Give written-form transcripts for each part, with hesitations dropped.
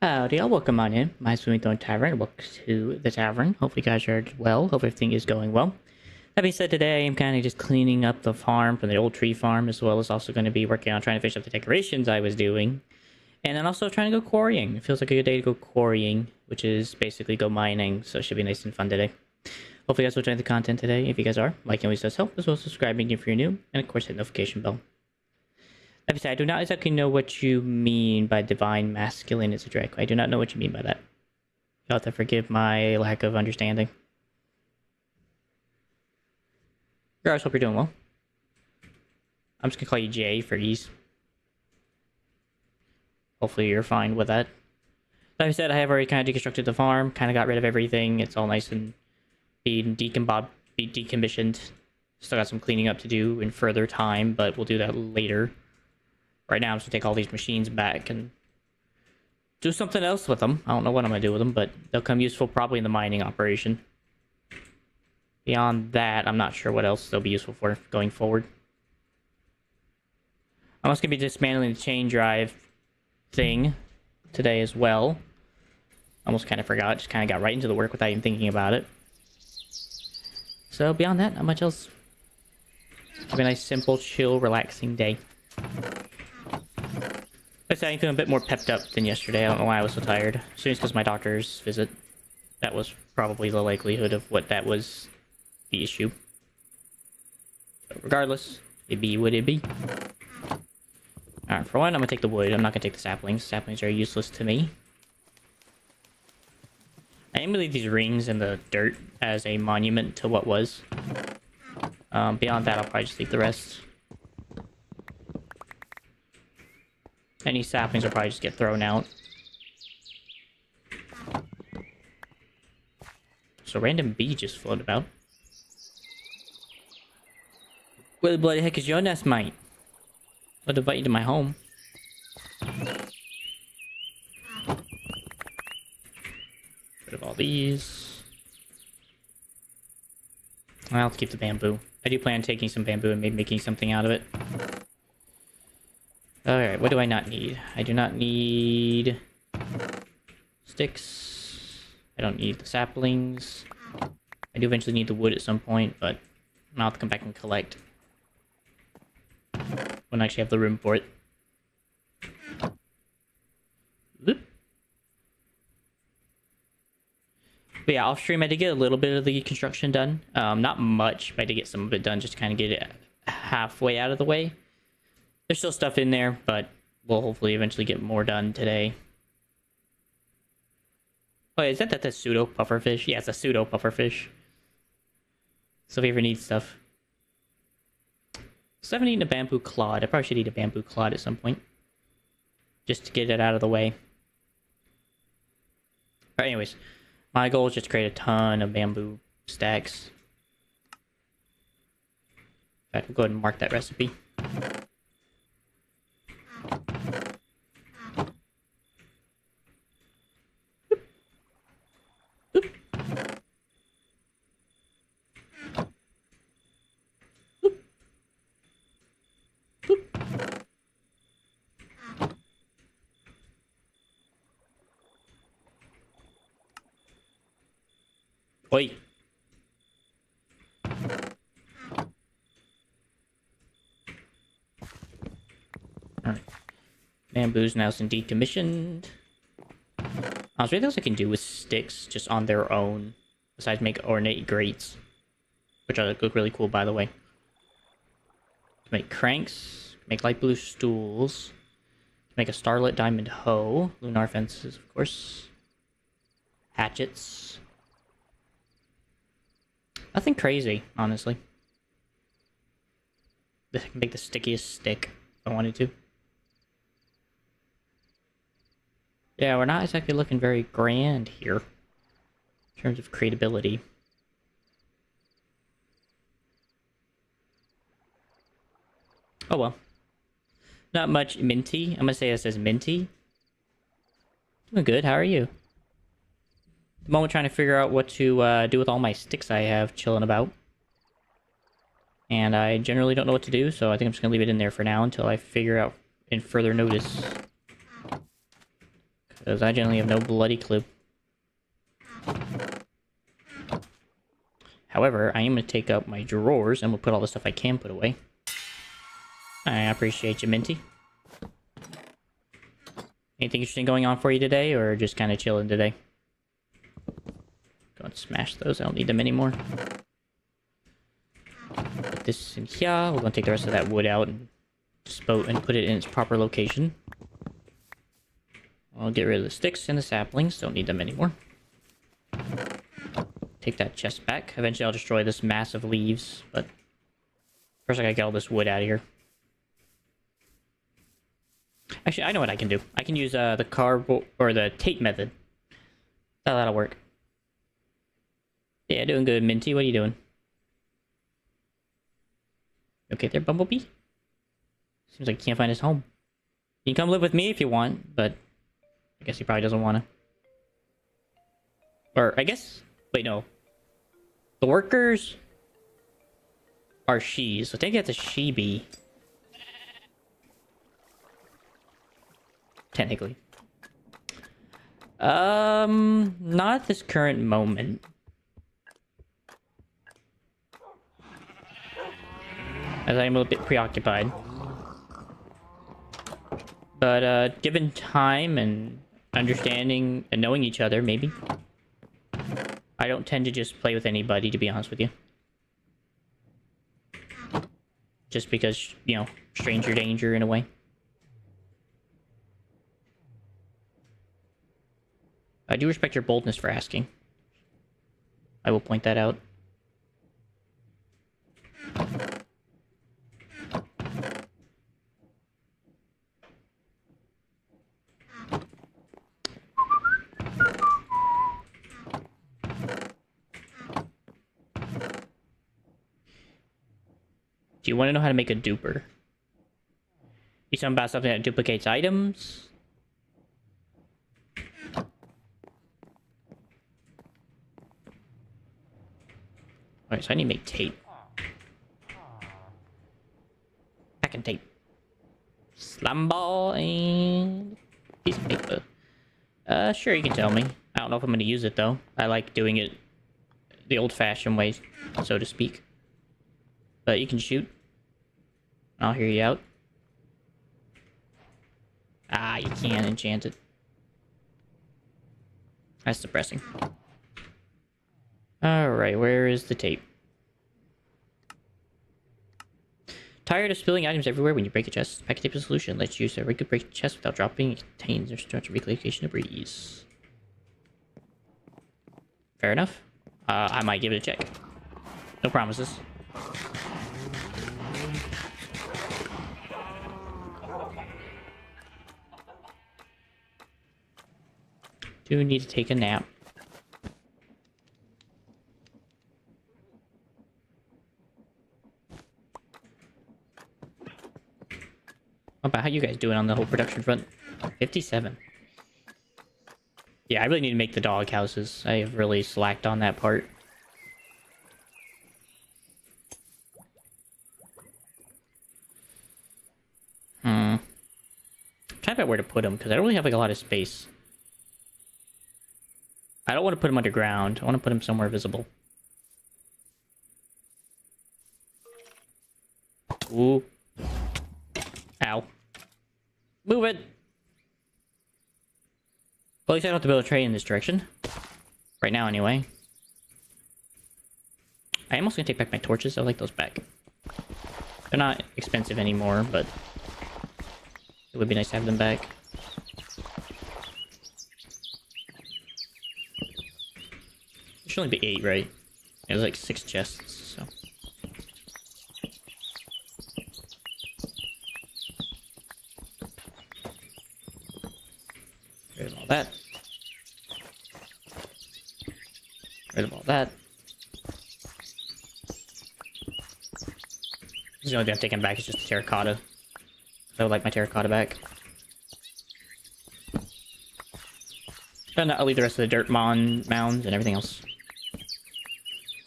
Howdy, y'all. Welcome on in. My Swimming Thorn Tavern. Welcome to the tavern. Hopefully, you guys are well. Hope everything is going well. That being said, today I'm kind of just cleaning up the farm from the old tree farm, as well as also going to be working on trying to finish up the decorations I was doing. And then also trying to go quarrying. It feels like a good day to go quarrying, which is basically go mining, so it should be nice and fun today. Hopefully, you guys will enjoy the content today. If you guys are, liking always does help, as well as subscribing if you're new, and of course, hit the notification bell. I do not exactly know what you mean by divine masculine as a drag. I do not know what you mean by that. You'll have to forgive my lack of understanding. Regardless, hope you're doing well. I'm just gonna call you Jay for ease. Hopefully you're fine with that. Like I said, I have already kind of deconstructed the farm, kind of got rid of everything. It's all nice and being decommissioned. Still got some cleaning up to do in further time, but we'll do that later. Right now, I'm just gonna take all these machines back and do something else with them. I don't know what I'm gonna do with them, but they'll come useful probably in the mining operation. Beyond that, I'm not sure what else they'll be useful for going forward. I'm also gonna be dismantling the chain drive thing today as well. Almost kind of forgot, just kind of got right into the work without even thinking about it. So beyond that, not much else. Have a nice, simple, chill, relaxing day. I'm feeling a bit more pepped up than yesterday. I don't know why I was so tired. Assuming it's because of my doctor's visit. That was probably the likelihood of what that was the issue. But regardless, it be what it be. Alright, for one, I'm gonna take the wood. I'm not gonna take the saplings. Saplings are useless to me. I am gonna leave these rings in the dirt as a monument to what was. Beyond that, I'll probably just leave the rest. Any saplings will probably just get thrown out. So random bee just floated about. Where the bloody heck is your nest, mate? I'll invite you to my home. Rid of all these. I'll have to keep the bamboo. I do plan on taking some bamboo and maybe making something out of it. Alright, what do I not need? I do not need sticks. I don't need the saplings. I do eventually need the wood at some point, but I'll have to come back and collect when I actually have the room for it. But yeah, off stream I did get a little bit of the construction done. Not much, but I did get some of it done just to kind of get it halfway out of the way. There's still stuff in there, but we'll hopefully eventually get more done today. Oh, is that the pseudo pufferfish? Yeah, it's a pseudo pufferfish. So if you ever need stuff. So I haven't eaten a bamboo clod. I probably should eat a bamboo clod at some point. Just to get it out of the way. But anyways, my goal is just to create a ton of bamboo stacks. In fact, we'll go ahead and mark that recipe. Oi. Alright. Bamboo's now indeed commissioned. There's anything else I can do with sticks just on their own, besides make ornate grates, which look really cool, by the way. Make cranks, make light blue stools, make a starlit diamond hoe, lunar fences, of course. Hatchets. Nothing crazy, honestly. This can make the stickiest stick if I wanted to. Yeah, we're not exactly looking very grand here in terms of creatability. Oh well. Not much minty. I'm gonna say it says minty. Doing good, how are you? At the moment trying to figure out what to do with all my sticks I have chilling about. And I generally don't know what to do, so I think I'm just gonna leave it in there for now until I figure out in further notice. Because I generally have no bloody clue. However, I am gonna take out my drawers and we'll put all the stuff I can put away. I appreciate you, Minty. Anything interesting going on for you today, or just kind of chilling today? Go and smash those, I don't need them anymore. Put this in here, we're gonna take the rest of that wood out and dispose and put it in its proper location. I'll get rid of the sticks and the saplings, don't need them anymore. Take that chest back. Eventually I'll destroy this mass of leaves, but first I gotta get all this wood out of here. Actually, I know what I can do. I can use the cardboard or the tape method. That'll work. Yeah, doing good, Minty. What are you doing? Okay there, Bumblebee? Seems like he can't find his home. You can come live with me if you want, but I guess he probably doesn't want to. Or, I guess... Wait, no. The workers are she's, so I think that's a she-bee. Technically. Not at this current moment. As I'm a bit preoccupied. But, given time and understanding and knowing each other, maybe. I don't tend to just play with anybody, to be honest with you. Just because, you know, stranger danger in a way. I do respect your boldness for asking. I will point that out. Do you want to know how to make a duper? You talking about something that duplicates items? Alright, so I need to make tape. Packing tape. Slime ball and piece of paper. Sure, you can tell me. I don't know if I'm gonna use it though. I like doing it the old-fashioned way, so to speak. But you can shoot. I'll hear you out. Ah, you can't enchant it. That's depressing. Alright, where is the tape? Tired of spilling items everywhere when you break a chest? Packet tape is a solution. Let's use a regular break chest without dropping. It contains or starts recalculation of breeze. Fair enough. I might give it a check. No promises. Do need to take a nap. What about how you guys doing on the whole production front? 57. Yeah, I really need to make the dog houses. I have really slacked on that part. I'm trying to figure out where to put them, because I don't really have like a lot of space. I don't want to put them underground. I want to put them somewhere visible. Ooh. Ow. Move it! Well, at least I don't have to build a train in this direction. Right now, anyway. I am also going to take back my torches. I like those back. They're not expensive anymore, but it would be nice to have them back. Should only be 8, right? It was like 6 chests, so. Rid of all that. Rid of all that. The only thing I'm taking back is just the terracotta. So I would like my terracotta back. And I'll leave the rest of the dirt mounds and everything else.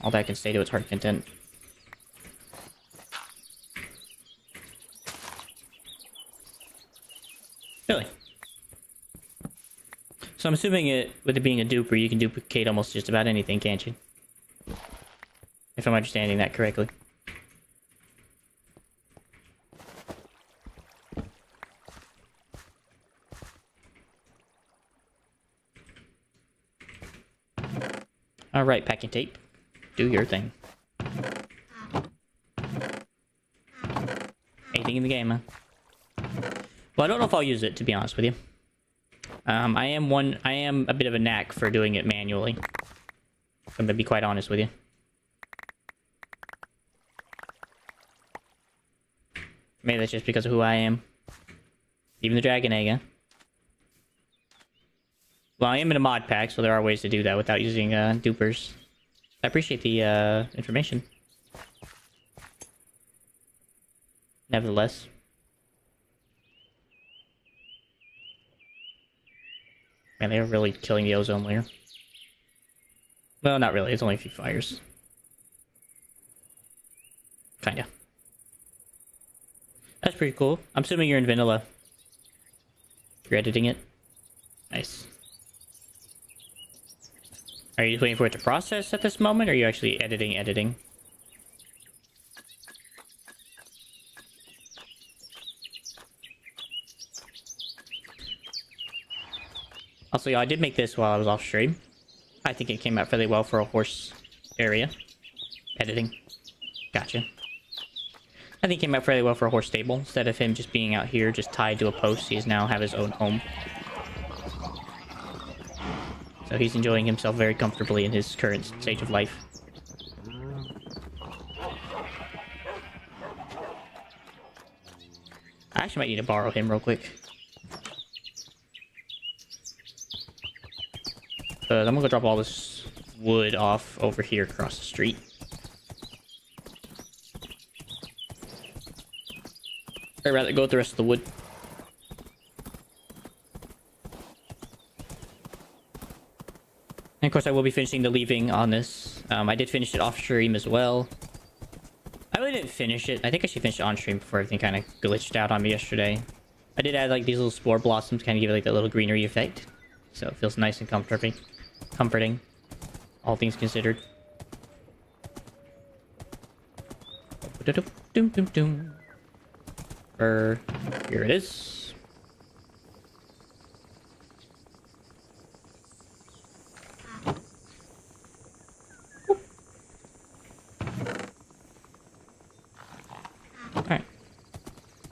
All that can stay to its heart's content. Really? So I'm assuming with it being a duper, you can duplicate almost just about anything, can't you? If I'm understanding that correctly. Alright, packing tape. Do your thing. Anything in the game, huh? Well, I don't know if I'll use it, to be honest with you. I am a bit of a knack for doing it manually. I'm gonna be quite honest with you. Maybe that's just because of who I am. Even the dragon egg, huh? Well, I am in a mod pack, so there are ways to do that without using dupers. I appreciate the information. Nevertheless. Man, they're really killing the ozone layer. Well, not really. It's only a few fires. Kinda. That's pretty cool. I'm assuming you're in vanilla. You're editing it? Nice. Are you just waiting for it to process at this moment, or are you actually editing? Also, yeah, I did make this while I was off stream. I think it came out fairly well for a horse area. Editing. Gotcha. I think it came out fairly well for a horse stable. Instead of him just being out here, just tied to a post, he's now have his own home. So he's enjoying himself very comfortably in his current stage of life. I actually might need to borrow him real quick. I'm gonna go drop all this wood off over here across the street. I'd rather go with the rest of the wood. And of course, I will be finishing the leaving on this. I did finish it off stream as well. I really didn't finish it. I think I should finish it on stream before everything kind of glitched out on me yesterday. I did add like these little spore blossoms, kind of give it like that little greenery effect. So it feels nice and comforting. All things considered. Here it is. Alright.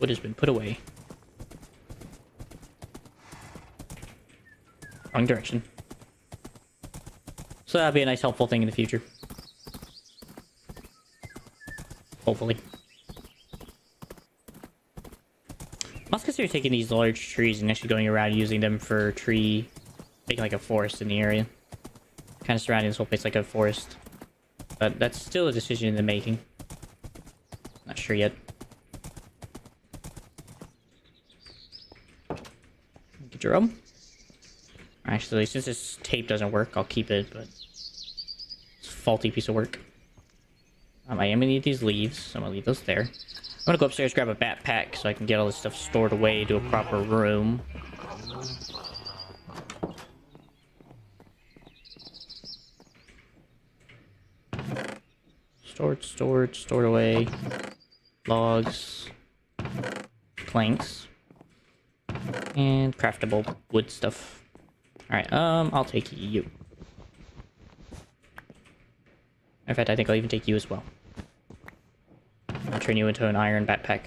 Wood has been put away. Wrong direction. So that'll be a nice helpful thing in the future. Hopefully. I must consider taking these large trees and actually going around using them for making like a forest in the area. Kind of surrounding this whole place like a forest. But that's still a decision in the making. Not sure yet. Jerome? Actually, since this tape doesn't work, I'll keep it, but it's a faulty piece of work. I am gonna need these leaves, so I'm gonna leave those there. I'm gonna go upstairs, grab a backpack, so I can get all this stuff stored away to a proper room. Stored away. Logs. Planks. And craftable wood stuff. Alright, I'll take you. In fact, I think I'll even take you as well. I'll turn you into an iron backpack.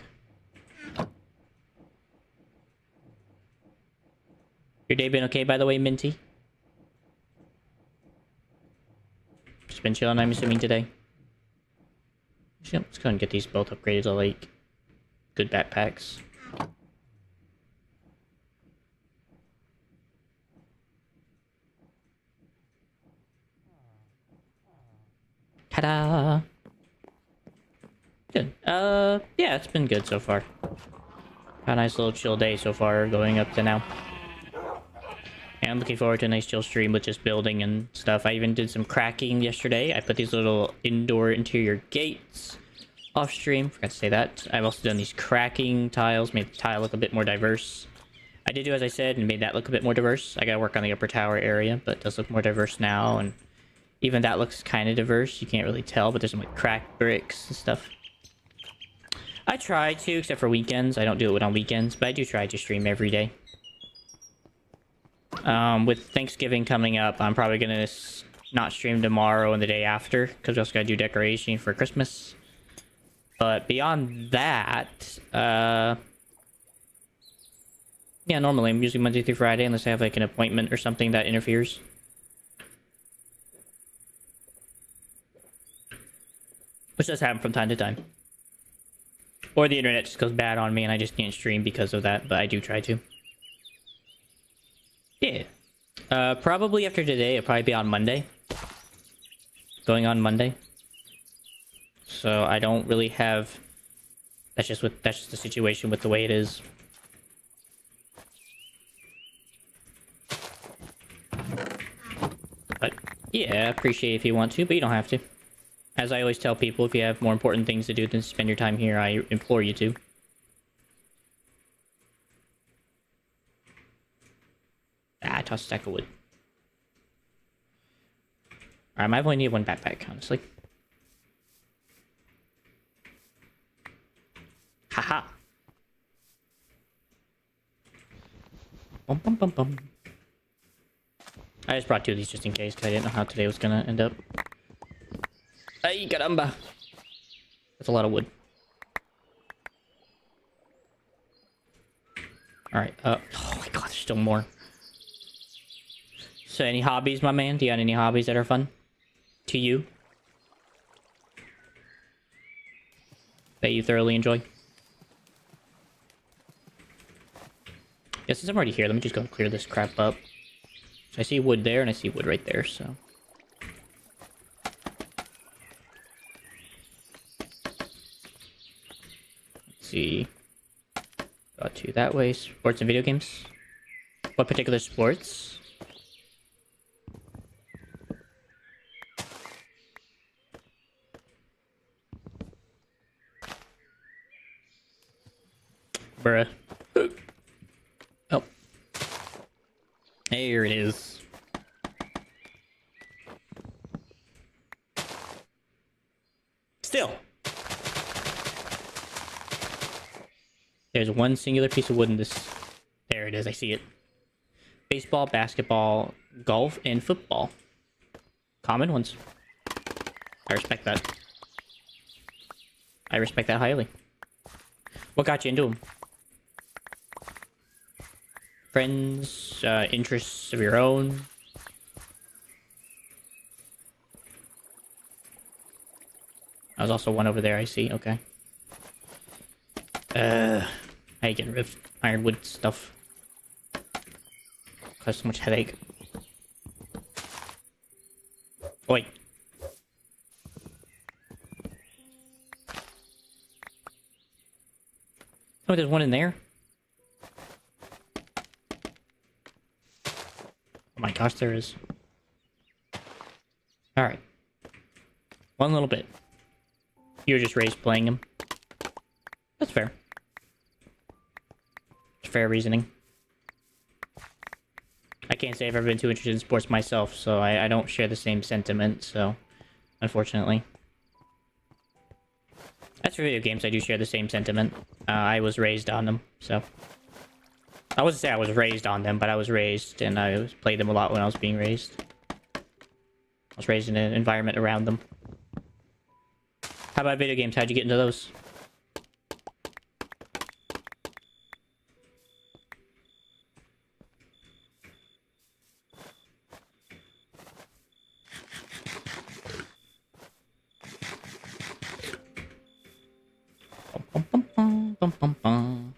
Your day been okay, by the way, Minty? been chilling, I'm assuming, today. Actually, let's go and get these both upgraded to, like, good backpacks. Ta-da! Good. Yeah, it's been good so far. A nice little chill day so far, going up to now. And I'm looking forward to a nice chill stream with just building and stuff. I even did some cracking yesterday. I put these little indoor interior gates off stream. Forgot to say that. I've also done these cracking tiles, made the tile look a bit more diverse. I did do as I said and made that look a bit more diverse. I gotta work on the upper tower area, but it does look more diverse now. And even that looks kind of diverse. You can't really tell, but there's some like cracked bricks and stuff. I try to, except for weekends. I don't do it on weekends, but I do try to stream every day. With Thanksgiving coming up, I'm probably gonna not stream tomorrow and the day after, because we also gotta do decoration for Christmas. But beyond that, yeah, normally I'm usually Monday through Friday, unless I have like an appointment or something that interferes. Which does happen from time to time. Or the internet just goes bad on me and I just can't stream because of that, but I do try to. Yeah. Probably after today, it'll probably be on Monday. Going on Monday. So I don't really have... That's just the situation with the way it is. But yeah, appreciate if you want to, but you don't have to. As I always tell people, if you have more important things to do than spend your time here, I implore you to. Ah, I tossed a stack of wood. Alright, I might only need one backpack, honestly. Haha. Bum bum bum bum. I just brought two of these just in case, because I didn't know how today was gonna end up. Ay, caramba! That's a lot of wood. Alright, oh my god, there's still more. So, any hobbies, my man? Do you have any hobbies that are fun? To you? That you thoroughly enjoy? Yeah, since I'm already here, let me just go and clear this crap up. So I see wood there, and I see wood right there, so... Let's see... Got to that way. Sports and video games? What particular sports? Bruh. Oh. Here it is. Still. There's one singular piece of wood in this. There it is, I see it. Baseball, basketball, golf, and football. Common ones. I respect that. I respect that highly. What got you into them? Friends, interests of your own? There's also one over there, I see. Okay. I hate getting rid of ironwood stuff. Cause so much headache. Oi. Oh, there's one in there. Oh my gosh, there is. Alright. One little bit. You're just raised playing him. That's fair. It's fair reasoning. I can't say I've ever been too interested in sports myself, so I don't share the same sentiment, so... Unfortunately. As for video games, I do share the same sentiment. I was raised on them, so... I wouldn't say I was raised on them, but I was raised, and I played them a lot when I was being raised. I was raised in an environment around them. How about video games? How'd you get into those? bum, bum, bum, bum.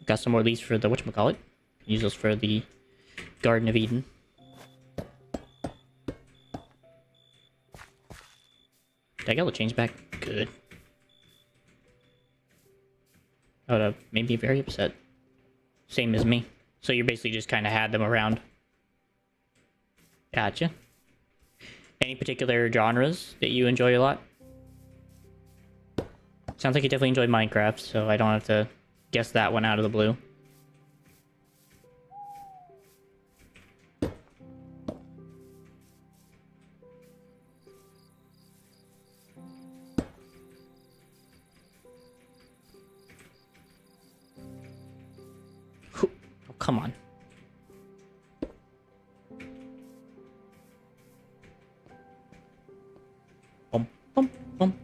Got some more leaves for the whatchamacallit. Use those for the Garden of Eden. Did I get all the chains back? Good. I would have made me very upset. Same as me. So you basically just kind of had them around. Gotcha. Any particular genres that you enjoy a lot? Sounds like you definitely enjoy Minecraft, so I don't have to guess that one out of the blue. Oh, come on. Bum, bum, bum.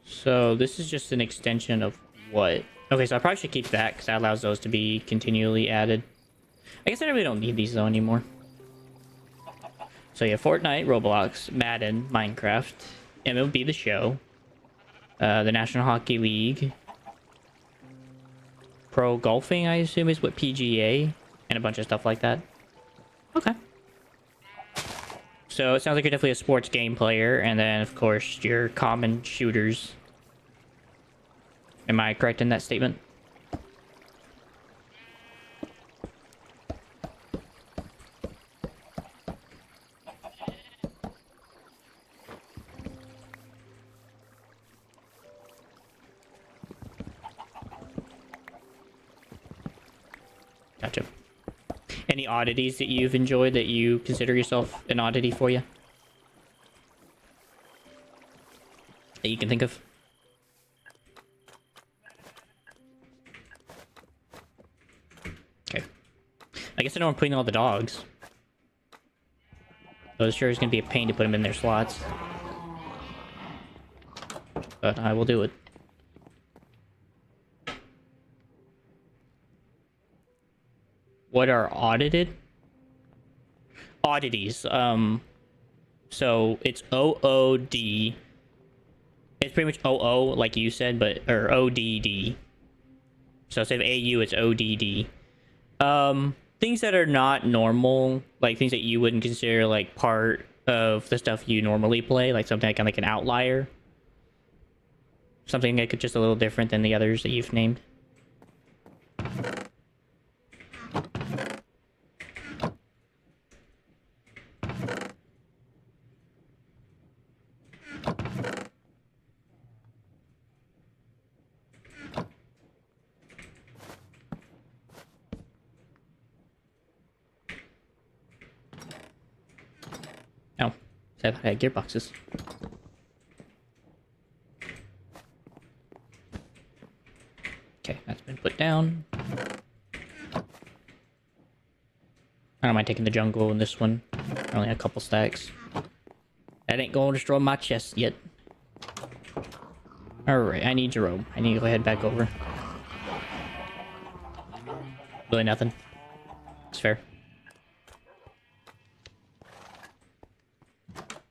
So this is just an extension of what? Okay, so I probably should keep that because that allows those to be continually added. I guess I really don't need these though anymore. So yeah, Fortnite, Roblox, Madden, Minecraft, MLB The Show, the National Hockey League, Pro Golfing, I assume is what PGA, and a bunch of stuff like that. Okay. So it sounds like you're definitely a sports game player, and then of course your common shooters. Am I correct in that statement? Gotcha. Any oddities that you've enjoyed that you consider yourself an oddity for you? That you can think of? Okay. I guess I know I'm putting all the dogs. So it's sure is going to be a pain to put them in their slots. But I will do it. What are audited? Oddities. So it's OOD. It's pretty much OO, like you said, but or ODD. So instead of AU, it's ODD. Things that are not normal, like things that you wouldn't consider like part of the stuff you normally play, like something like, an outlier. Something that could just a little different than the others that you've named. Oh, I had gearboxes. Okay, that's been put down. I don't mind taking the jungle in this one. Only a couple stacks. That ain't gonna destroy my chest yet. Alright, I need Jerome. I need to go head back over. Really nothing. It's fair.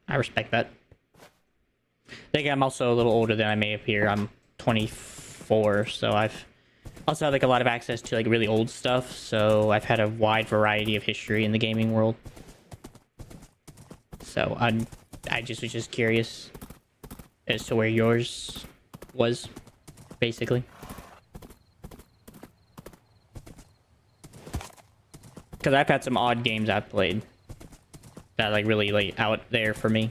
I respect that. I think I'm also a little older than I may appear. I'm 24, so I've also had like a lot of access to like really old stuff, so I've had a wide variety of history in the gaming world. So I just was just curious as to where yours was, basically. Because I've had some odd games I've played that like really like out there for me.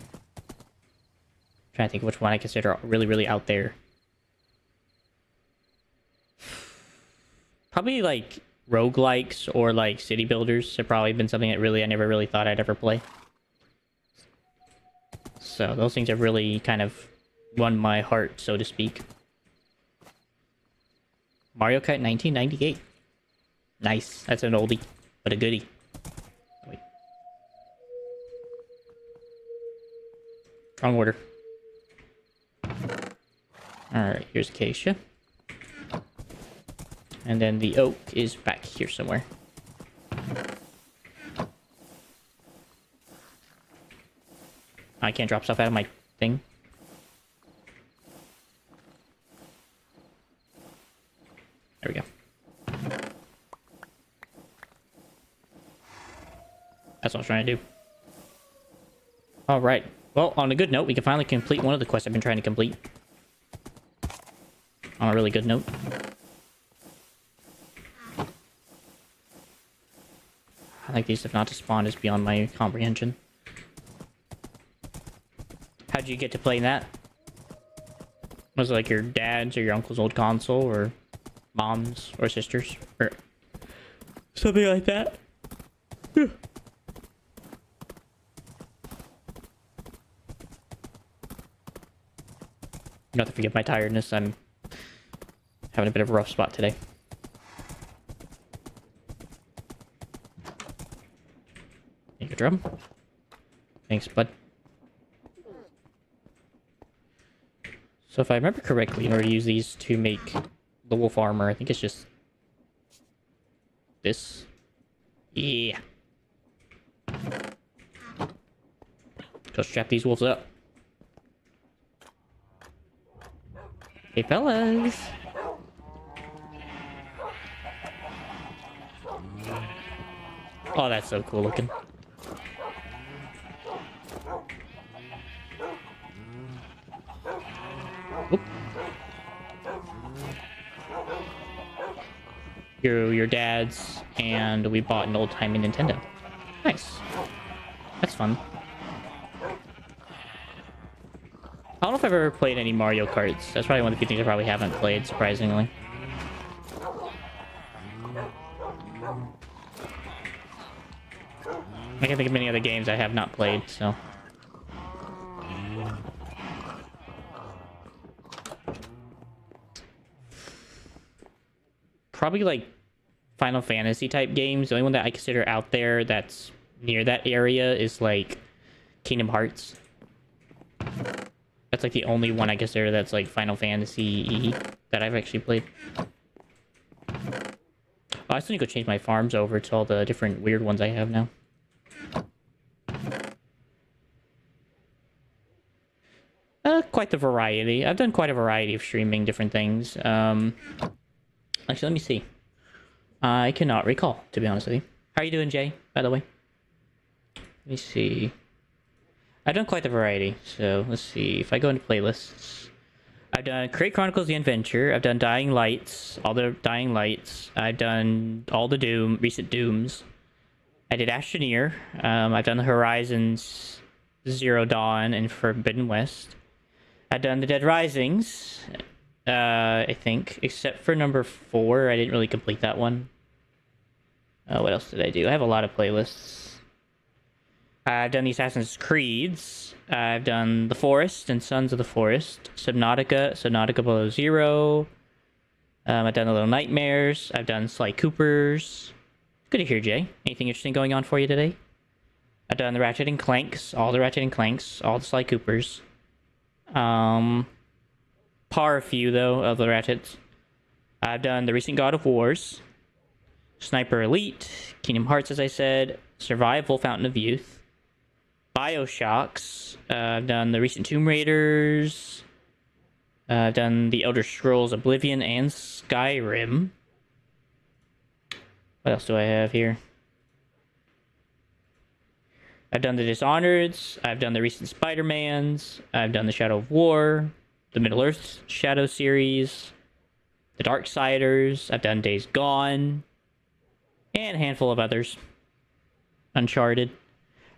Trying to think of which one I consider really, really out there. Probably like roguelikes or like city builders have probably been something that really I never really thought I'd ever play. So those things have really kind of won my heart, so to speak. Mario Kart 1998. Nice. That's an oldie, but a goodie. Wait. Wrong order. Alright, here's acacia. And then the oak is back here somewhere. I can't drop stuff out of my thing. There we go. That's what I was trying to do. Alright. Well, on a good note, we can finally complete one of the quests I've been trying to complete. On a really good note. I like these stuff not to spawn is beyond my comprehension. How'd you get to play that? Was it like your dad's or your uncle's old console, or mom's or sister's, or something like that? Not to forget my tiredness, I'm having a bit of a rough spot today. Take a drum. Thanks, bud. So if I remember correctly, in order to use these to make the wolf armor, I think it's just this. Yeah. Go strap these wolves up. Hey, fellas. Oh, that's so cool looking. Oop. Your dad's, and we bought an old-timey Nintendo. Nice. That's fun. I don't know if I've ever played any Mario Karts. That's probably one of the few things I probably haven't played, surprisingly. I can't think of many other games I have not played, so... Probably, like, Final Fantasy type games. The only one that I consider out there that's near that area is, like, Kingdom Hearts. That's like the only one I consider that's like Final Fantasy that I've actually played. Oh, I still need to go change my farms over to all the different weird ones I have now. Quite the variety. I've done quite a variety of streaming different things. Actually, let me see. I cannot recall, to be honest with you. How are you doing, Jay, by the way? Let me see. I've done quite the variety, so let's see. If I go into playlists, I've done Create Chronicles the Endventure, I've done Dying Lights, all the Dying Lights, I've done all the recent Dooms, I did Astroneer, I've done the Horizons, Zero Dawn, and Forbidden West, I've done the Dead Risings, I think, except for number 4, I didn't really complete that one. What else did I do? I have a lot of playlists. I've done the Assassin's Creeds. I've done The Forest and Sons of the Forest. Subnautica Below Zero. I've done The Little Nightmares. I've done Sly Coopers. Good to hear, Jay. Anything interesting going on for you today? I've done the Ratchet and Clanks. All the Ratchet and Clanks. All the Sly Coopers. Par a few, though, of the Ratchets. I've done the recent God of Wars. Sniper Elite. Kingdom Hearts, as I said. Survival Fountain of Youth. Bioshocks. I've done the recent Tomb Raiders. I've done the Elder Scrolls Oblivion and Skyrim. What else do I have here? I've done the Dishonored's. I've done the recent Spider-Mans. I've done the Shadow of War. The Middle-earth Shadow series. The Darksiders. I've done Days Gone. And a handful of others. Uncharted.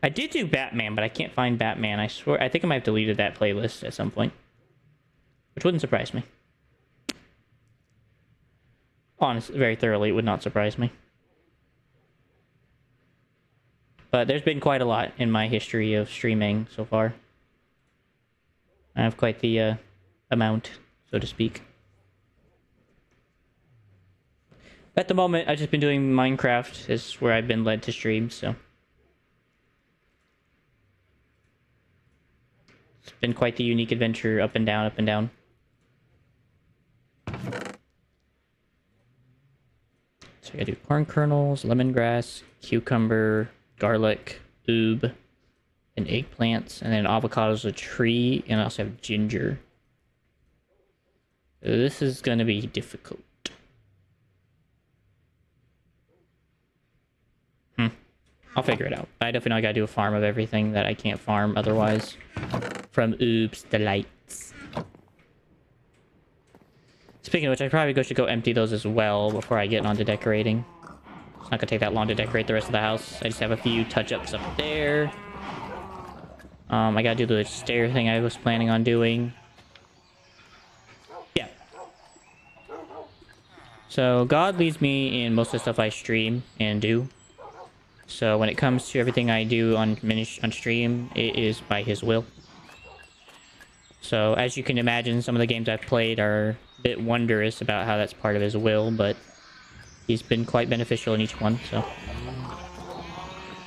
I did do Batman, but I can't find Batman. I swear, I think I might have deleted that playlist at some point. Which wouldn't surprise me. Honestly, very thoroughly, it would not surprise me. But there's been quite a lot in my history of streaming so far. I have quite the amount, so to speak. At the moment, I've just been doing Minecraft, is where I've been led to stream, so... It's been quite the unique adventure, up and down, up and down. So I gotta do corn kernels, lemongrass, cucumber, garlic, oob, and eggplants, and then avocado's a tree, and I also have ginger. So this is gonna be difficult. I'll figure it out. I definitely know I gotta do a farm of everything that I can't farm otherwise. From Oob's Delights. Speaking of which, I probably should go empty those as well before I get on to decorating. It's not gonna take that long to decorate the rest of the house. I just have a few touch-ups up there. I gotta do the stair thing I was planning on doing. Yeah. So God leads me in most of the stuff I stream and do. So when it comes to everything I do on stream, it is by his will. So as you can imagine, some of the games I've played are a bit wondrous about how that's part of his will, but he's been quite beneficial in each one, so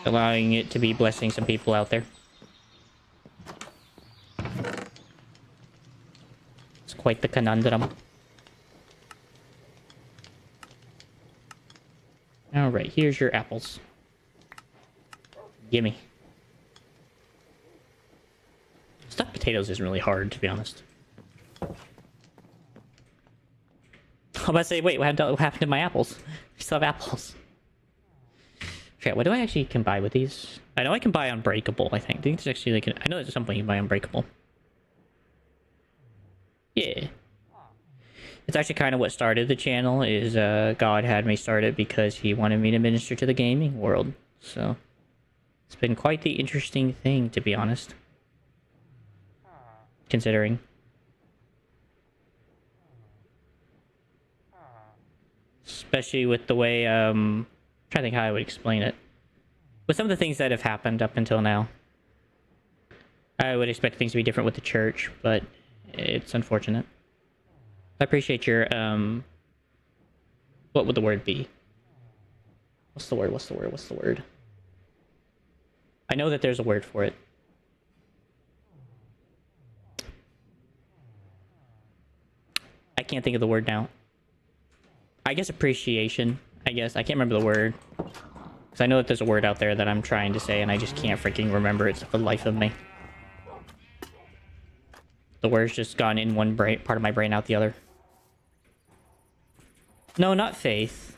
allowing it to be blessing some people out there. It's quite the conundrum. Alright, here's your apples. Gimme. Stuffed potatoes isn't really hard, to be honest. I'm about to say, wait, what happened to my apples? I still have apples. Okay, what do I actually can buy with these? I know I can buy Unbreakable, I think. I think there's actually like I know there's some point you can buy Unbreakable. Yeah. It's actually kind of what started the channel, is God had me start it because he wanted me to minister to the gaming world. So it's been quite the interesting thing, to be honest. Considering. Especially with the way, I'm trying to think how I would explain it. With some of the things that have happened up until now. I would expect things to be different with the church, but it's unfortunate. I appreciate your, what would the word be? What's the word? I know that there's a word for it. I can't think of the word now. I guess appreciation. I guess. I can't remember the word. Because I know that there's a word out there that I'm trying to say and I just can't freaking remember it for the life of me. The word's just gone in one part of my brain, out the other. No, not faith.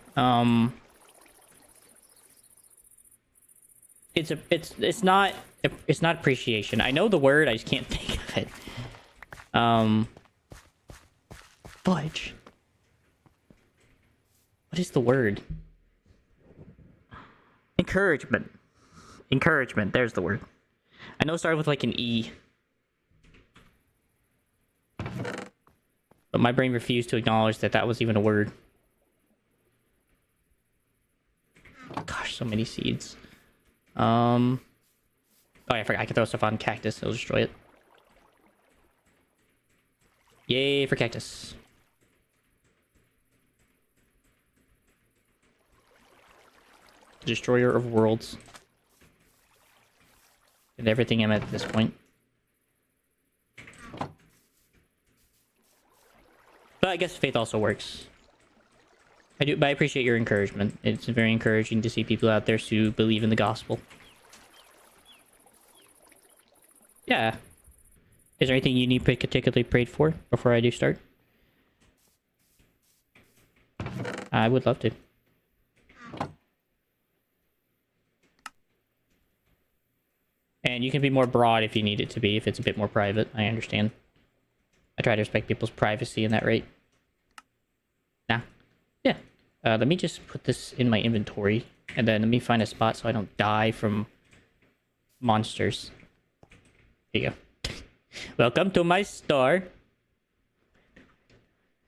It's not appreciation. I know the word, I just can't think of it. Fudge. What is the word? Encouragement. Encouragement, there's the word. I know it started with like an E. But my brain refused to acknowledge that that was even a word. Gosh, so many seeds. Oh yeah, I forgot I can throw stuff on cactus, it'll destroy it. Yay for cactus. Destroyer of worlds. And everything I'm at this point. But I guess faith also works. I do, but I appreciate your encouragement. It's very encouraging to see people out there who believe in the gospel. Yeah. Is there anything you need particularly prayed for before I do start? I would love to. And you can be more broad if you need it to be, if it's a bit more private. I understand. I try to respect people's privacy in that rate. Nah. Yeah. Let me just put this in my inventory. And then let me find a spot so I don't die from monsters. Here you go. Welcome to my store.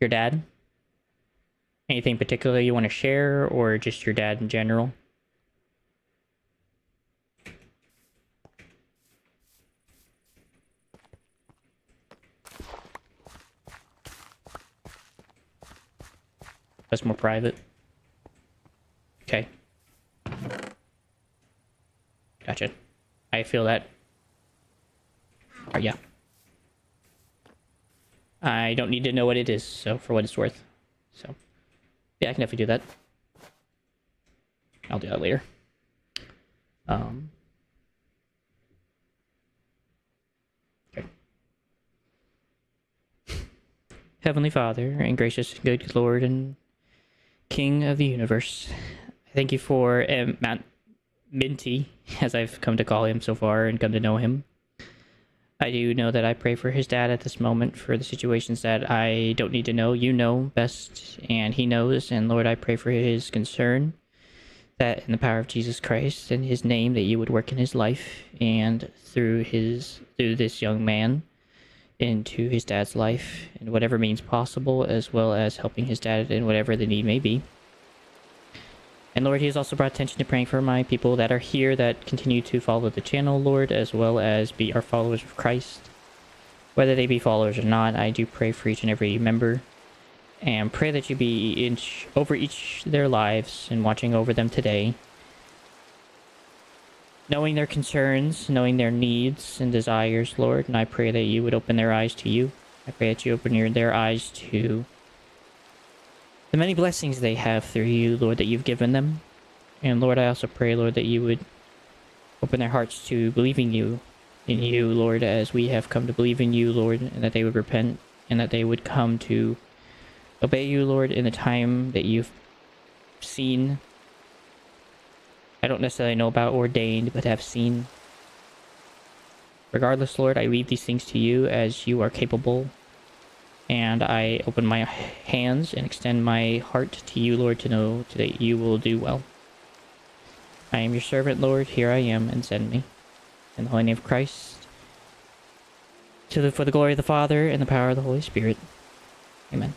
Your dad? Anything particular you want to share, or just your dad in general? That's more private. Okay. Gotcha. I feel that. Oh, yeah. I don't need to know what it is, so for what it's worth. So, yeah, I can definitely do that. I'll do that later. Okay. Heavenly Father, and gracious and good Lord and King of the universe, I thank you for Minty, as I've come to call him so far and come to know him. I do know that I pray for his dad at this moment for the situations that I don't need to know. You know best, and he knows. And Lord, I pray for his concern, that in the power of Jesus Christ and his name, that you would work in his life and through this young man into his dad's life in whatever means possible, as well as helping his dad in whatever the need may be. And Lord, he has also brought attention to praying for my people that are here that continue to follow the channel, Lord, as well as be our followers of Christ. Whether they be followers or not, I do pray for each and every member and pray that you be over each their lives and watching over them today. Knowing their concerns, knowing their needs and desires, Lord, and I pray that you would open their eyes to you. I pray that you open their eyes to the many blessings they have through you, Lord, that you've given them. And Lord, I also pray, Lord, that you would open their hearts to believing in you, Lord, as we have come to believe in you, Lord, and that they would repent and that they would come to obey you, Lord, in the time that you've seen. I don't necessarily know about ordained, but have seen. Regardless, Lord, I leave these things to you as you are capable. And I open my hands and extend my heart to you, Lord, to know that you will do well. I am your servant, Lord. Here I am, and send me. In the holy name of Christ. For the glory of the Father and the power of the Holy Spirit. Amen.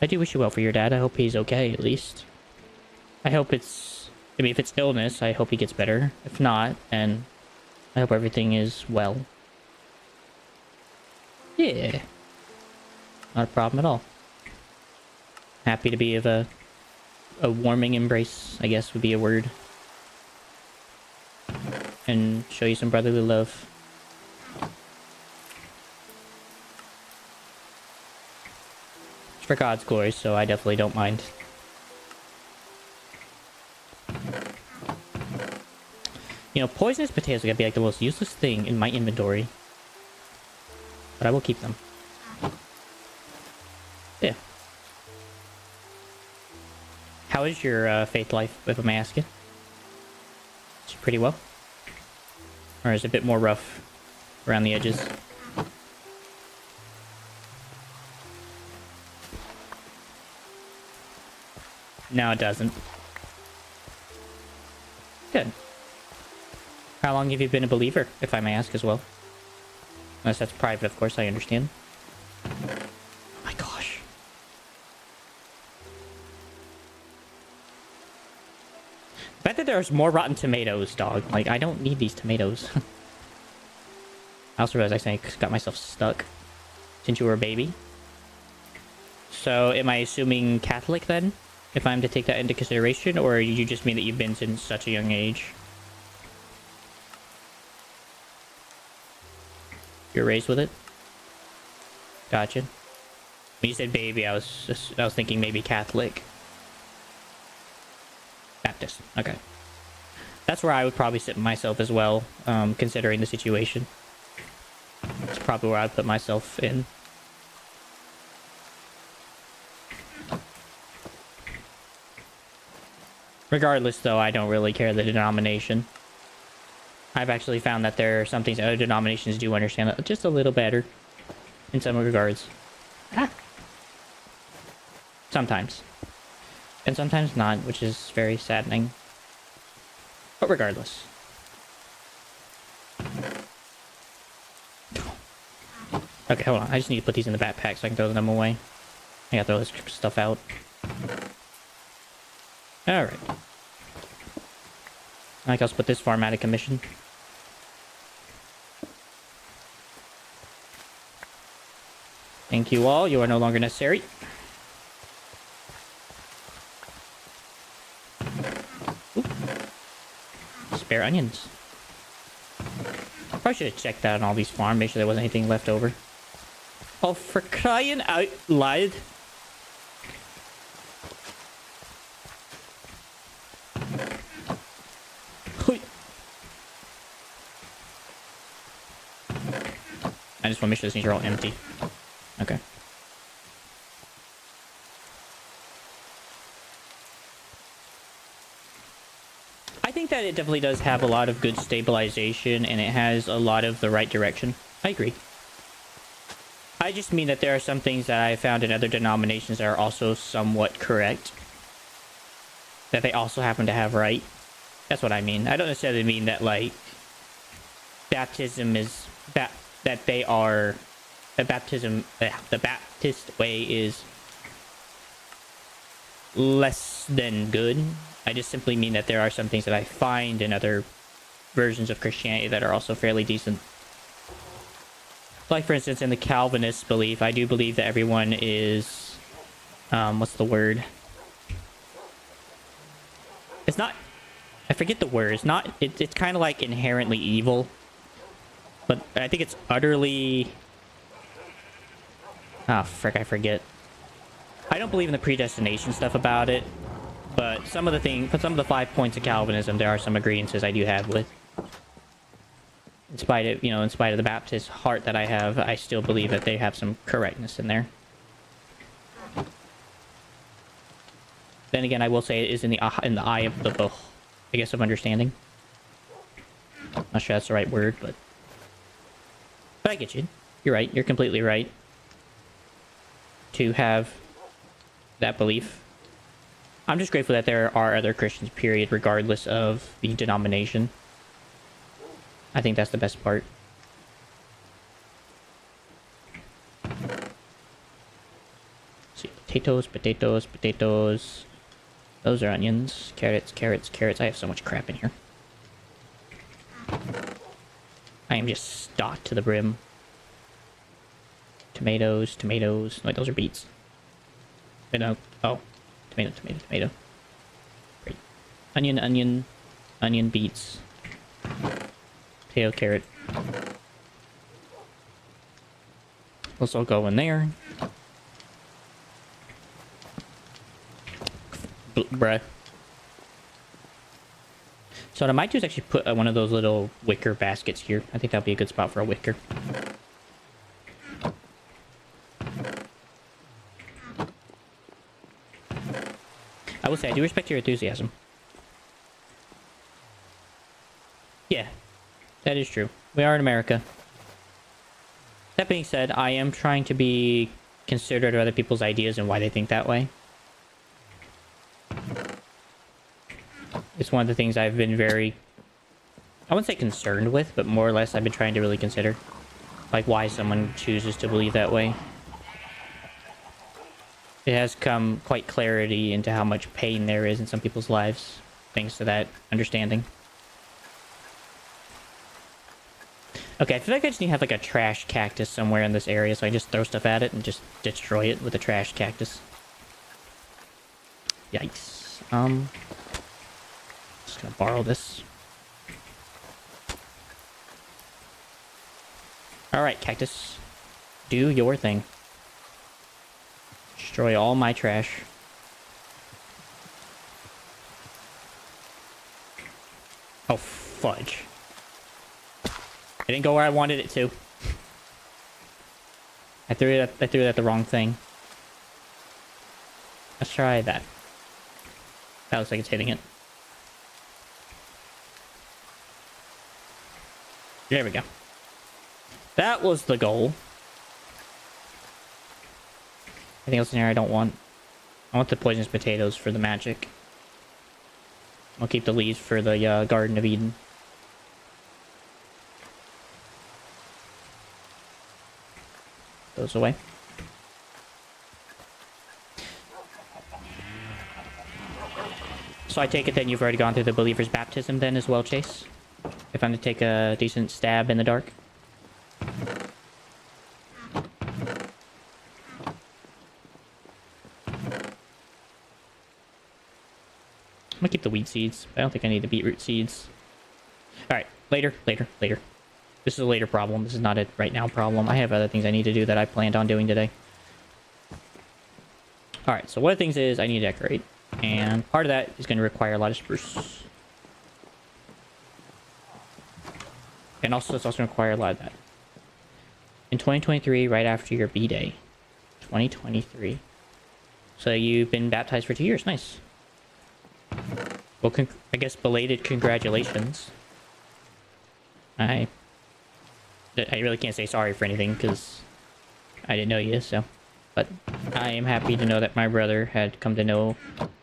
I do wish you well for your dad. I hope he's okay, at least. I hope if it's illness, I hope he gets better. If not, then I hope everything is well. Yeah. Not a problem at all. Happy to be of a warming embrace, I guess would be a word. And show you some brotherly love. It's for God's glory, so I definitely don't mind. You know, poisonous potatoes are gonna be like the most useless thing in my inventory. But I will keep them. Yeah. How is your faith life, if I'm asking? Is it pretty well? Or is it a bit more rough around the edges? No, it doesn't. Good. How long have you been a believer, if I may ask as well? Unless that's private, of course, I understand. Oh my gosh. The fact that there's more rotten tomatoes, dog. Like, I don't need these tomatoes. I also realized I got myself stuck since you were a baby. So, am I assuming Catholic then? If I'm to take that into consideration? Or you just mean that you've been since such a young age? You're raised with it? Gotcha. When you said baby, I was thinking maybe Catholic. Baptist. Okay. That's where I would probably sit myself as well, considering the situation. That's probably where I'd put myself in. Regardless, though, I don't really care the denomination. I've actually found that there are some things that other denominations do understand just a little better in some regards. Ah. Sometimes. And sometimes not, which is very saddening. But regardless. Okay, hold on. I just need to put these in the backpack so I can throw them away. I gotta throw this stuff out. Alright. I think I'll put this farm out of commission. Thank you all. You are no longer necessary. Ooh. Spare onions. Probably should have checked out on all these farms, make sure there wasn't anything left over. Oh, for crying out loud. I just want to make sure these are all empty. Okay. I think that it definitely does have a lot of good stabilization, and it has a lot of the right direction. I agree. I just mean that there are some things that I found in other denominations that are also somewhat correct. That they also happen to have right. That's what I mean. I don't necessarily mean that, like, baptism is... that they are... the Baptist way is less than good. I just simply mean that there are some things that I find in other versions of Christianity that are also fairly decent. Like, for instance, in the Calvinist belief, I do believe that everyone is... what's the word? It's not... I forget the word. It's not... It's kind of like inherently evil. But I think it's utterly... Ah, frick, I forget. I don't believe in the predestination stuff about it. But some of the 5 points of Calvinism, there are some agreements I do have with. In spite of the Baptist heart that I have, I still believe that they have some correctness in there. Then again, I will say it is in the eye of the I guess, of understanding. Not sure that's the right word, but I get you. You're right. You're completely right. To have that belief. I'm just grateful that there are other Christians, period, regardless of the denomination. I think that's the best part. Let's see, potatoes. Those are onions. Carrots. I have so much crap in here. I am just stocked to the brim. Tomatoes. Wait, those are beets. No. Oh. Tomato. Great. Onion, beets. Potato, carrot. Those all go in there. Bruh. So what I might do is actually put one of those little wicker baskets here. I think that'll be a good spot for a wicker. I will say, I do respect your enthusiasm. Yeah, that is true. We are in America. That being said, I am trying to be considerate of other people's ideas and why they think that way. It's one of the things I've been very... I wouldn't say concerned with, but more or less I've been trying to really consider. Like, why someone chooses to believe that way. It has come quite clarity into how much pain there is in some people's lives, thanks to that understanding. Okay, I feel like I just need to have like a trash cactus somewhere in this area, so I just throw stuff at it and just destroy it with a trash cactus. Yikes. Just gonna borrow this. Alright, cactus. Do your thing. Destroy all my trash. Oh, fudge. It didn't go where I wanted it to. I threw it at the wrong thing. Let's try that. That looks like it's hitting it. There we go. That was the goal. Anything else in here I don't want? I want the poisonous potatoes for the magic. I'll keep the leaves for the Garden of Eden. Those away. So I take it then you've already gone through the believer's baptism then as well, Chase? If I'm to take a decent stab in the dark. I'm gonna keep the wheat seeds. I don't think I need the beetroot seeds. Alright, later. This is a later problem. This is not a right now problem. I have other things I need to do that I planned on doing today. Alright, so one of the things is I need to decorate. And part of that is going to require a lot of spruce. And also, it's also going to require a lot of that. In 2023, right after your B-Day. 2023. So you've been baptized for 2 years. Nice. Well, I guess belated congratulations. I really can't say sorry for anything, because I didn't know you, so... But I am happy to know that my brother had come to know,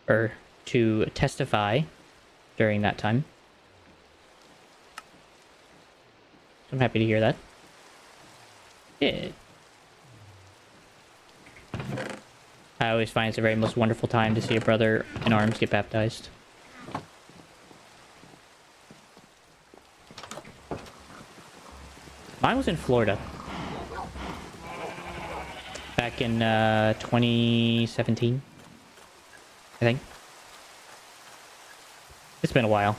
or to testify during that time. So I'm happy to hear that. Yeah. I always find it's a very most wonderful time to see a brother in arms get baptized. Mine was in Florida. Back in 2017, I think. It's been a while.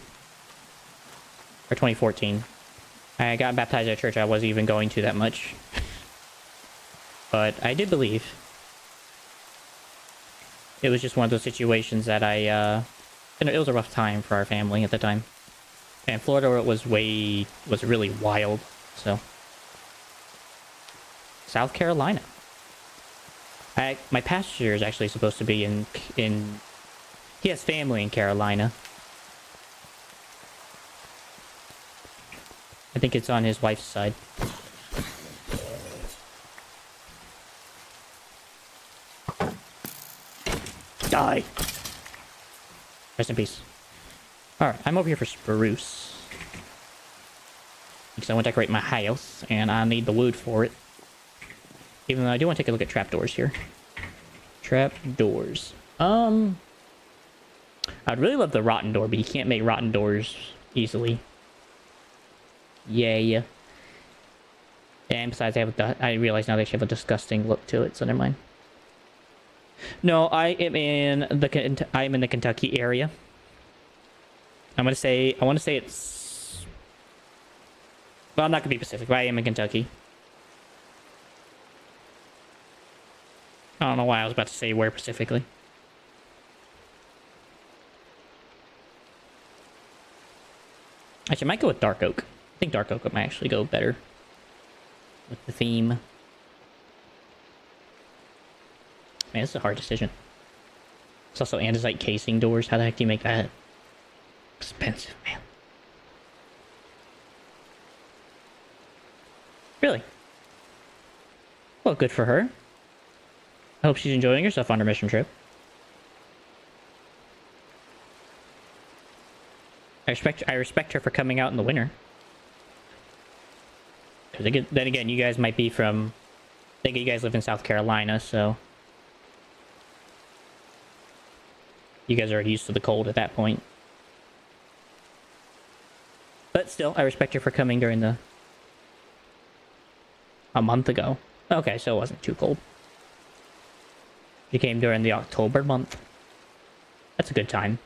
Or 2014. I got baptized at a church I wasn't even going to that much. But I did believe. It was just one of those situations that it was a rough time for our family at the time. And Florida was really wild, so. South Carolina. My pastor is actually supposed to be in... He has family in Carolina. I think it's on his wife's side. Die! Rest in peace. Alright, I'm over here for spruce. Because I want to decorate my house, and I need the wood for it. Even though I do want to take a look at trapdoors here. Trapdoors. I'd really love the rotten door, but you can't make rotten doors easily. Yeah. And besides, I realize now they have a disgusting look to it, so never mind. No, I am in the Kentucky area. I want to say it's... Well, I'm not going to be specific, but I am in Kentucky. I don't know why I was about to say where specifically. Actually, I might go with dark oak. I think dark oak might actually go better with the theme. Man, this is a hard decision. It's also andesite casing doors. How the heck do you make that? Expensive, man. Really? Well, good for her. I hope she's enjoying herself on her mission trip. I respect her for coming out in the winter. Because then again, you guys might be from... I think you guys live in South Carolina, so... You guys are used to the cold at that point. But still, I respect her for coming during a month ago. Okay, so it wasn't too cold. She came during the October month. That's a good time.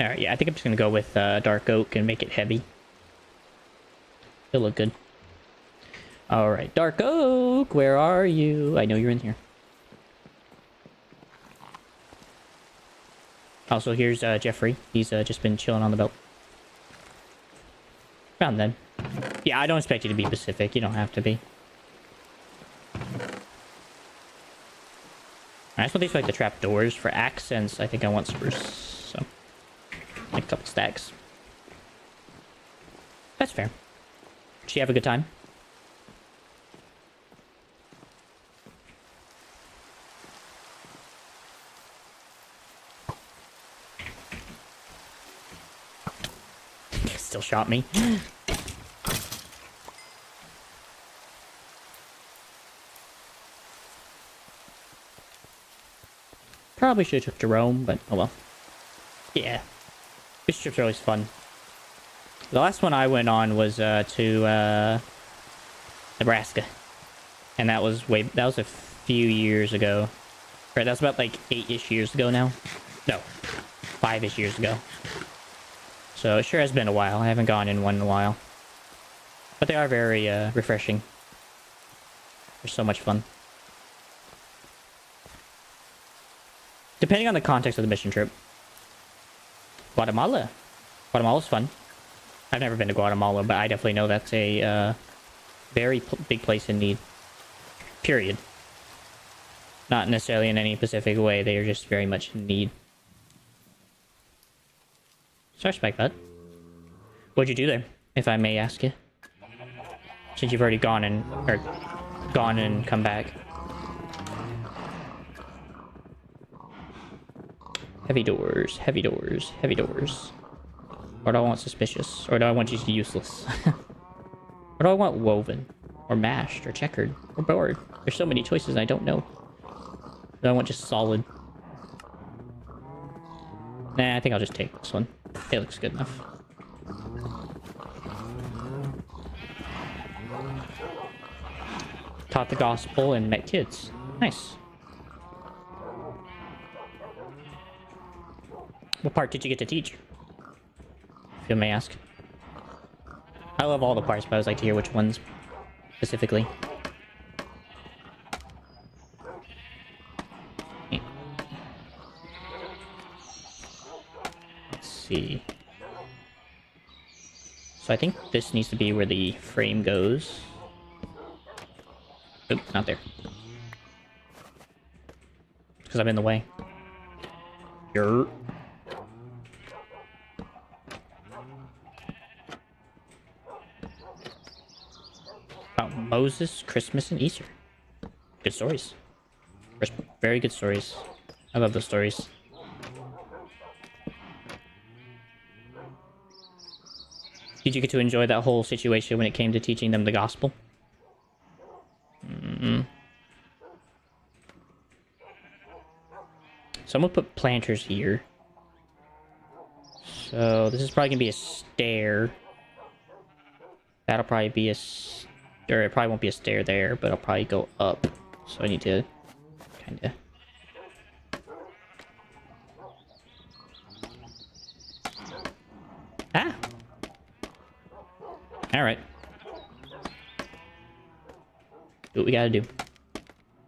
Alright, yeah, I think I'm just going to go with dark oak and make it heavy. It'll look good. Alright, dark oak, where are you? I know you're in here. Also, here's Jeffrey. He's just been chilling on the belt. Around then. Yeah, I don't expect you to be specific. You don't have to be. I just want these like the trap doors for accents. I think I want spruce, so like a couple stacks. That's fair. Did she have a good time? Still shot me. Probably should have took Jerome, but oh well. Yeah. These trips are always fun. The last one I went on was to Nebraska. And that was a few years ago. Right, that was about like 8-ish years ago now. No. 5-ish years ago. So it sure has been a while. I haven't gone in one in a while. But they are very refreshing. They're so much fun. Depending on the context of the mission trip. Guatemala. Guatemala's fun. I've never been to Guatemala, but I definitely know that's a very big place in need. Period. Not necessarily in any specific way, they are just very much in need. So I respect that. What'd you do there, if I may ask you? Since you've already gone and come back. Heavy doors, heavy doors, heavy doors. Or do I want suspicious? Or do I want just useless? Or do I want woven? Or mashed? Or checkered? Or bored? There's so many choices I don't know. Do I want just solid? Nah, I think I'll just take this one. It looks good enough. Taught the gospel and met kids. Nice. What part did you get to teach? If you may ask. I love all the parts, but I would like to hear which ones specifically. Let's see. So I think this needs to be where the frame goes. Oop, not there. Because I'm in the way. Yerp. About Moses, Christmas, and Easter. Good stories. Very good stories. I love those stories. Did you get to enjoy that whole situation when it came to teaching them the gospel? So I'm gonna put planters here. So this is probably gonna be a stair. That'll probably be or it probably won't be a stair there, but I'll probably go up. So I need to kinda... Ah! Alright. Do what we gotta do.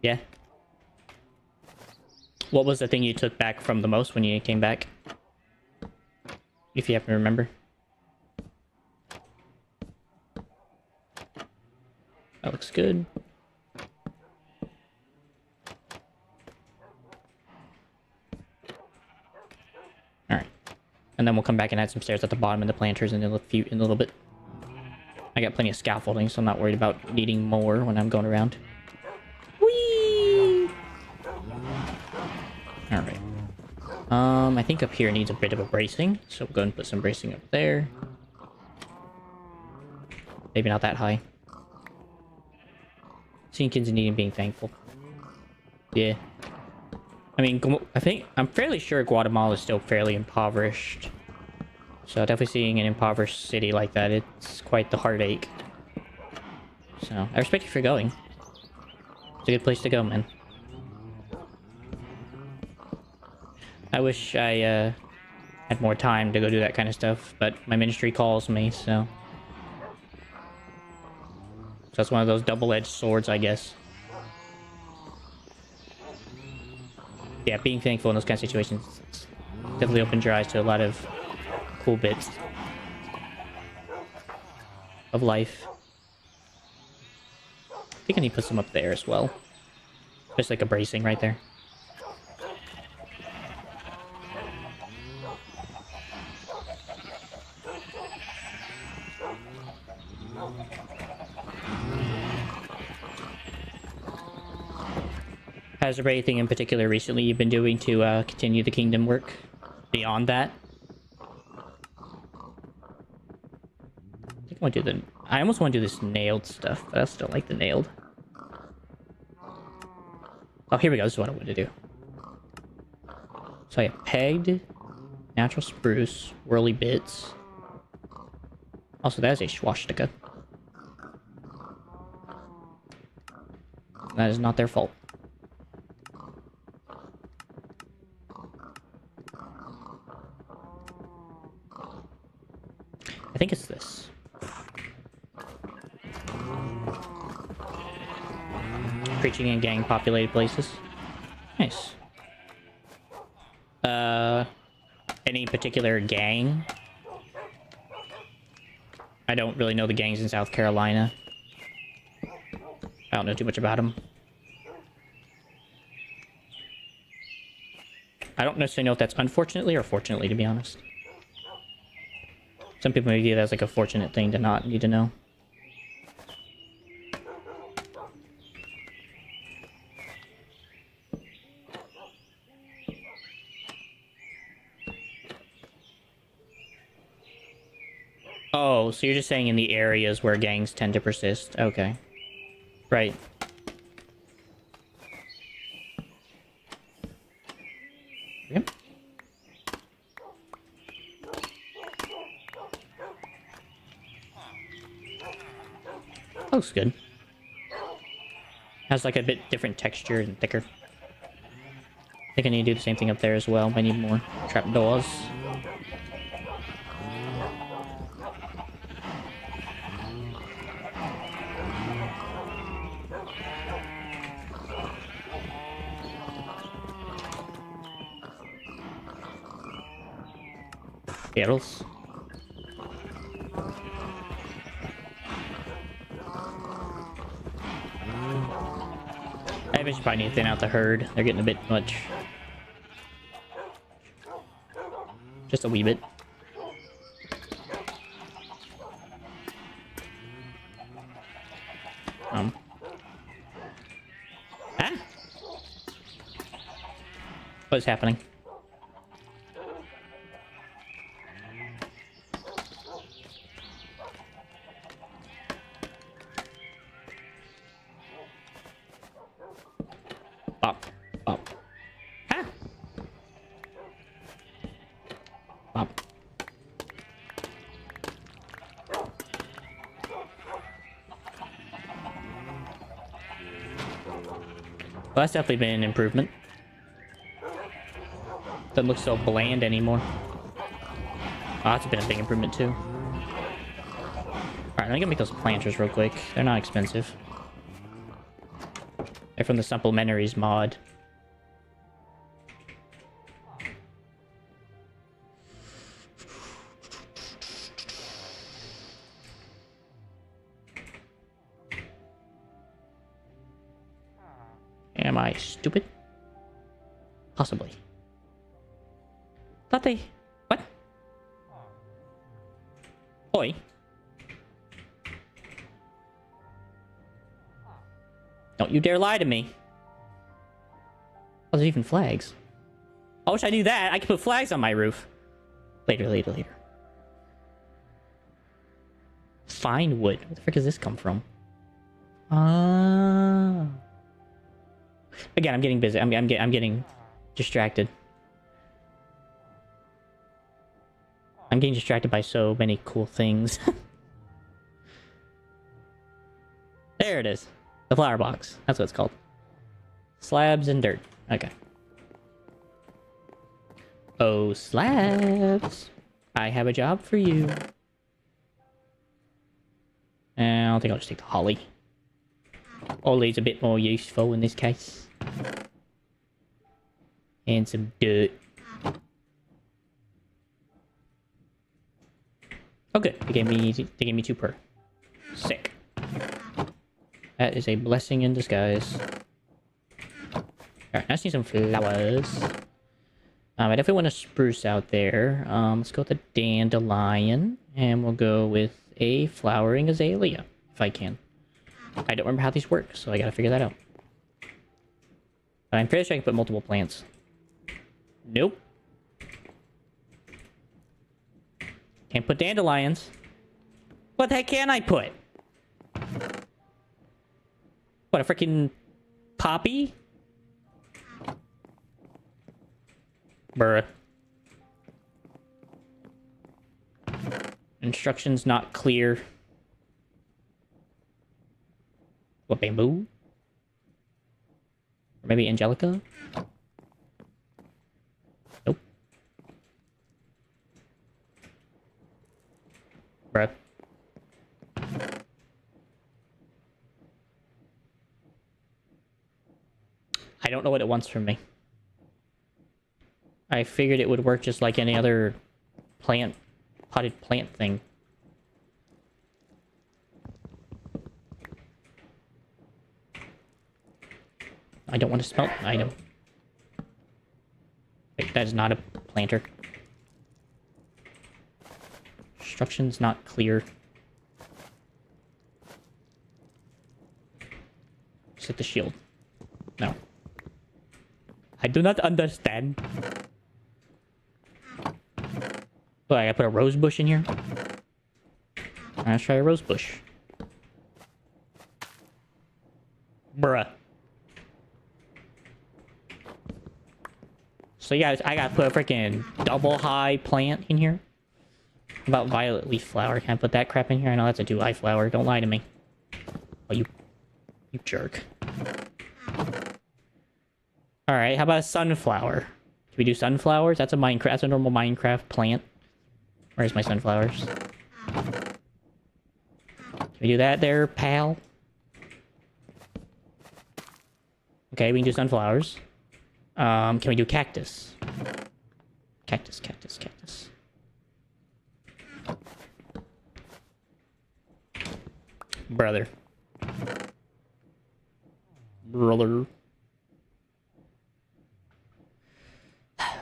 Yeah. What was the thing you took back from the most when you came back? If you happen to remember. That looks good. Alright. And then we'll come back and add some stairs at the bottom and the planters in a little bit. I got plenty of scaffolding, so I'm not worried about needing more when I'm going around. Whee! Alright. I think up here needs a bit of a bracing, so we'll go and put some bracing up there. Maybe not that high. Seeing kids in need and being thankful. Yeah. I mean, I'm fairly sure Guatemala is still fairly impoverished. So definitely seeing an impoverished city like that, it's quite the heartache. So, I respect you for going. It's a good place to go, man. I wish I had more time to go do that kind of stuff, but my ministry calls me, so... So that's one of those double-edged swords, I guess. Yeah, being thankful in those kind of situations definitely opens your eyes to a lot of cool bits of life. I think I need to put some up there as well. Just like a bracing right there. Has there anything in particular recently you've been doing to continue the kingdom work beyond that? I think I want to do I almost want to do this nailed stuff, but I still like the nailed. Oh, here we go. This is what I want to do. So I have pegged, natural spruce, whirly bits. Also, that is a swastika. That is not their fault. think it's this. Preaching in gang-populated places. Nice. Any particular gang? I don't really know the gangs in South Carolina. I don't know too much about them. I don't necessarily know if that's unfortunately or fortunately, to be honest. Some people may view that as like a fortunate thing to not need to know. Oh, so you're just saying in the areas where gangs tend to persist. Okay. Right. Yep. Looks good. Has like a bit different texture and thicker. I think I need to do the same thing up there as well. I need more trapdoors. Barrels. I eventually probably need to thin out the herd. They're getting a bit much. Just a wee bit. Ah! What's happening? Bop. Bop. Ah! Bop. Well, that's definitely been an improvement. Doesn't look so bland anymore. Oh, that's been a big improvement too. Alright, let me go make those planters real quick. They're not expensive. They're from the Supplementaries mod. Am I stupid? Possibly. Thought they... What? Oi. Don't you dare lie to me. Oh, there's even flags. I wish I knew that. I could put flags on my roof. Later, later, later. Fine wood. Where the frick does this come from? Ah. Again, I'm getting busy. I'm getting distracted. I'm getting distracted by so many cool things. There it is. The flower box. That's what it's called. Slabs and dirt. Okay. Oh, slabs. I have a job for you. I don't think I'll just take the holly. Holly's a bit more useful in this case. And some dirt. Oh good, they gave me 2 per. Sick. That is a blessing in disguise. Alright, I just need some flowers. I definitely want to spruce out there. Let's go with the dandelion. And we'll go with a flowering azalea, if I can. I don't remember how these work, so I gotta figure that out. But I'm pretty sure I can put multiple plants. Nope. Can't put dandelions. What the heck can I put? What, a freaking poppy? Bruh. Instructions not clear. What, bamboo? Or maybe Angelica? Nope. Bruh. I don't know what it wants from me. I figured it would work just like any other plant, potted plant thing. I don't want to smelt an item. Wait, that is not a planter. Instructions not clear. Set the shield. No. I do not understand. Oh, I gotta put a rose bush in here? Let's try a rose bush. Bruh. So yeah, I gotta put a freaking double high plant in here. About violet leaf flower. Can I put that crap in here? I know that's a 2-eye flower. Don't lie to me. Oh, you jerk. Alright, how about a sunflower? Can we do sunflowers? That's a Minecraft. That's a normal Minecraft plant. Where's my sunflowers? Can we do that there, pal? Okay, we can do sunflowers. Can we do cactus? Cactus, cactus, cactus. Brother.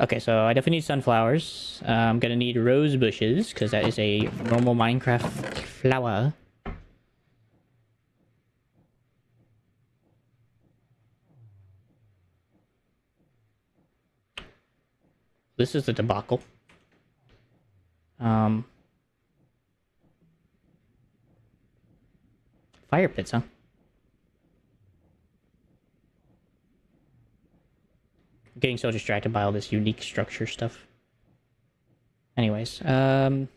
Okay, so I definitely need sunflowers. I'm gonna need rose bushes, because that is a normal Minecraft flower. This is the debacle. Fire pits, huh? I'm getting so distracted by all this unique structure stuff. Anyways, I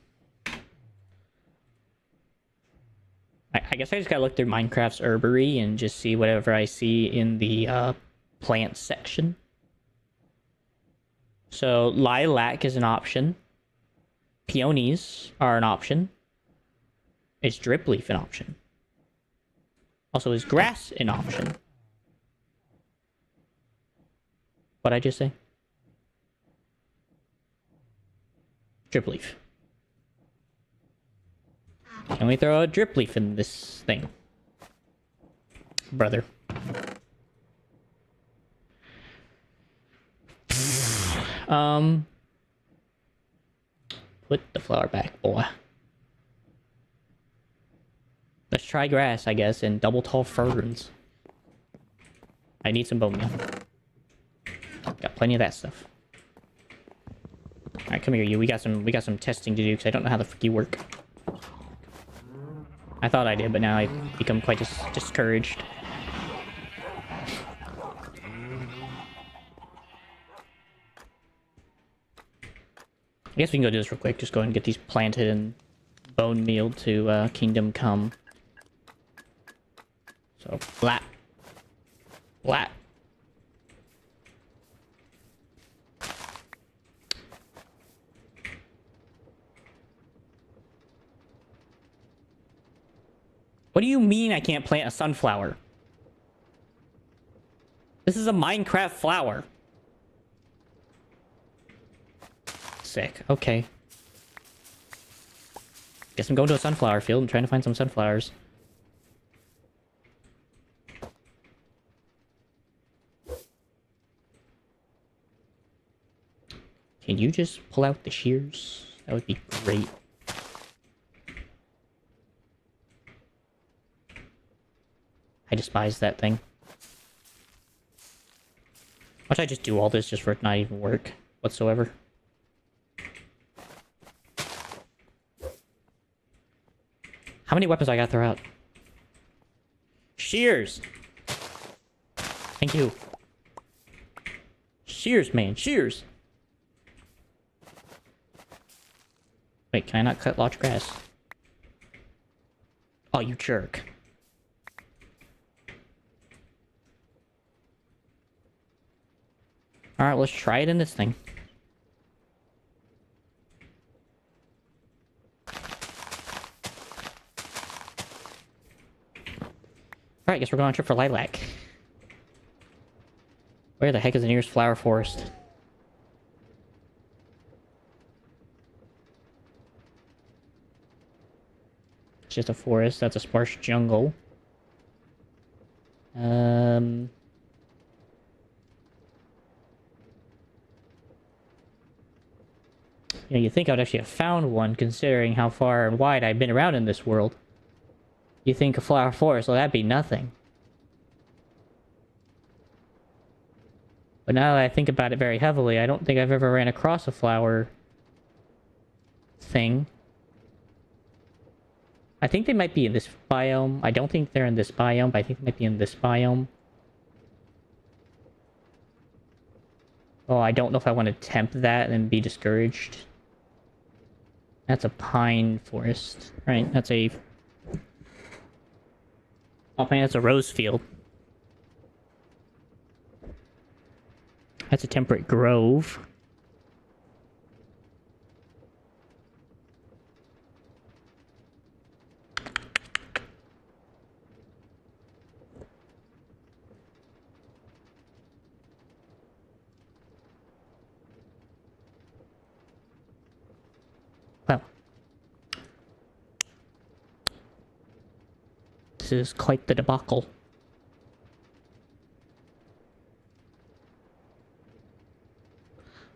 guess I just gotta look through Minecraft's herbery and just see whatever I see in the plant section. So lilac is an option. Peonies are an option. Is drip leaf an option? Also, is grass an option? What'd I just say? Drip leaf. Can we throw a drip leaf in this thing? Brother. Put the flower back, boy. Let's try grass, I guess, and double tall ferns. I need some bone meal. Got plenty of that stuff. Alright, come here, you. We got some testing to do, because I don't know how the frick you work. I thought I did, but now I've become quite discouraged. I guess we can go do this real quick. Just go ahead and get these planted and bone meal to Kingdom Come. So, flat. Flat. What do you mean I can't plant a sunflower? This is a Minecraft flower. Sick. Okay. Guess I'm going to a sunflower field and trying to find some sunflowers. Can you just pull out the shears? That would be great. I despise that thing. Why don't I just do all this just for it not even work whatsoever? How many weapons I gotta throw out? Shears! Thank you. Shears, man. Shears! Wait, can I not cut large grass? Oh, you jerk. Alright, let's try it in this thing. guess we're going on a trip for lilac. Where the heck is the nearest flower forest? It's just a forest. That's a sparse jungle. You know, you think I'd actually have found one, considering how far and wide I've been around in this world. You think a flower forest, well, that'd be nothing. But now that I think about it very heavily, I don't think I've ever ran across a flower thing. I think they might be in this biome. I don't think they're in this biome, but I think they might be in this biome. Oh, I don't know if I want to tempt that and be discouraged. That's a pine forest, right? That's a... Oh, man, that's a rose field. That's a temperate grove. Well, this is quite the debacle.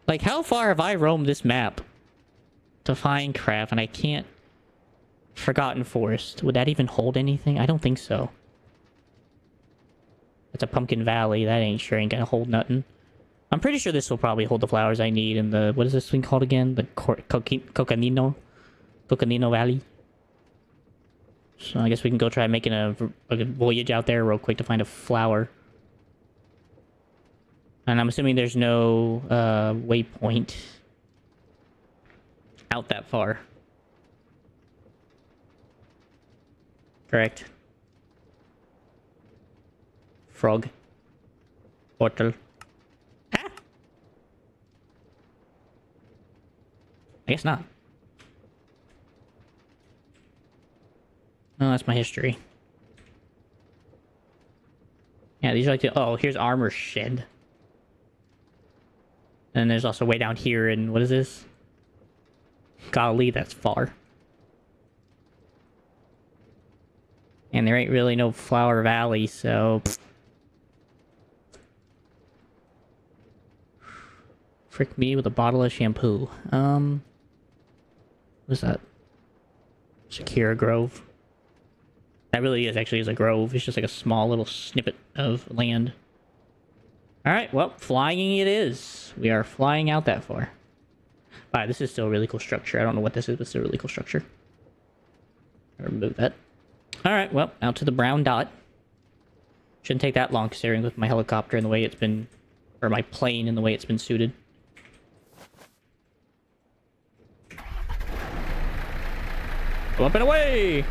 Like, how far have I roamed this map to find crap and I can't... Forgotten Forest. Would that even hold anything? I don't think so. That's a Pumpkin Valley. That ain't gonna hold nothing. I'm pretty sure this will probably hold the flowers I need in the... What is this thing called again? The Coconino Valley. So I guess we can go try making a voyage out there real quick to find a flower. And I'm assuming there's no waypoint out that far. Correct. Frog. Portal. Ah! I guess not. No, that's my history. Yeah, these are like the... Oh, here's armor shed. And there's also way down here in... What is this? Golly, that's far. And there ain't really no Flower Valley, so... Frick me with a bottle of shampoo. What's that? Shakira Grove. That really is actually a grove. It's just like a small little snippet of land. Alright, well, flying it is. We are flying out that far. Alright, this is still a really cool structure. I don't know what this is, but it's still a really cool structure. Remove that. Alright, well, out to the brown dot. Shouldn't take that long considering with my helicopter and the way it's been... Or my plane and the way it's been suited. Go up and away!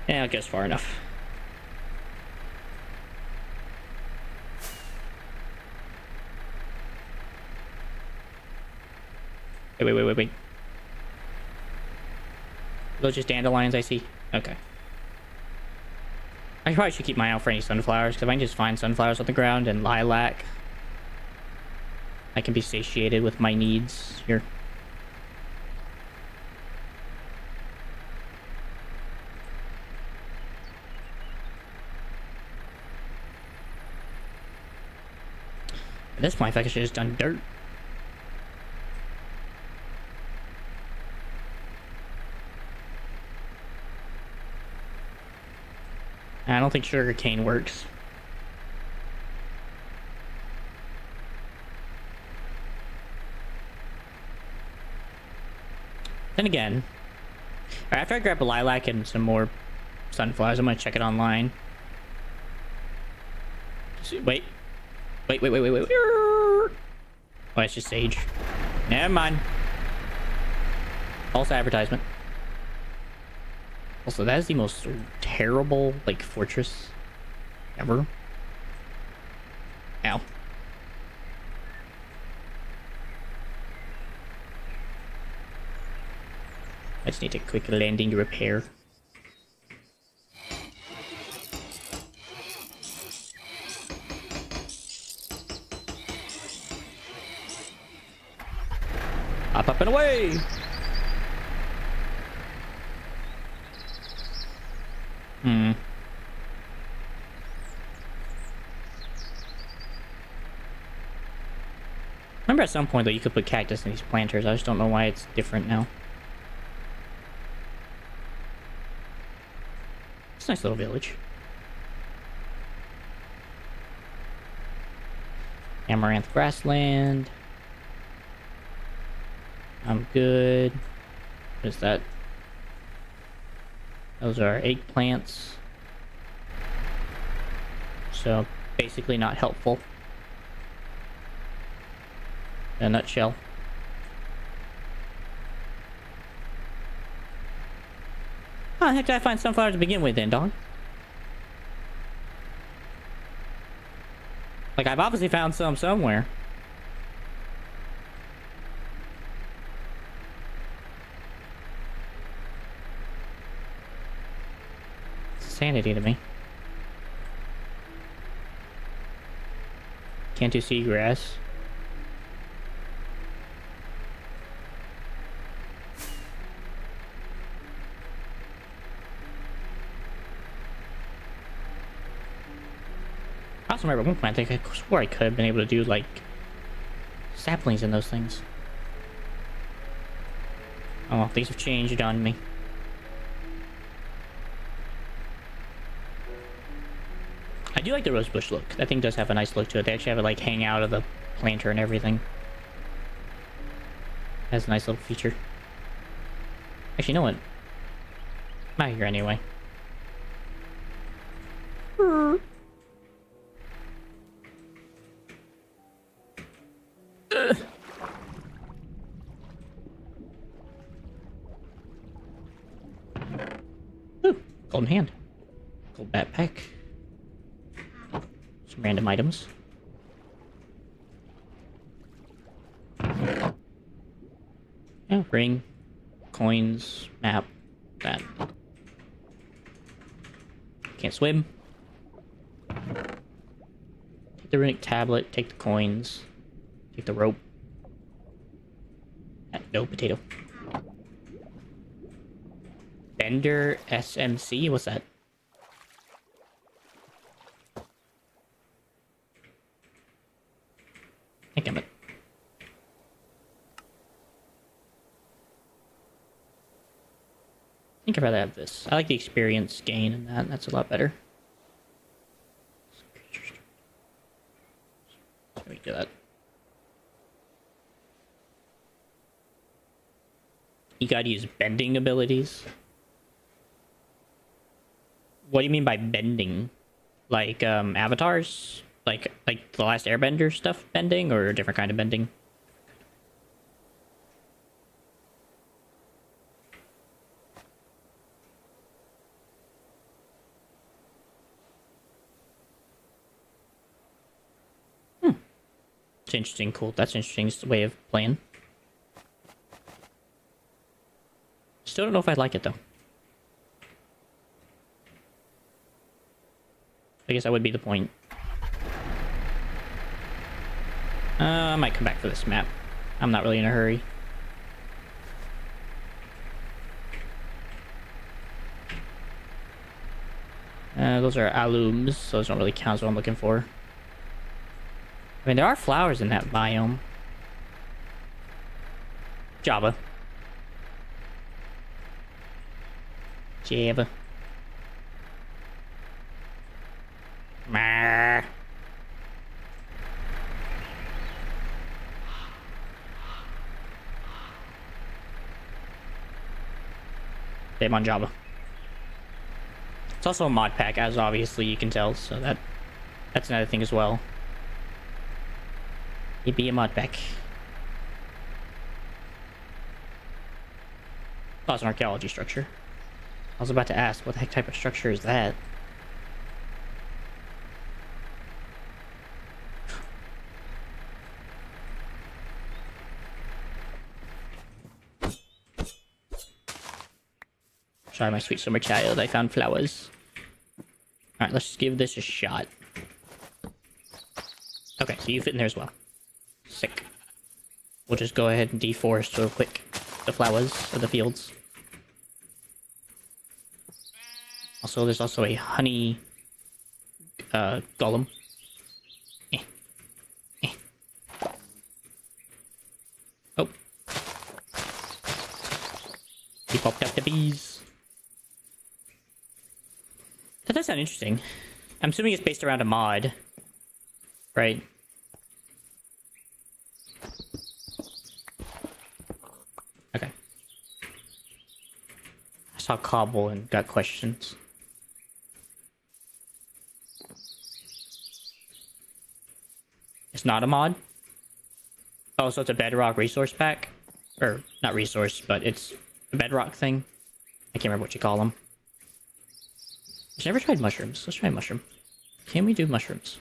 Yeah, I guess far enough. Wait. Those just dandelions I see? Okay. I probably should keep my eye out for any sunflowers, because if I can just find sunflowers on the ground and lilac, I can be satiated with my needs here. At this point, I should have just done dirt. I don't think sugarcane works. Then again, after I grab a lilac and some more sunflowers, I'm gonna check it online. Wait. Oh, it's just sage. Never mind. False advertisement. Also, that is the most terrible, like, fortress ever. Ow. I just need a quick landing repair. Up and away! Remember at some point though you could put cactus in these planters. I just don't know why it's different now. It's a nice little village. Amaranth grassland. I'm good. What is that? Those are eggplants. So basically not helpful. In a nutshell. How the heck did I find sunflowers to begin with then, dog? Like, I've obviously found some somewhere. Sanity to me. Can't do seagrass. I also remember at one point, I think I swore I could have been able to do, like, saplings in those things. Oh, things have changed on me. I do like the rosebush look. That thing does have a nice look to it. They actually have it, like, hang out of the planter and everything. Has a nice little feature. Actually, you know what? I'm out here anyway. Ooh, golden hand. Gold backpack. Some random items. Yeah, ring, coins, map, that. Can't swim. Take the runic tablet, take the coins, take the rope. No potato. Bender SMC? What's that? I think I'm it. I think I'd rather have this. I like the experience gain in that. That's a lot better. Let me do that. You gotta use bending abilities. What do you mean by bending? Like, avatars? Like the last airbender stuff bending, or a different kind of bending? It's interesting, cool. That's interesting. It's the way of playing. Still don't know if I like it, though. I guess that would be the point. I might come back for this map. I'm not really in a hurry. Those are alums. Those don't really count as what I'm looking for. I mean, there are flowers in that biome. Java. Java. Meh. Same on Java. It's also a mod pack, as obviously you can tell, so that's another thing as well. It'd be a mod pack. Oh, it's an archaeology structure. I was about to ask, what the heck type of structure is that? Sorry, my sweet summer child. I found flowers. Alright, let's just give this a shot. Okay, so you fit in there as well. Sick. We'll just go ahead and deforest real quick the flowers of the fields. Also, there's also a honey golem. Oh. He popped up the bees. That does sound interesting. I'm assuming it's based around a mod. Right? Okay. I saw cobble and got questions. It's not a mod? Oh, so it's a bedrock resource pack? Or, not resource, but it's a bedrock thing. I can't remember what you call them. I've never tried mushrooms. Let's try a mushroom. Can we do mushrooms?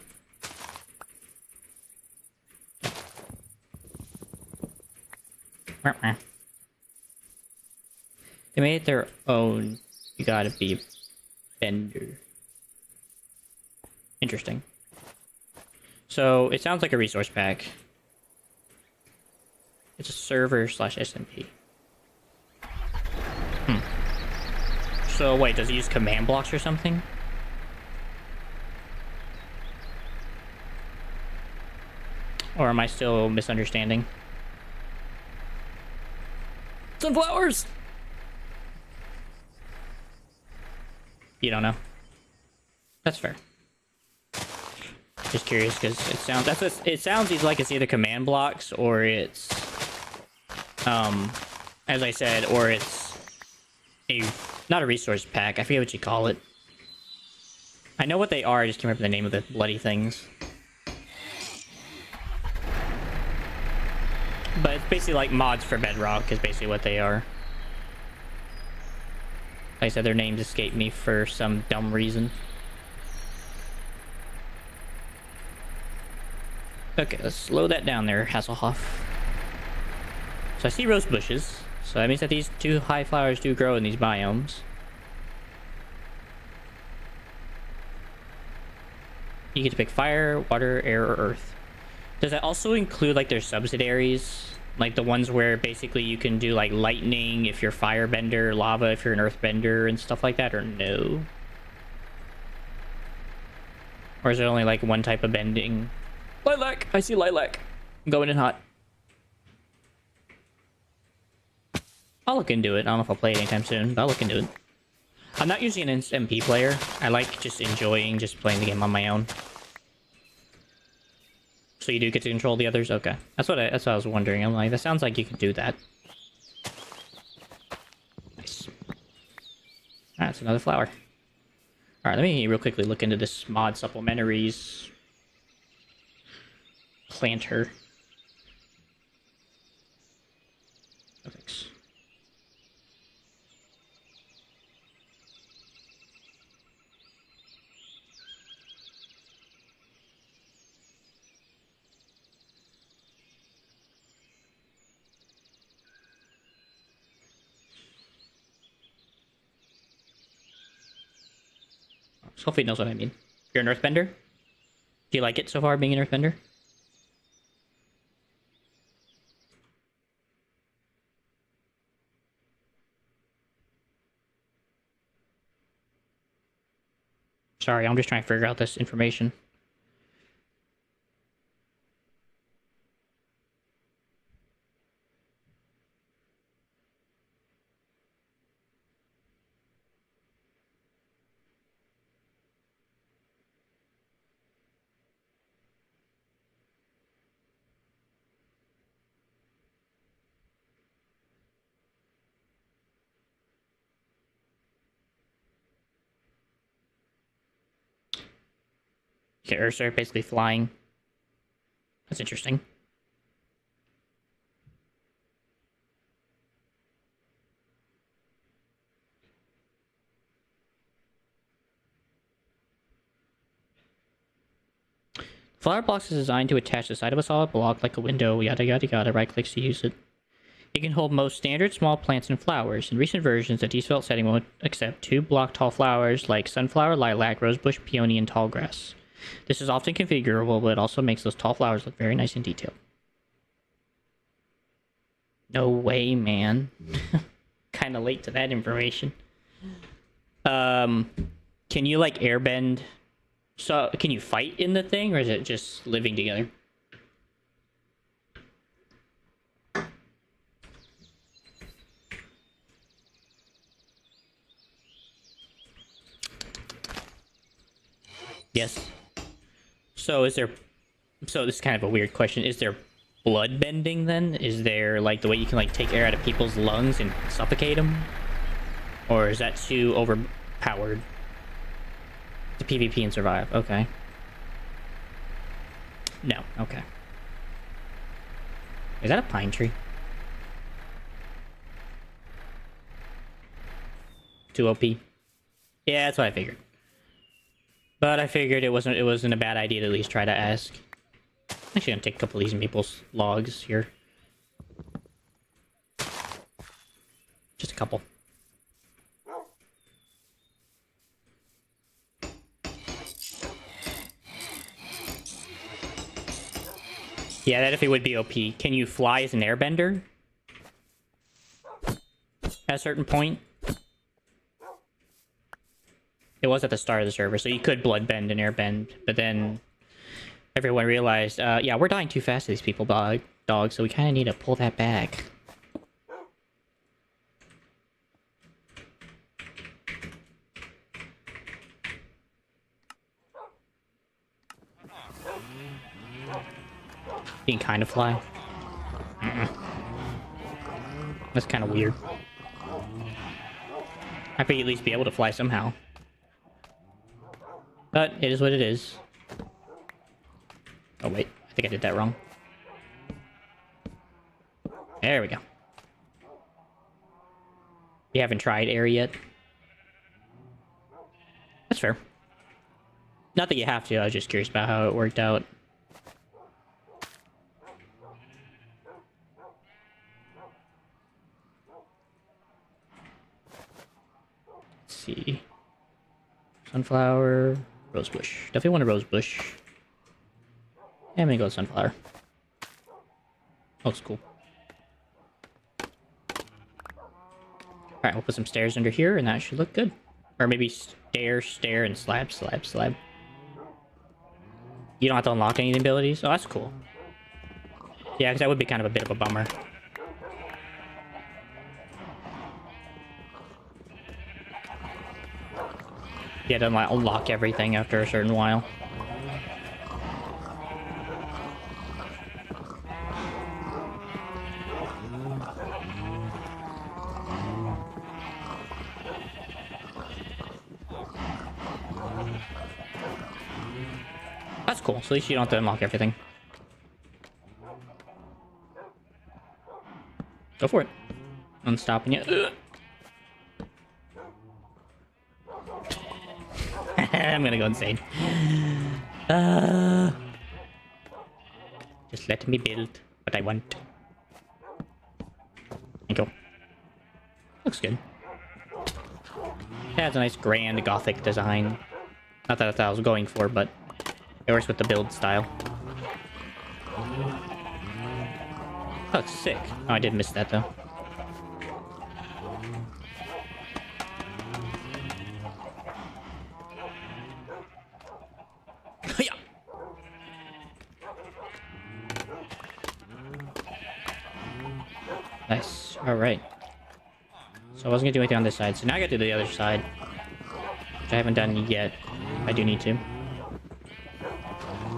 They made their own. You gotta be bender. Interesting. So, it sounds like a resource pack. It's a server slash SMP. So, wait, does it use command blocks or something? Or am I still misunderstanding? Sunflowers! You don't know? That's fair. Just curious because it sounds it sounds like it's either command blocks or it's as I said, or it's a not a resource pack. I forget what you call it. I know what they are, I just can't remember the name of the bloody things. But it's basically like mods for Bedrock is basically what they are. Like I said, their names escape me for some dumb reason. Okay, let's slow that down there, Hasselhoff. So I see rose bushes. So that means that these two high flowers do grow in these biomes. You get to pick fire, water, air, or earth. Does that also include like their subsidiaries? Like the ones where basically you can do like lightning if you're firebender, lava if you're an earthbender, and stuff like that, or no? Or is it only like one type of bending? Lilac! I see lilac. I'm going in hot. I'll look into it. I don't know if I'll play it anytime soon, but I'll look into it. I'm not usually an MP player. I like just enjoying just playing the game on my own. So you do get to control the others? Okay. That's what I was wondering. I'm like, that sounds like you could do that. Nice. Alright, that's another flower. Alright, let me real quickly look into this mod supplementaries. Planter. Oh, thanks. So hopefully it knows what I mean. You're an earthbender? Do you like it so far, being an earthbender? Sorry, I'm just trying to figure out this information. Okay, Ursa basically flying. That's interesting. Flower blocks is designed to attach the side of a solid block like a window, yada yada yada, right clicks to use it. It can hold most standard small plants and flowers. In recent versions, the default setting won't accept 2-block-tall flowers like sunflower, lilac, rosebush, peony, and tall grass. This is often configurable, but it also makes those tall flowers look very nice and detailed. No way, man. Kind of late to that information. Can you, like, airbend? So, can you fight in the thing, or is it just living together? Yes. So is there... So this is kind of a weird question. Is there blood bending then? Is there, like, the way you can, like, take air out of people's lungs and suffocate them? Or is that too overpowered? To PvP and survive. Okay. No. Okay. Is that a pine tree? Too OP? Yeah, that's what I figured. But I figured it wasn't a bad idea to at least try to ask. I'm actually gonna take a couple of these maples logs here. Just a couple. Yeah, that if it would be OP. Can you fly as an airbender? At a certain point? It was at the start of the server, so you could bloodbend and airbend, but then everyone realized, yeah, we're dying too fast to these people, dog, so we kind of need to pull that back. You can kind of fly. That's kind of weird. I think at least be able to fly somehow. But it is what it is. Oh wait, I think I did that wrong. There we go. You haven't tried air yet? That's fair. Not that you have to, I was just curious about how it worked out. Let's see. Sunflower, rosebush. Definitely want a rosebush. Yeah, I'm gonna go with sunflower. Looks cool. Alright, we'll put some stairs under here, and that should look good. Or maybe stair, stair, and slab, slab, slab. You don't have to unlock any of the abilities? Oh, that's cool. Yeah, because that would be kind of a bit of a bummer. Yeah, to unlock everything after a certain while. That's cool, so at least you don't have to unlock everything. Go for it. I'm stopping you. I'm gonna go insane. Just let me build what I want. Thank you. Looks good. It has a nice grand gothic design. Not that that's what I was going for, but it works with the build style. Oh, it's sick. Oh, I did miss that though. Nice. Alright. So I wasn't gonna do anything on this side, so now I gotta do the other side. Which I haven't done yet. I do need to.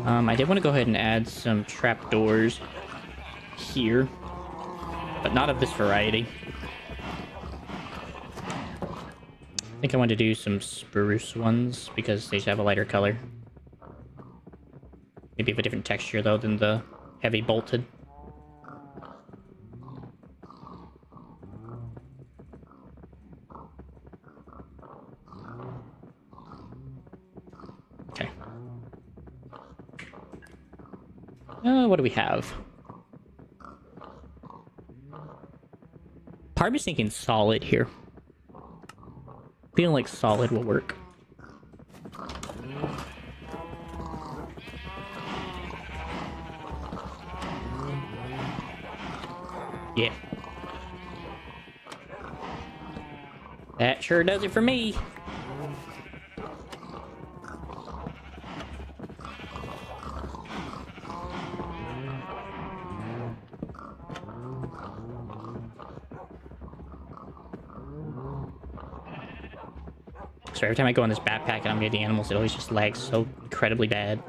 I did want to go ahead and add some trapdoors here. But not of this variety. I think I want to do some spruce ones, because they just have a lighter color. Maybe of a different texture, though, than the heavy bolted. Okay. What do we have? Part of me's thinking solid here. Feeling like solid will work. Yeah. That sure does it for me. So every time I go on this backpack and I'm near the animals, it always just lags so incredibly bad.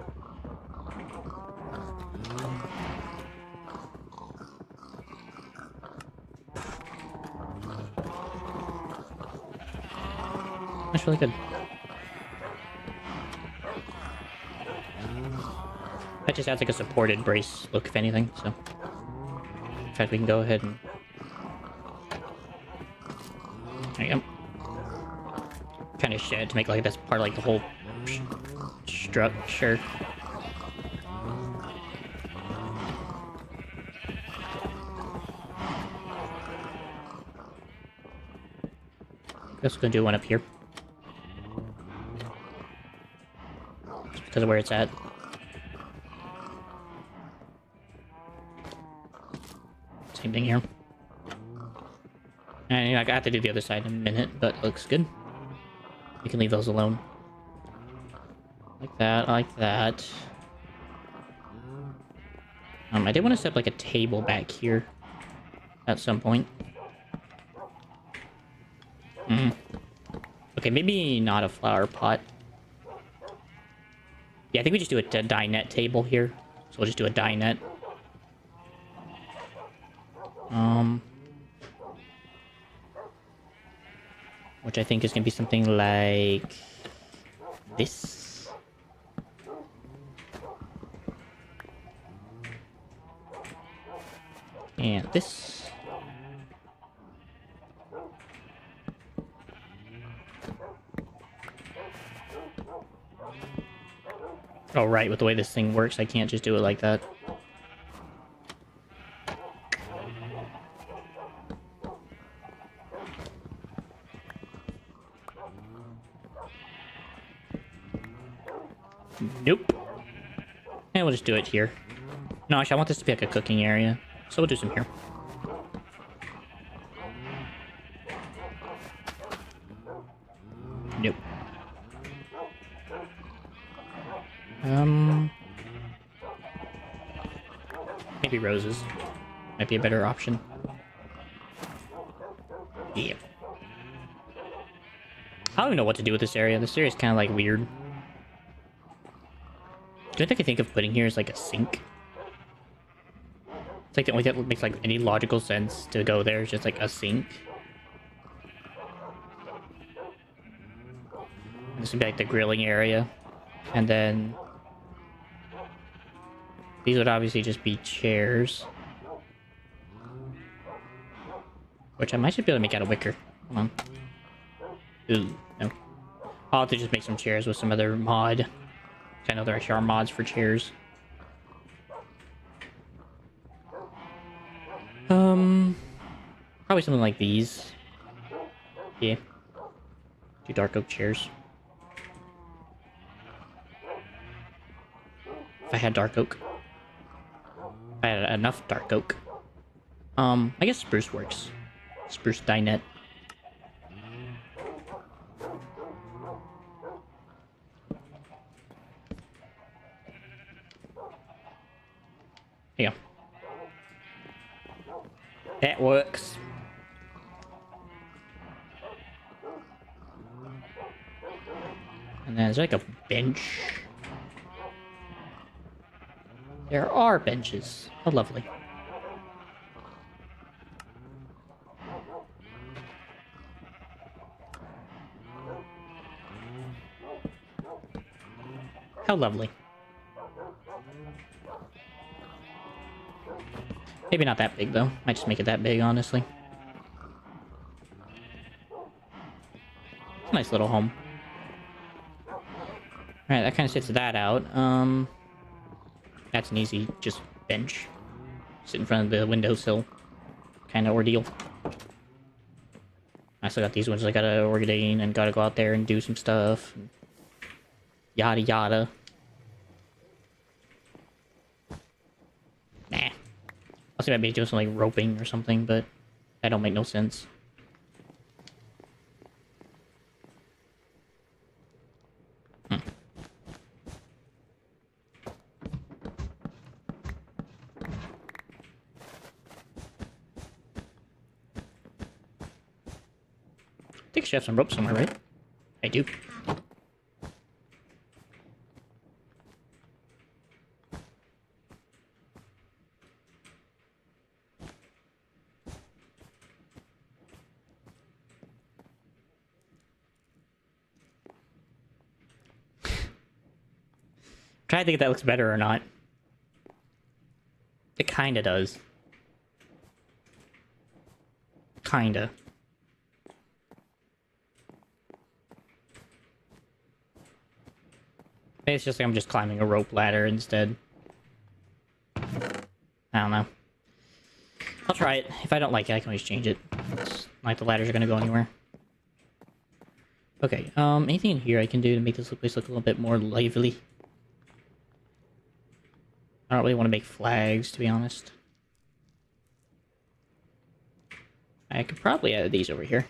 That's really good. That just adds like a supported brace look, if anything, so... In fact, we can go ahead and... There you go. Kind of shed to make like that's part of like the whole structure. Guess we're gonna do one up here. Just because of where it's at. Same thing here. And I have to do the other side in a minute, but it looks good. You can leave those alone. Like that, like that. I did want to set up like a table back here at some point. Okay, maybe not a flower pot. Yeah, I think we just do a dinette table here. So we'll just do a dinette. Which I think is gonna be something like this. And this. Oh, right, with the way this thing works, I can't just do it like that. Nope. And we'll just do it here. No, actually, I want this to be like a cooking area. So we'll do some here. Nope. Maybe roses. Might be a better option. Yeah. I don't even know what to do with this area. This area is kind of like weird. The only thing I can think of putting here is like a sink. It's like the only thing that makes like any logical sense to go there is just like a sink. This would be like the grilling area. And then these would obviously just be chairs. Which I might just be able to make out of wicker. Come on. Ooh, no. I'll have to just make some chairs with some other mod. I know there actually are mods for chairs. Probably something like these. Yeah. Two dark oak chairs. If I had dark oak. If I had enough dark oak. I guess spruce works. Spruce dinette. Here. That works. And then there's like a bench. There are benches. How lovely. How lovely. Maybe not that big, though. Might just make it that big, honestly. Nice little home. Alright, that kind of sits that out. That's an easy, just bench. Sit in front of the windowsill kind of ordeal. I still got these ones I gotta ordain and gotta go out there and do some stuff. Yada yada. Nah. I'll see maybe do some like roping or something, but that don't make no sense. I think I should have some rope somewhere, right? I do. Trying to think if that looks better or not. It kinda does. Kinda. Maybe it's just like I'm just climbing a rope ladder instead. I don't know. I'll try it. If I don't like it, I can always change it. It's not like the ladders are gonna go anywhere. Okay, anything in here I can do to make this place look a little bit more lively? I don't really want to make flags, to be honest. I could probably add these over here.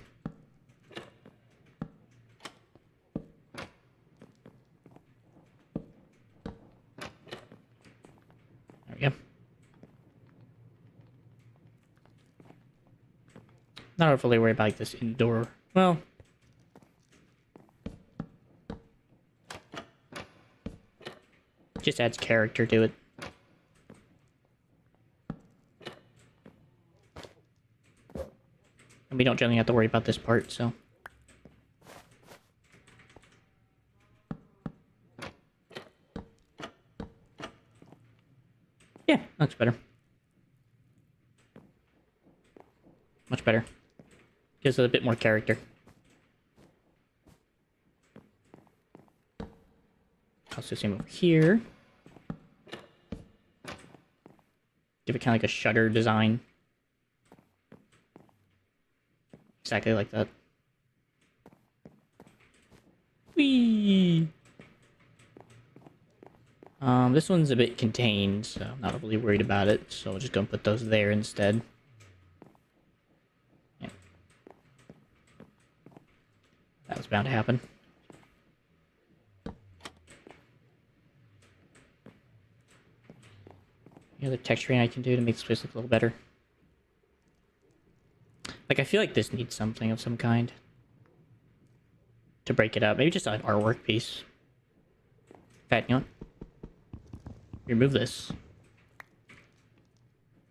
There we go. Not overly worried about like, this indoor. Well, just adds character to it. And we don't generally have to worry about this part, so. Yeah, looks better. Much better. Gives it a bit more character. Also same over here. Give it kind of like a shutter design. Exactly like that. Whee! This one's a bit contained, so I'm not really worried about it. So we're just gonna put those there instead. Yeah. That was bound to happen. Any other texturing I can do to make this place look a little better? Like, I feel like this needs something of some kind to break it up. Maybe just an artwork piece. In fact, you know what? Remove this.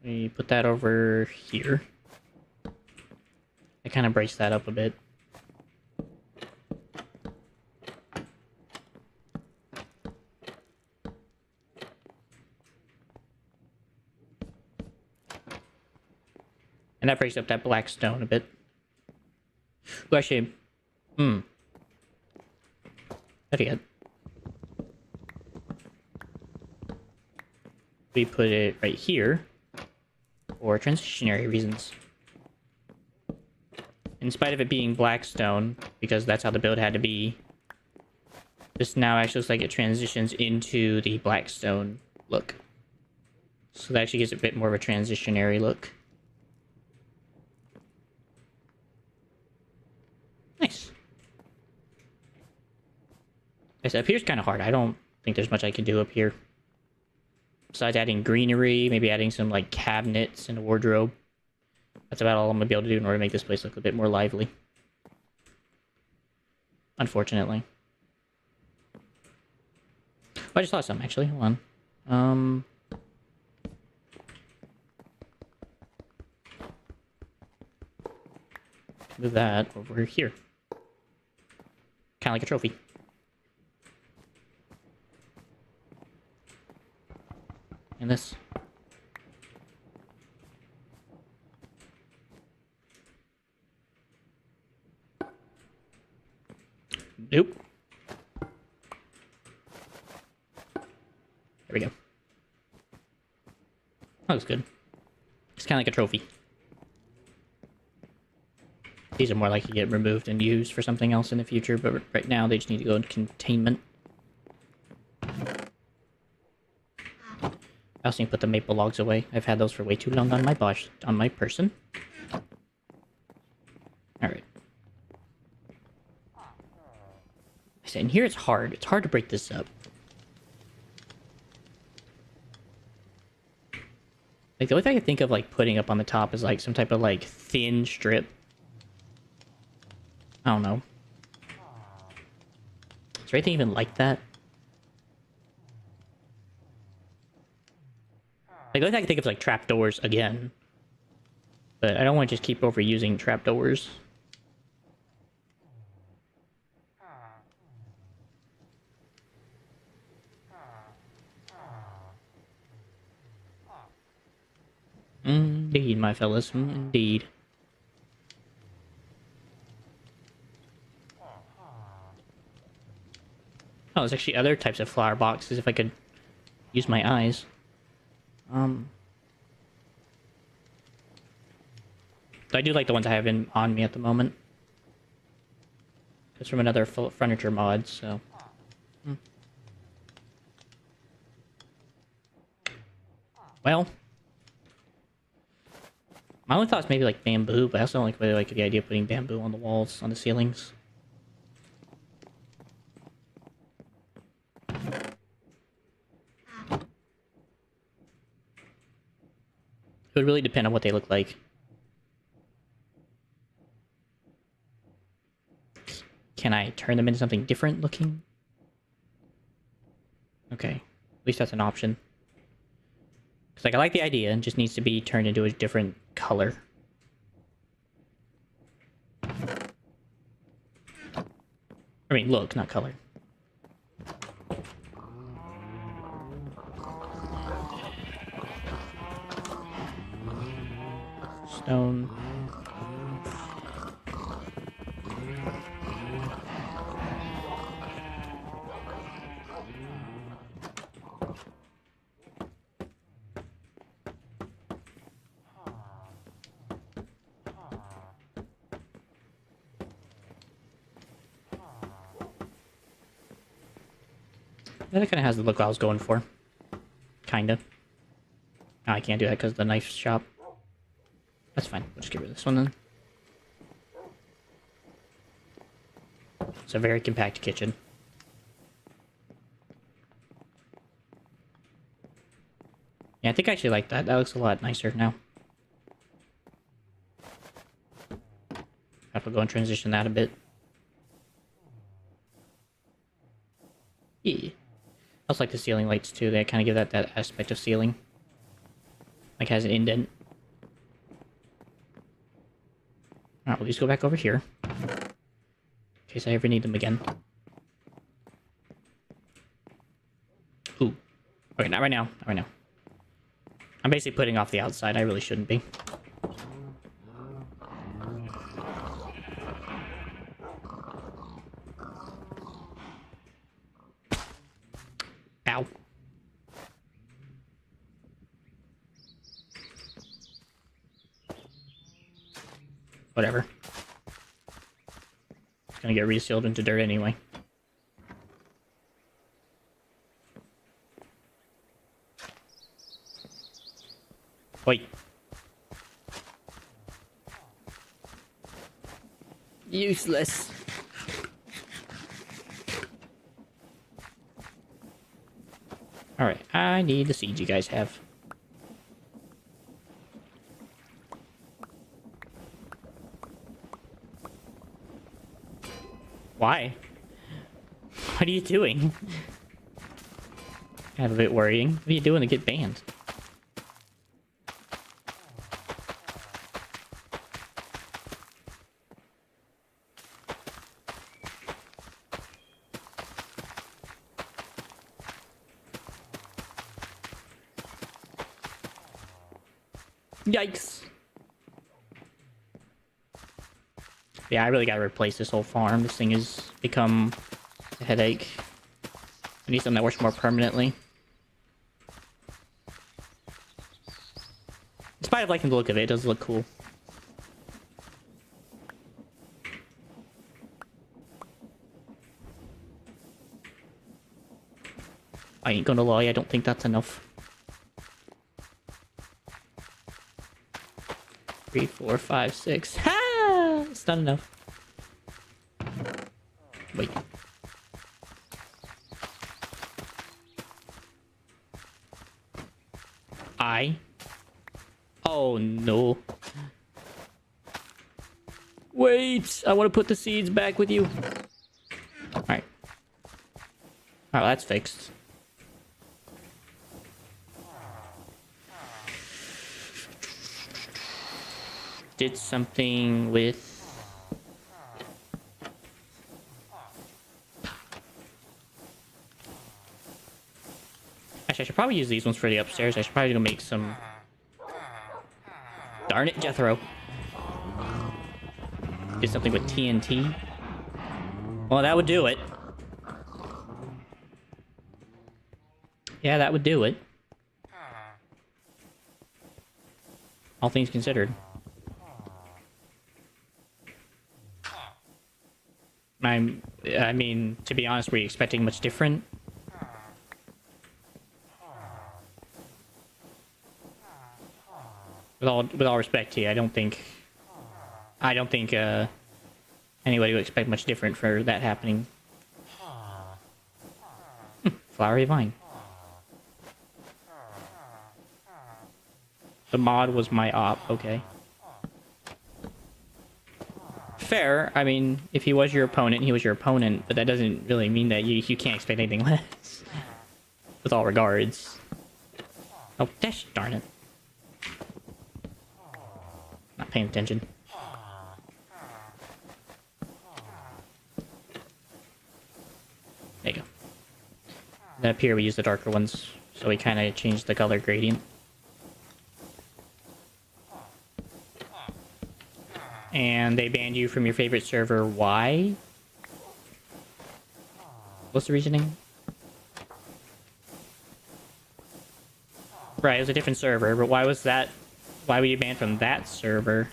We put that over here. It kind of breaks that up a bit. And that breaks up that black stone a bit. Well, actually, Pretty good. We put it right here for transitionary reasons. In spite of it being black stone, because that's how the build had to be, this now actually looks like it transitions into the black stone look. So that actually gives it a bit more of a transitionary look. Nice. This up here's kind of hard. I don't think there's much I can do up here. Besides adding greenery, maybe adding some like cabinets and a wardrobe. That's about all I'm gonna be able to do in order to make this place look a bit more lively. Unfortunately. Oh, I just saw some actually. Hold on. Move that over here. Kind of like a trophy. And this. Nope. There we go. That looks good. It's kind of like a trophy. These are more likely to get removed and used for something else in the future, but right now they just need to go in containment. I also need to put the maple logs away. I've had those for way too long on my person. Alright. I said, and here it's hard. It's hard to break this up. Like, the only thing I can think of, like, putting up on the top is, like, some type of, like, thin strip. I don't know. Is there anything even like that? Like, the only thing I can think of is, like, trapdoors again. But I don't want to just keep overusing trapdoors. Indeed, my fellas. Indeed. Oh, there's actually other types of flower boxes if I could use my eyes. I do like the ones I have on me at the moment. It's from another furniture mod, so... Well... My only thought was maybe like bamboo, but I also don't really like the idea of putting bamboo on the walls, on the ceilings. It would really depend on what they look like. Can I turn them into something different looking? Okay. At least that's an option. Because, like, I like the idea, it just needs to be turned into a different color. I mean, look, not color. Stone. That kind of has the look I was going for. Kinda. No, I can't do that because of the knife shop. That's fine. We'll just get rid of this one then. It's a very compact kitchen. Yeah, I think I actually like that. That looks a lot nicer now. Have to go and transition that a bit. Yeah. I also like the ceiling lights too. They kind of give that aspect of ceiling. Like has an indent. Alright, we'll just go back over here. In case I ever need them again. Ooh. Okay, not right now. Not right now. I'm basically putting off the outside. I really shouldn't be. Ow. Whatever. It's gonna get resealed into dirt anyway. Wait. Useless. Alright, I need the seeds you guys have. Why? What are you doing? Kind of a bit worrying. What are you doing to get banned? Yikes. Yeah, I really gotta replace this whole farm. This thing has become a headache. I need something that works more permanently. In spite of liking the look of it, it does look cool. I ain't gonna lie, I don't think that's enough. 3, 4, 5, 6. Ha! It's not enough. Wait. Oh no. Wait! I want to put the seeds back with you. Alright. Oh, that's fixed. Did something with... Actually, I should probably use these ones for the upstairs. I should probably go make some... Darn it, Jethro. Did something with TNT. Well, that would do it. Yeah, that would do it. All things considered. I mean, to be honest, were you expecting much different? With all respect to you, I don't think anybody would expect much different for that happening. Flowery vine. The mod was my op, okay. Fair. I mean, if he was your opponent, he was your opponent, but that doesn't really mean that you can't expect anything less. With all regards. Oh, gosh darn it. Not paying attention. There you go. Then up here we use the darker ones, so we kind of change the color gradient. And they banned you from your favorite server. Why? What's the reasoning? Right, it was a different server, but why was that? Why were you banned from that server?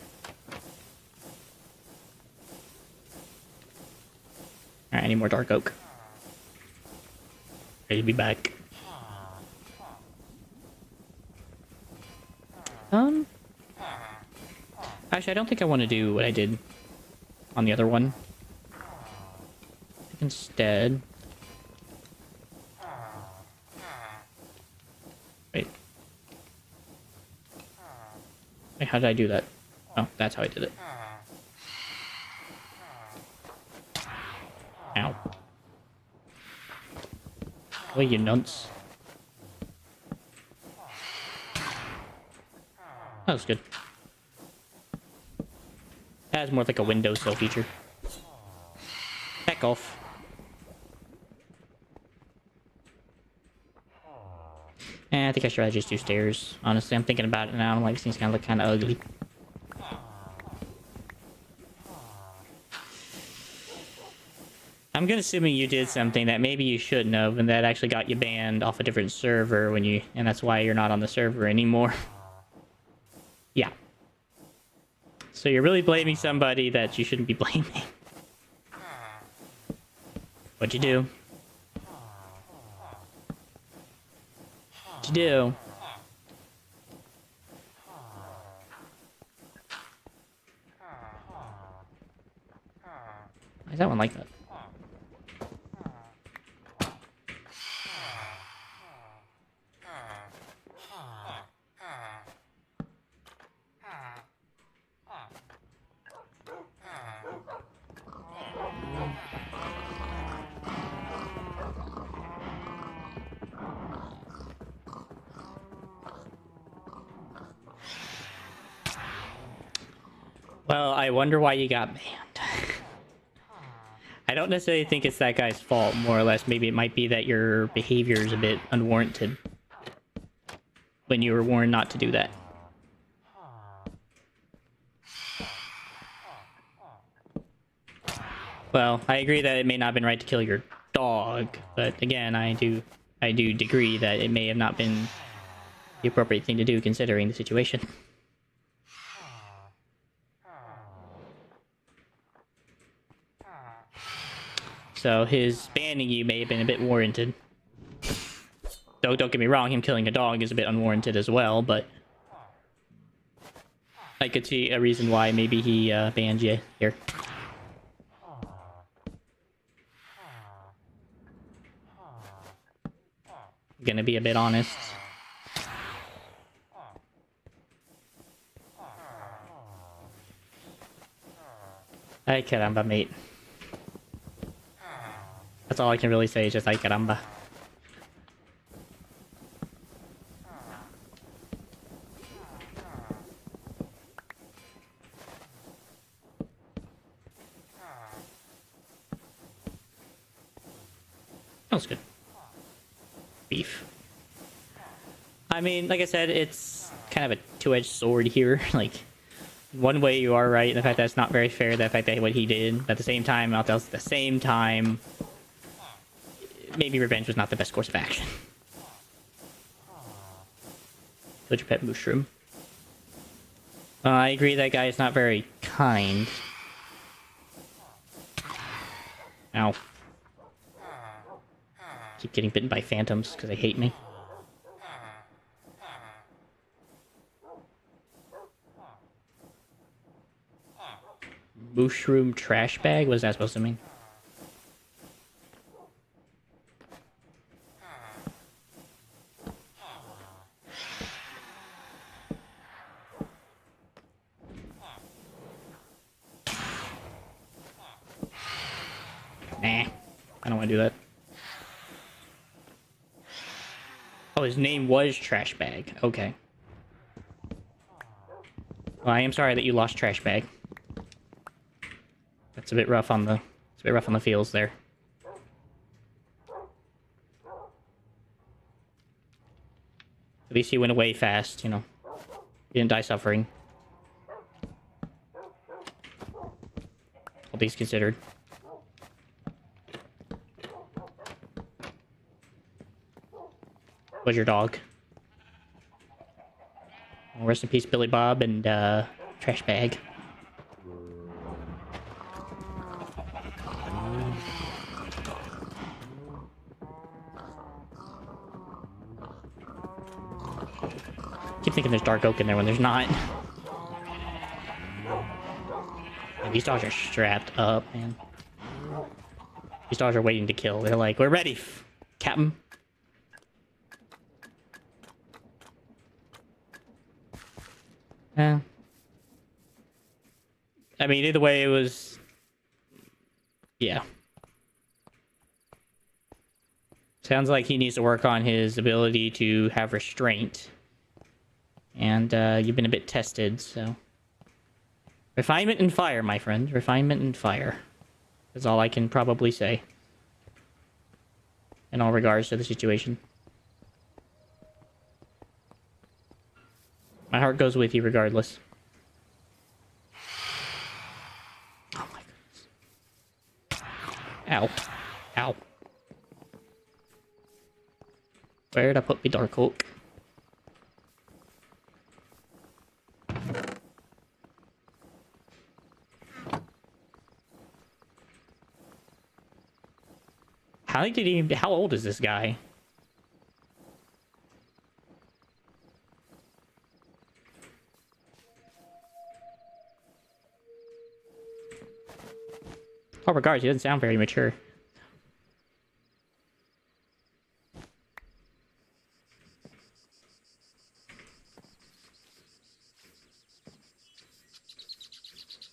Alright, I need more dark oak. Ready to be back. Actually, I don't think I want to do what I did on the other one. I think instead... Wait. Wait, how did I do that? Oh, that's how I did it. Ow. Wait, you nunts. That was good. That's more like a windowsill feature. Back off. I think I should rather just do stairs. Honestly, I'm thinking about it now. I'm like, these things kind of look kind of ugly. I'm gonna assuming you did something that maybe you shouldn't have, and that actually got you banned off a different server when you, and that's why you're not on the server anymore. Yeah. So you're really blaming somebody that you shouldn't be blaming. What'd you do? What'd you do? Why is that one like that? Well, I wonder why you got banned. I don't necessarily think it's that guy's fault, more or less. Maybe it might be that your behavior is a bit unwarranted. When you were warned not to do that. Well, I agree that it may not have been right to kill your dog, but again, I do agree that it may have not been the appropriate thing to do considering the situation. So his banning you may have been a bit warranted. Don't get me wrong, him killing a dog is a bit unwarranted as well, but I could see a reason why maybe he banned you here. Gonna be a bit honest. Ay caramba, mate. That's all I can really say is just ay caramba. That was good. Beef. I mean, like I said, it's kind of a two-edged sword here. Like, one way you are right, the fact that it's not very fair, the fact that what he did, but at the same time, maybe revenge was not the best course of action. Killed your pet mushroom. I agree that guy is not very kind. Ow. Keep getting bitten by phantoms because they hate me. Mushroom trash bag? What is that supposed to mean? Nah, I don't want to do that. Oh, his name was Trash Bag. Okay. Well, I am sorry that you lost Trash Bag. That's a bit rough on the feels there. At least he went away fast, you know. He didn't die suffering. All things considered. Was your dog? Well, rest in peace, Billy Bob and Trash Bag. Keep thinking there's dark oak in there when there's not. Man, these dogs are strapped up, man. These dogs are waiting to kill. They're like, we're ready, Captain. Yeah. I mean, either way, it was... Yeah. Sounds like he needs to work on his ability to have restraint. And you've been a bit tested, so... Refinement and fire, my friend. Refinement and fire. That's all I can probably say. In all regards to the situation. My heart goes with you regardless. Oh my goodness. Ow. Ow. Where did I put the dark oak? How old is this guy? Oh, regards, he doesn't sound very mature.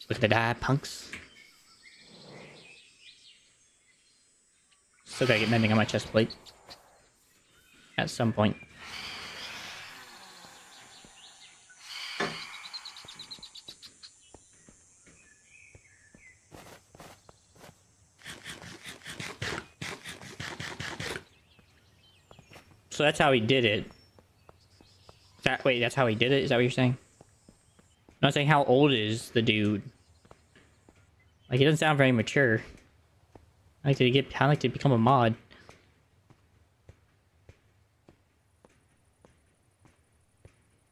Look at the die, punks. Still gotta get mending on my chest plate. At some point. So that's how he did it. Wait, that's how he did it? Is that what you're saying? I'm not saying how old is the dude. Like, he doesn't sound very mature. How like to become a mod?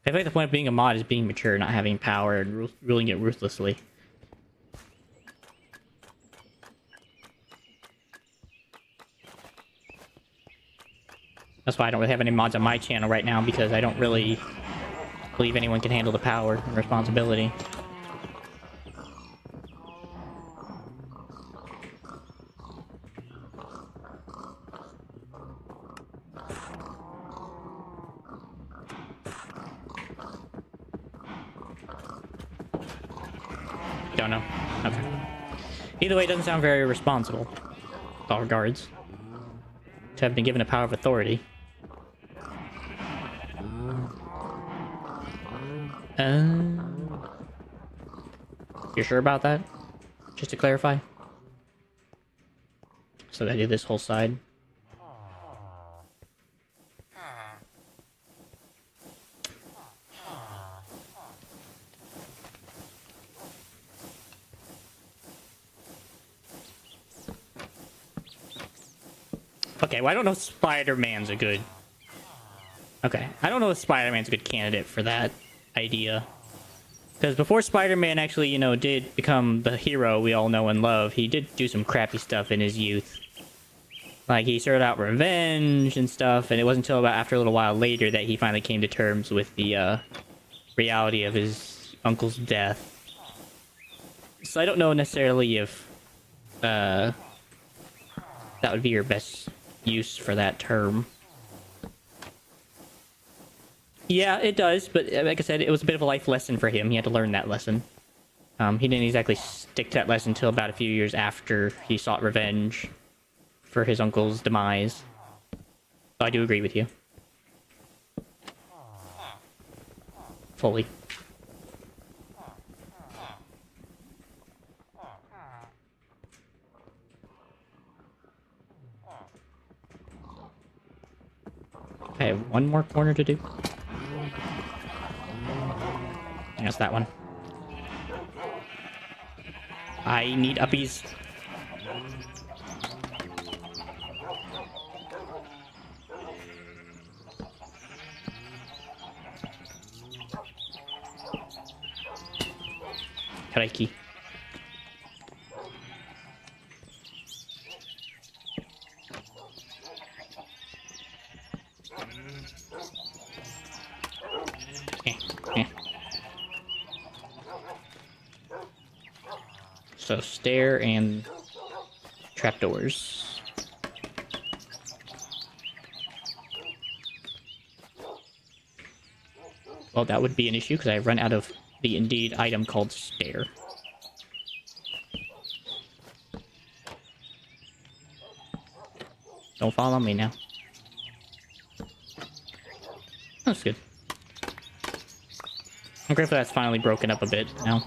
I feel like the point of being a mod is being mature, not having power and ruling it ruthlessly. That's why I don't really have any mods on my channel right now, because I don't really believe anyone can handle the power and responsibility. Don't know. Okay. Either way, it doesn't sound very responsible. All guards to have been given a power of authority. You sure about that? Just to clarify. So I do this whole side. Okay, well, I don't know if Spider-Man's a good... Okay, I don't know if Spider-Man's a good candidate for that idea. Because before Spider-Man actually, you know, did become the hero we all know and love, he did do some crappy stuff in his youth. Like, he started out revenge and stuff, and it wasn't until about after a little while later that he finally came to terms with the, reality of his uncle's death. So I don't know necessarily if, that would be your best use for that term. Yeah, it does, but like I said, it was a bit of a life lesson for him. He had to learn that lesson. He didn't exactly stick to that lesson until about a few years after he sought revenge for his uncle's demise. So I do agree with you. Fully. I have one more corner to do. That's that one. I need uppies. Karaki. So stair and trapdoors. Well, that would be an issue because I run out of the indeed item called stair. Don't follow me now. That's good. I'm grateful that's finally broken up a bit now.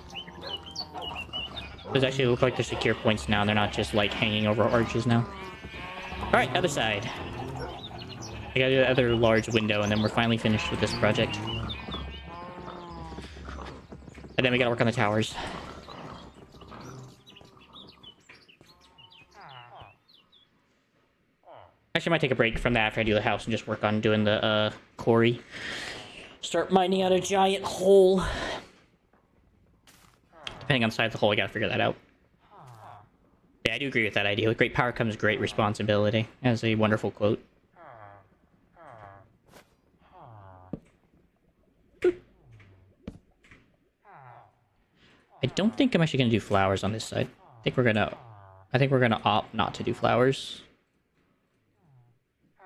Those actually look like they're secure points now. They're not just like hanging over arches now. Alright, other side. I gotta do the other large window and then we're finally finished with this project. And then we gotta work on the towers. Actually, I might take a break from that after I do the house and just work on doing the quarry. Start mining out a giant hole. Depending on the size of the hole, I gotta figure that out. Yeah, I do agree with that idea. With great power comes great responsibility. That's a wonderful quote. I don't think I'm actually gonna do flowers on this side. I think we're gonna opt not to do flowers. I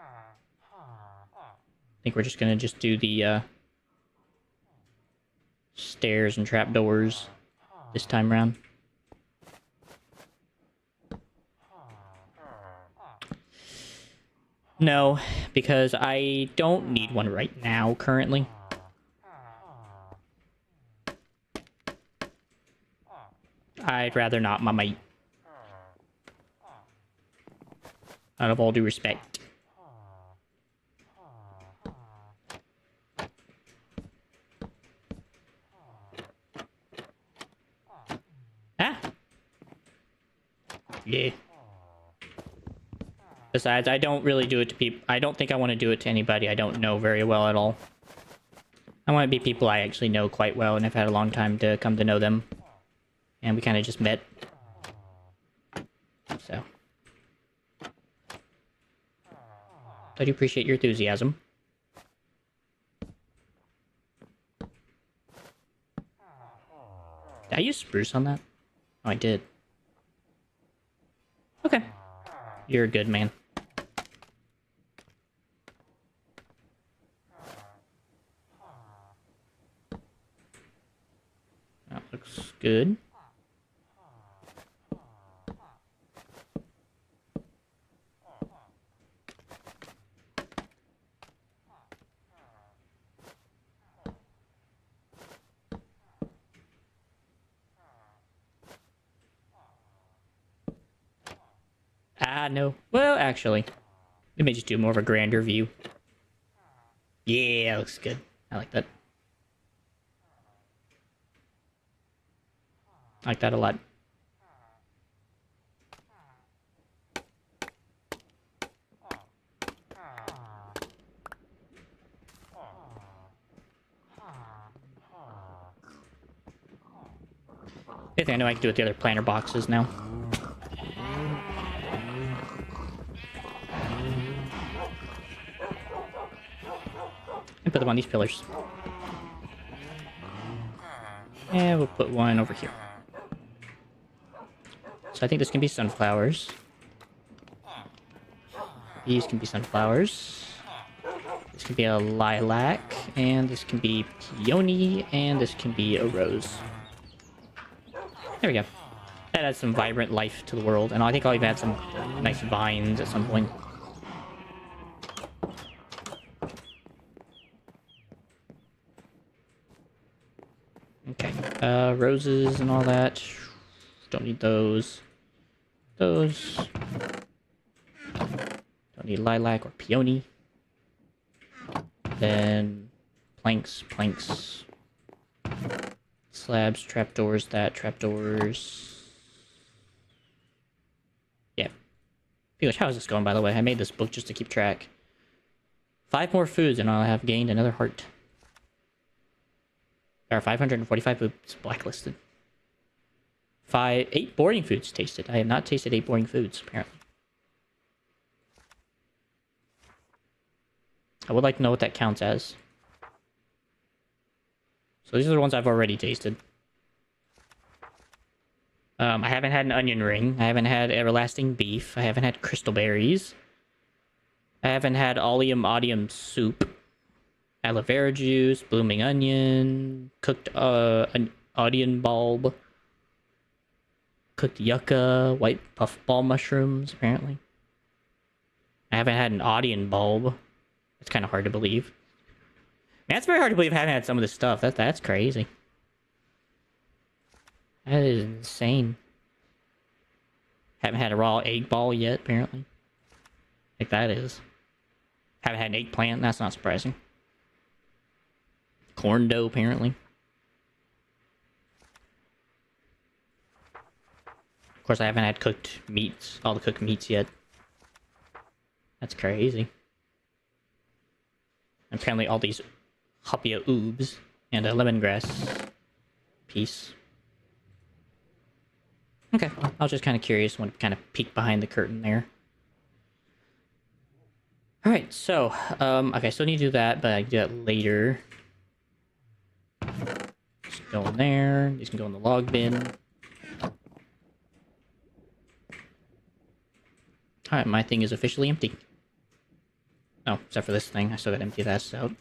think we're just gonna do the stairs and trapdoors this time around. No, because I don't need one right now, currently. I'd rather not, my mate. Out of all due respect. Ah! Yeah. Besides, I don't really do it to people. I don't think I want to do it to anybody I don't know very well at all. I want to be people I actually know quite well and have had a long time to come to know them. And we kind of just met. So I do appreciate your enthusiasm. Did I use spruce on that? Oh, I did. Okay. You're a good man. That looks good. Ah, no. Well, actually, let me just do more of a grander view. Yeah, that looks good. I like that. I like that a lot. I think I know I can do with the other planter boxes now. And put them on these pillars. And we'll put one over here. So I think this can be sunflowers. These can be sunflowers. This can be a lilac. And this can be peony. And this can be a rose. There we go. That adds some vibrant life to the world. And I think I'll even add some nice vines at some point. Okay. Roses and all that. Don't need those. Those. Don't need lilac or peony. Then planks. Slabs, trapdoors, trapdoors. Yeah. Gosh, how is this going, by the way? I made this book just to keep track. 5 more foods and I'll have gained another heart. There are 545 foods blacklisted. 8 boring foods tasted. I have not tasted 8 boring foods, apparently. I would like to know what that counts as. So these are the ones I've already tasted. I haven't had an onion ring. I haven't had everlasting beef. I haven't had crystal berries. I haven't had oleum odium soup. Aloe vera juice, blooming onion, cooked an onion bulb, cooked yucca, white puffball mushrooms, apparently. I haven't had an onion bulb. It's kind of hard to believe. Man, it's very hard to believe I haven't had some of this stuff. That's crazy. That is insane. Haven't had a raw egg ball yet, apparently. Like that is. Haven't had an eggplant. That's not surprising. Corn dough, apparently. Of course, I haven't had cooked meats. All the cooked meats yet. That's crazy. And apparently all these hopia oobs and a lemongrass piece. Okay, I was just kind of curious when it kind of peeked behind the curtain there. Alright, so, okay, I still need to do that, but I can do that later. Just go in there. These can go in the log bin. Alright, my thing is officially empty. Oh, except for this thing. I still gotta empty that out.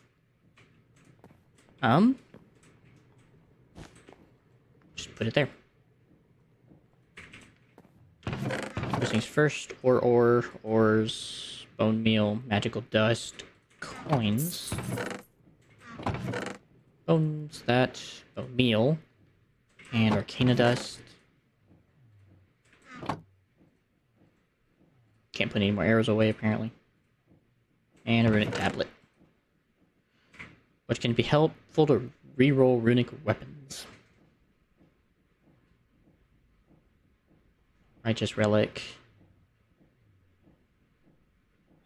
Just put it there. First things first. Ores, bone meal, magical dust, coins. Bones, bone meal, and arcana dust. Can't put any more arrows away, apparently. And a runic tablet, which can be helpful to reroll runic weapons. Righteous relic.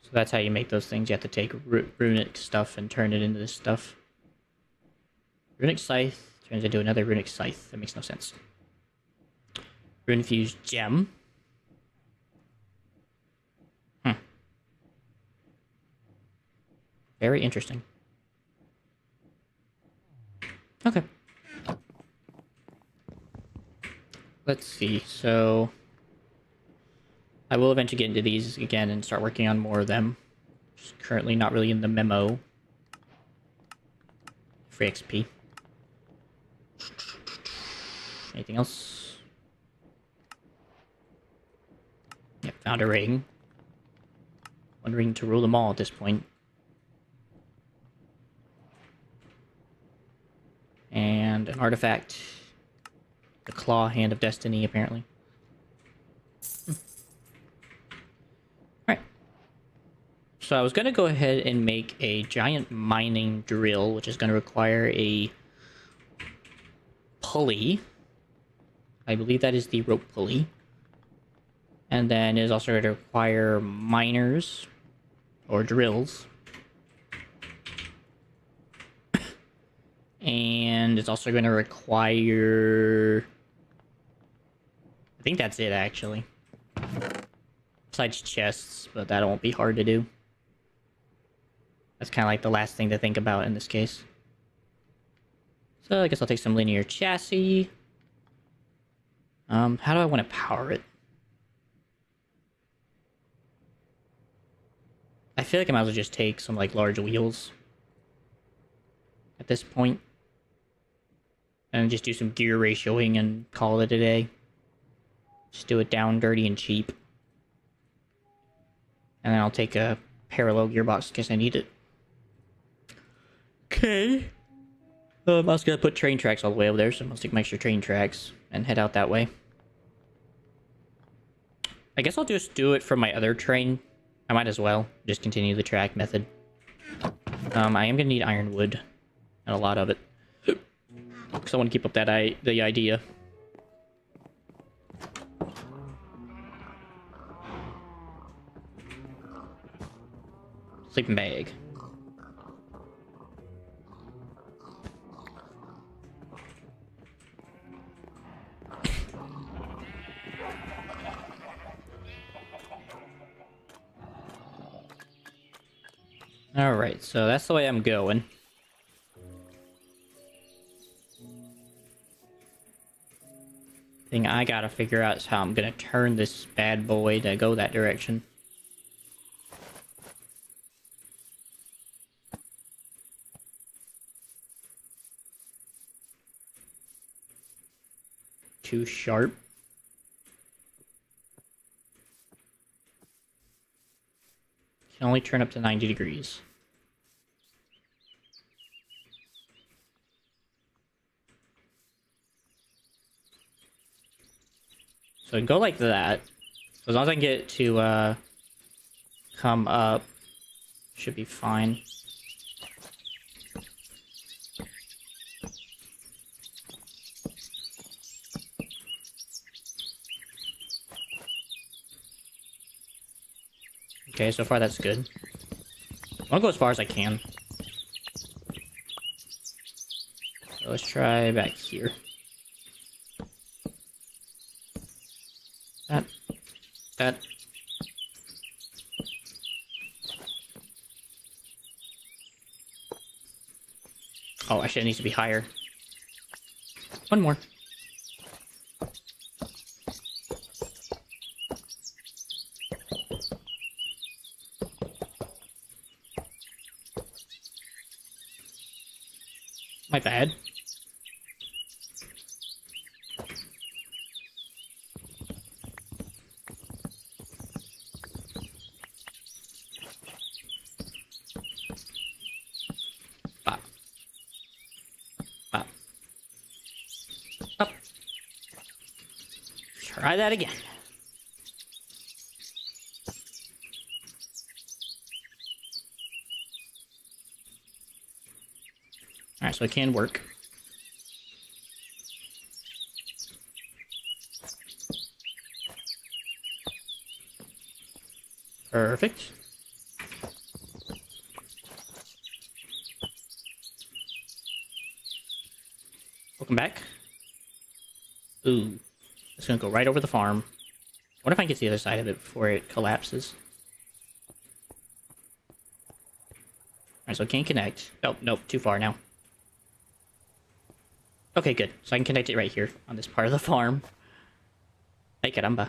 So that's how you make those things. You have to take runic stuff and turn it into this stuff. Runic scythe turns into another runic scythe. That makes no sense. Rune infused gem. Very interesting. Okay. Let's see. So I will eventually get into these again and start working on more of them. Just currently not really in the memo. Free XP. Anything else? Yep, found a ring. One ring to rule them all at this point. And an artifact. The Claw Hand of Destiny, apparently. Alright. So I was going to go ahead and make a giant mining drill, which is going to require a pulley. I believe that is the rope pulley. And then it is also going to require miners, or drills. And it's also going to require... I think that's it, actually. Besides chests, but that won't be hard to do. That's kind of like the last thing to think about in this case. So I guess I'll take some linear chassis. How do I want to power it? I feel like I might as well just take some, like, large wheels. At this point. And just do some gear ratioing and call it a day. Just do it down, dirty, and cheap. And then I'll take a parallel gearbox in case I need it. Okay. I was gonna put train tracks all the way over there, so I'll take my extra train tracks and head out that way. I guess I'll just do it from my other train. I might as well just continue the track method. I am gonna need ironwood. And a lot of it. Because I want to keep up the idea. Sleeping bag. Alright, so that's the way I'm going. Thing I gotta figure out is how I'm gonna turn this bad boy to go that direction. Too sharp. Can only turn up to 90 degrees. So go like that. So as long as I can get it to come up, should be fine. Okay, so far that's good. I'll go as far as I can. So let's try back here. That. Oh, actually it needs to be higher. One more. My bad. Bop. Bop. Up. Try that again. Alright, so it can work. Perfect. Welcome back. Ooh. It's gonna go right over the farm. What if I can get to the other side of it before it collapses? Alright, so it can't connect. Oh, nope, too far now. Okay, good. So I can connect it right here on this part of the farm. Ay, caramba.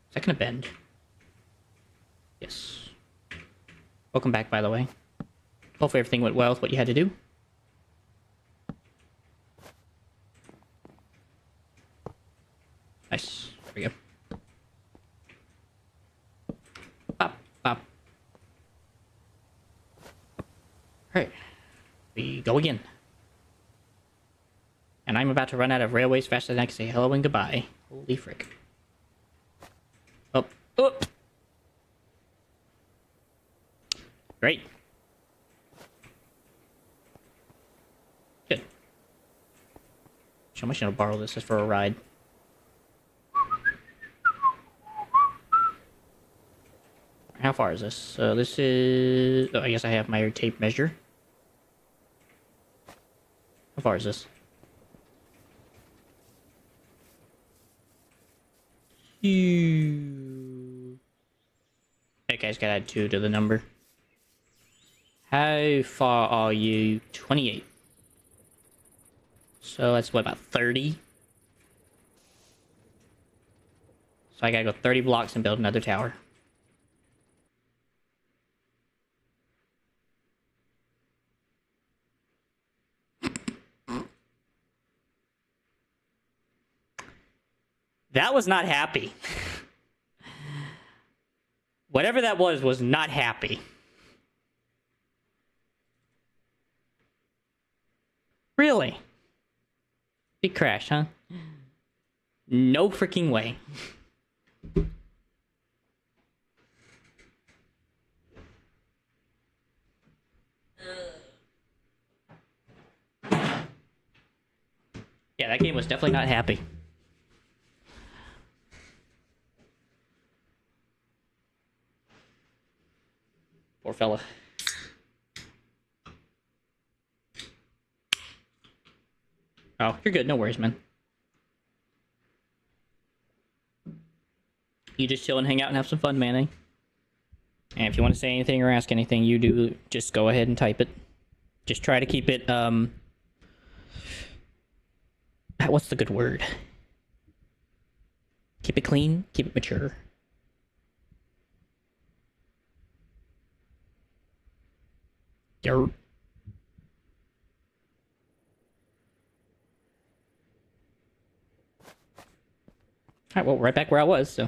Is that gonna bend? Yes. Welcome back, by the way. Hopefully everything went well with what you had to do. Nice. There we go. Pop, pop. Alright. We go again. And I'm about to run out of railways faster than I can say hello and goodbye. Holy frick. Oh. Oh! Great. Good. So I'm just gonna borrow this just for a ride. How far is this? So this is... Oh, I guess I have my tape measure. How far is this? Okay, I just gotta add 2 to the number. How far are you? 28. So that's what, about 30? So I gotta go 30 blocks and build another tower. That was not happy. Whatever that was not happy. Really? Big crash, huh? No freaking way. Yeah, that game was definitely not happy. Poor fella. Oh, you're good. No worries, man. You just chill and hang out and have some fun, man, eh? And if you want to say anything or ask anything, you do just go ahead and type it. Just try to keep it, what's the good word? Keep it clean, keep it mature. Dirt. Alright, well, right back where I was, so.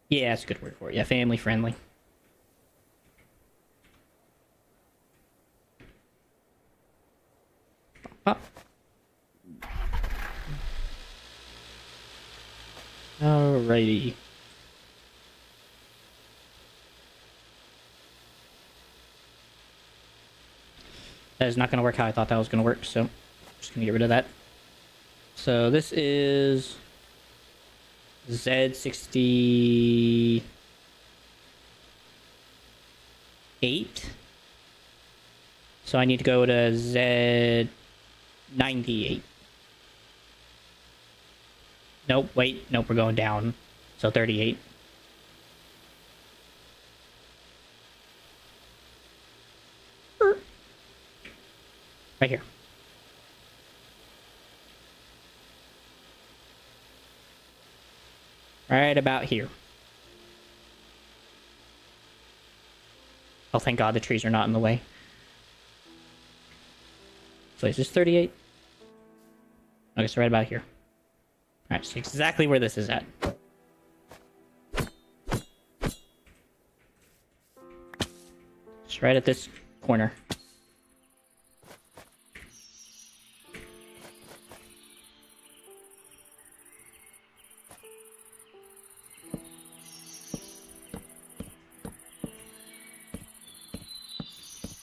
Yeah, that's a good word for it. Yeah, family friendly. Pop. Alrighty. That is not going to work how I thought that was going to work, so I'm just going to get rid of that. So this is Z68. So I need to go to Z98. Nope, wait, nope, we're going down. So 38. Right here. Right about here. Oh, thank God the trees are not in the way. So is this 38? Okay, so right about here. Alright, so exactly where this is at. It's right at this corner.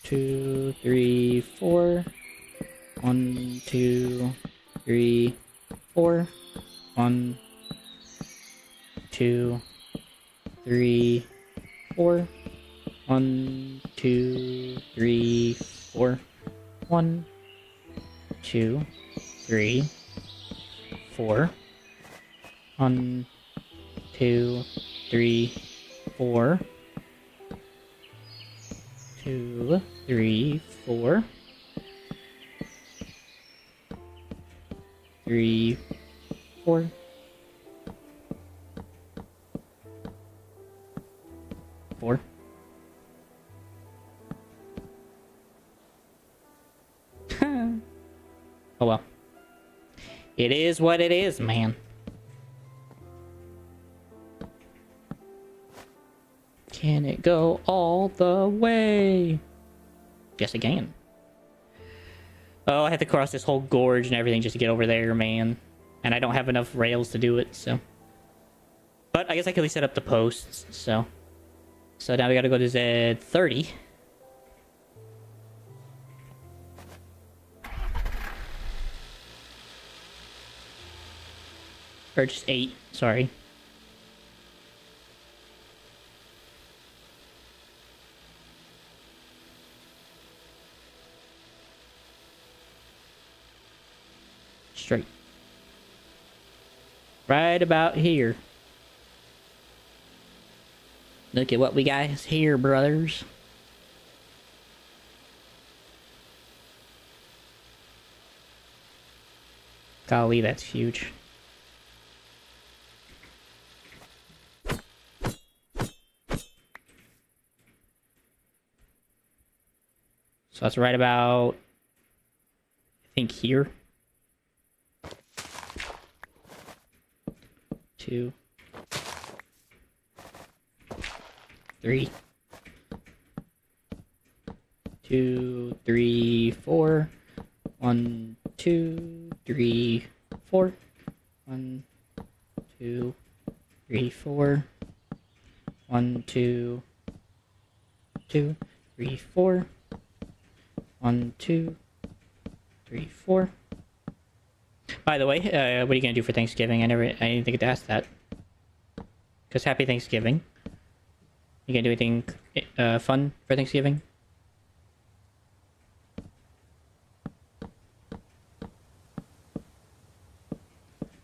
Two, three, four. 1, 2, 3, 4. 1, 2, 3, 4. 1, 2, 3, 4. 1, 2, 3, 4. 1, 2, 3, 4. 2, 3, 4. 3, 4. 4. Oh well. It is what it is, man. Can it go all the way? Yes, it can. Oh, I have to cross this whole gorge and everything just to get over there, man. And I don't have enough rails to do it, so. But I guess I can at least set up the posts, so. So now we gotta go to Z30. Or just 8, sorry. Straight. Right about here. Look at what we got here, brothers. Golly, that's huge. So that's right about, I think, here. 2, 3. 2, 3, 4. 1, 2, 3, 4. 1, 2, 3, 4. 1, 2, 2, 3, 4. 1, 2, 3, 4. By the way, what are you gonna do for Thanksgiving? I didn't think to ask that. Cause happy Thanksgiving. You gonna do anything fun for Thanksgiving?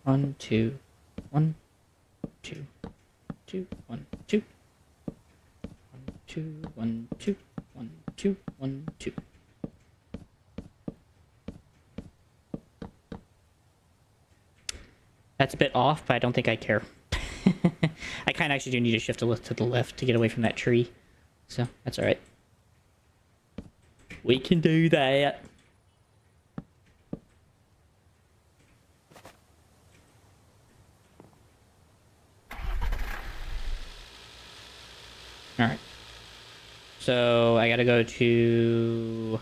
One, two, 1, 2, 2, 1, 2. 1, 2, 1, 2, 1, 2, 1, 2. That's a bit off, but I don't think I care. I kind of actually do need to shift a little to the left to get away from that tree. So, that's alright. We can do that. Alright. So, I gotta go to...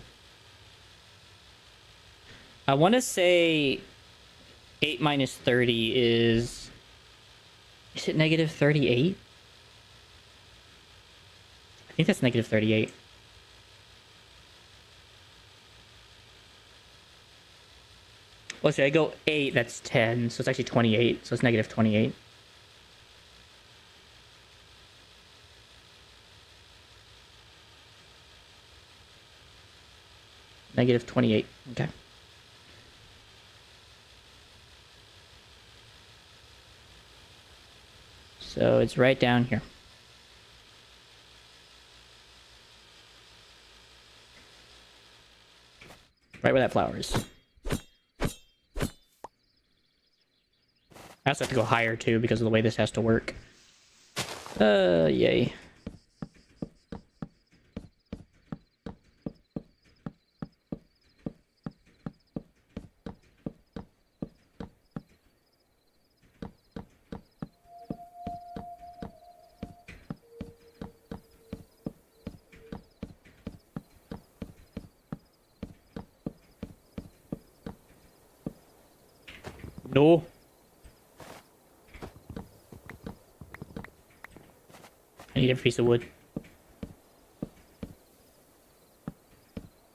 I want to say 8 minus 30 is... Is it negative 38? I think that's negative 38. Well, see, I go 8, that's 10, so it's actually 28, so it's negative 28. Negative 28, okay. So it's right down here. Right where that flower is. I also have to go higher too because of the way this has to work. Yay. No. I need a piece of wood.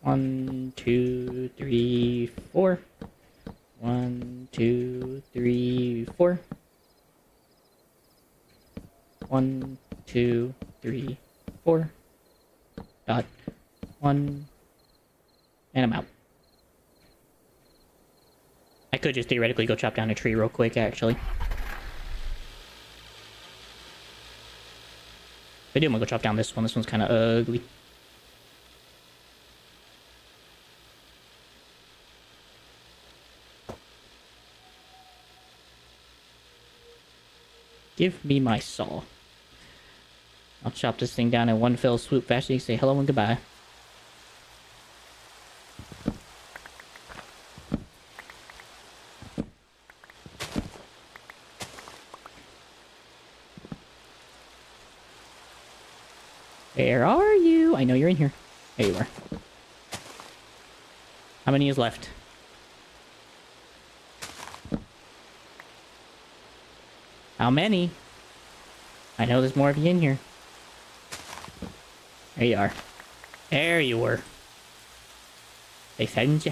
1, 2, 3, 4. 1, 2, 3, 4. 1, 2, 3, 4. Got one. And I'm out. I could just theoretically go chop down a tree real quick, actually. If I do, I'm gonna go chop down this one. This one's kind of ugly. Give me my saw. I'll chop this thing down in one fell swoop fast so you can say hello and goodbye. Where are you? I know you're in here. There you are. How many is left? How many? I know there's more of you in here. There you are. There you were. They found you.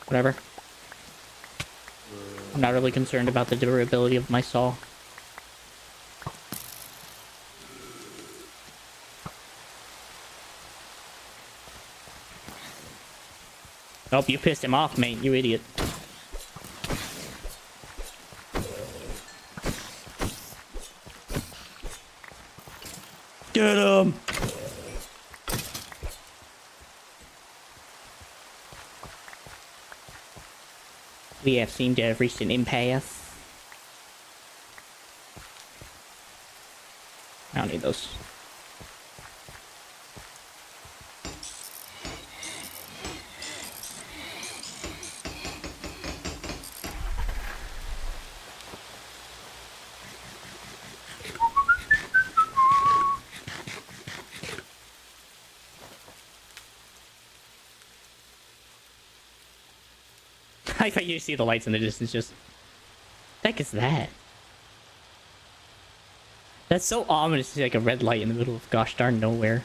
Whatever. I'm not really concerned about the durability of my saw. Oh, you pissed him off, mate, you idiot. Get him! We have seemed to have reached an impasse. I don't need those. I thought you see the lights in the distance, just... What the heck is that? That's so ominous, it's like a red light in the middle of gosh darn nowhere.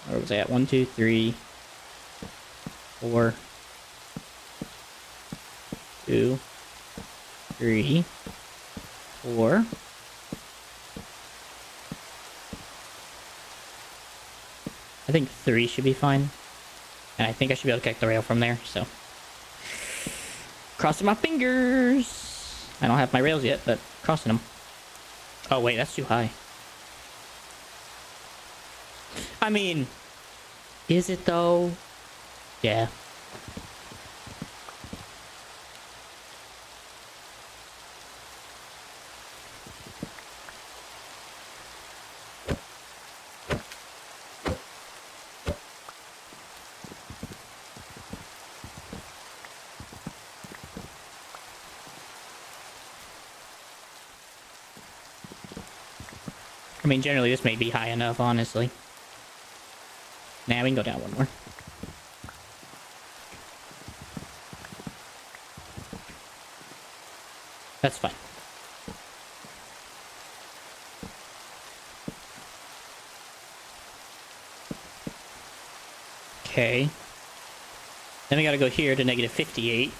Where was I at? 1, 2, 3... 4... 2... 3... 4... I think 3 should be fine. And I think I should be able to kick the rail from there, so... Crossing my fingers! I don't have my rails yet, but crossing them. Oh wait, that's too high. I mean... Is it though? Yeah. I mean, generally this may be high enough, honestly. Nah, we can go down one more. That's fine. Okay. Then we gotta go here to negative 58.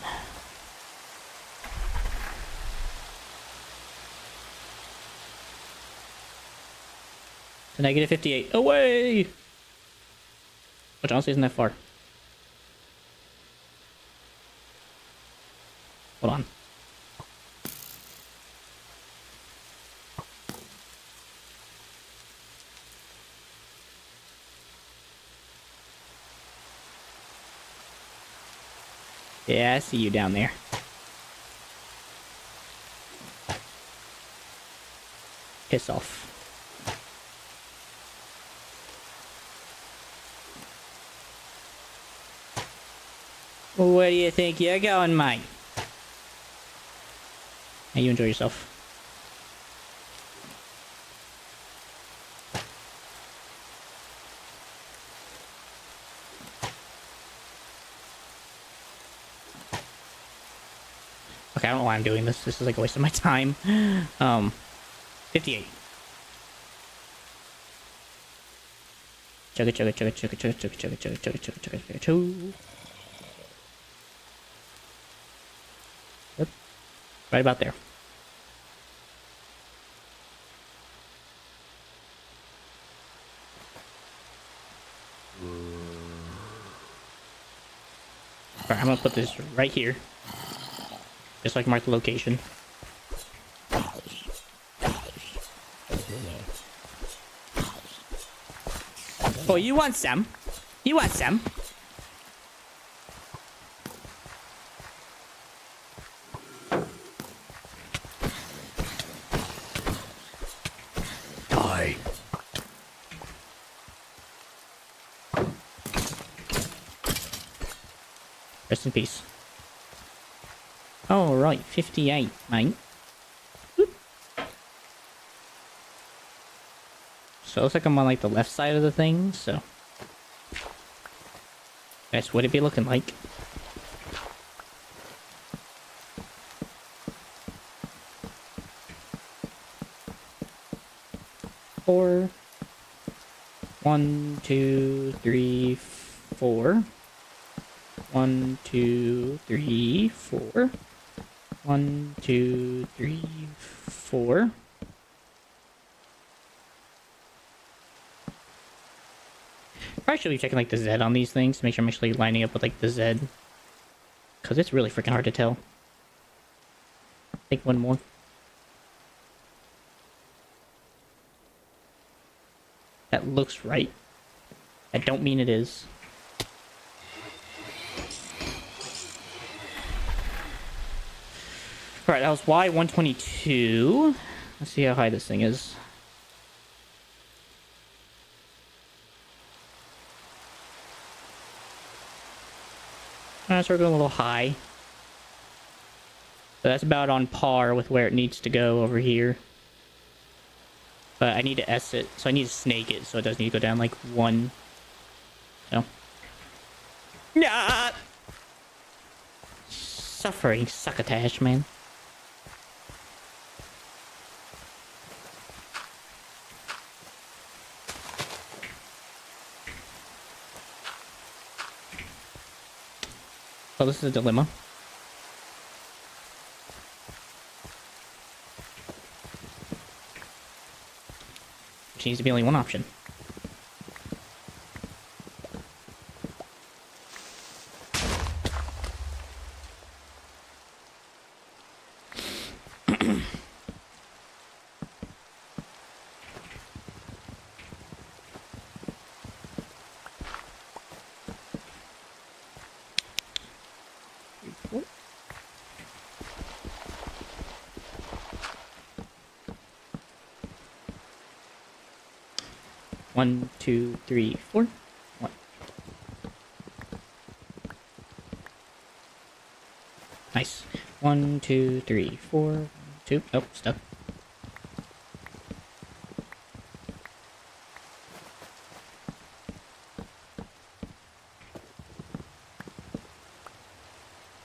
To negative 58. Away! Which honestly isn't that far. Hold on. Yeah, I see you down there. Piss off. Where do you think you're going, mate? Hey, you enjoy yourself. Okay, I don't know why I'm doing this. This is like a waste of my time. 58. Chugga chugga chugga chugga chugga chugga chugga chugga chugga chugga chugga chugga chugga. Right about there. Alright, I'm gonna put this right here. Just so I can mark the location. Oh, you want some? You want some? Die. Rest in peace. Oh, right. 58, mate. Whoop. So it looks like I'm on, like, the left side of the thing, so... That's what it'd be looking like. Four. 1, 2, 3, 4. 1, 2, 3, 4. 1, 2, 3, 4. Probably should be checking like the Z on these things to make sure I'm actually lining up with like the Z. Because it's really freaking hard to tell. I think one more. That looks right. I don't mean it is. Alright, that was Y122. Let's see how high this thing is. So we're going a little high. So that's about on par with where it needs to go over here. But I need to S it, so I need to snake it, so it does need to go down like 1. So. Nah! Suffering succotash, man. Oh, this is a dilemma. Which needs to be only one option. One, 2, 3, 4. 1. Nice. 1, 2, 3, 4. 2. Oh, stuck.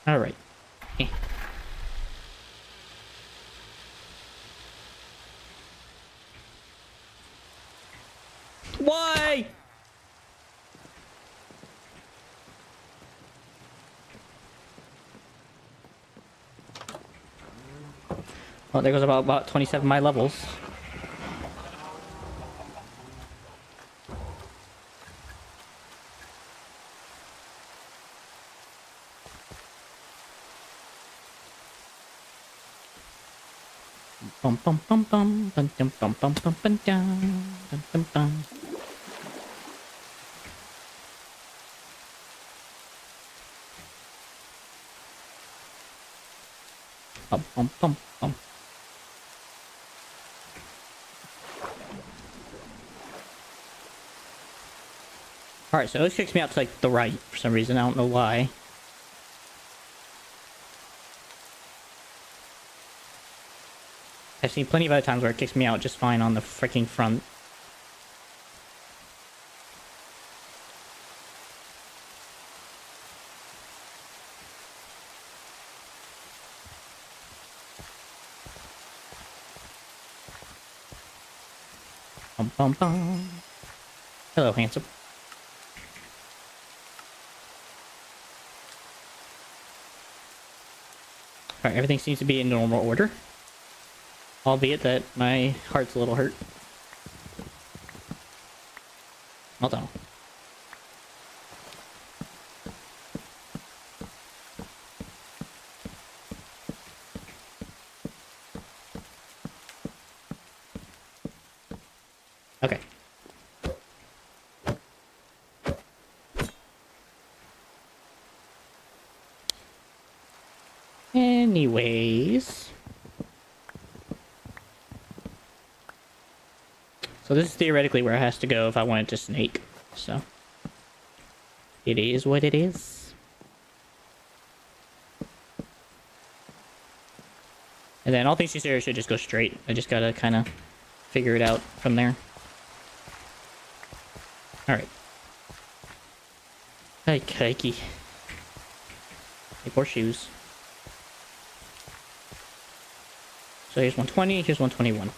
All right. Eh. Why? Well, there goes about 27 of my levels. Bum bum bum bum bum bum bum bum bum bum bum bum bum. Bum bum bum bum. Alright, so this kicks me out to like the right for some reason. I don't know why. I've seen plenty of other times where it kicks me out just fine on the freaking front. Bum bum bum. Hello, handsome. Alright, everything seems to be in normal order. Albeit that my heart's a little hurt. Hold on. Okay. Anyways. So this is theoretically where it has to go if I want it to snake. So. It is what it is. And then all things considered should just go straight. I just gotta kind of figure it out from there. Alright. Hey, crikey. Hey, poor shoes. So here's 120, here's 121.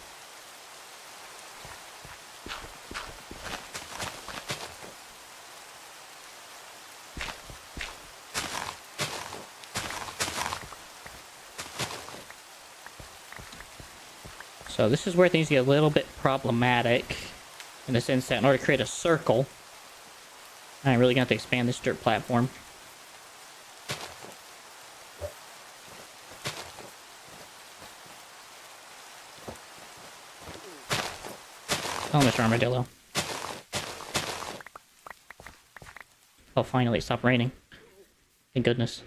So this is where things get a little bit problematic, in the sense that in order to create a circle, I'm really gonna have to expand this dirt platform. Oh, Mr. Armadillo. Oh, finally, it stopped raining. Thank goodness.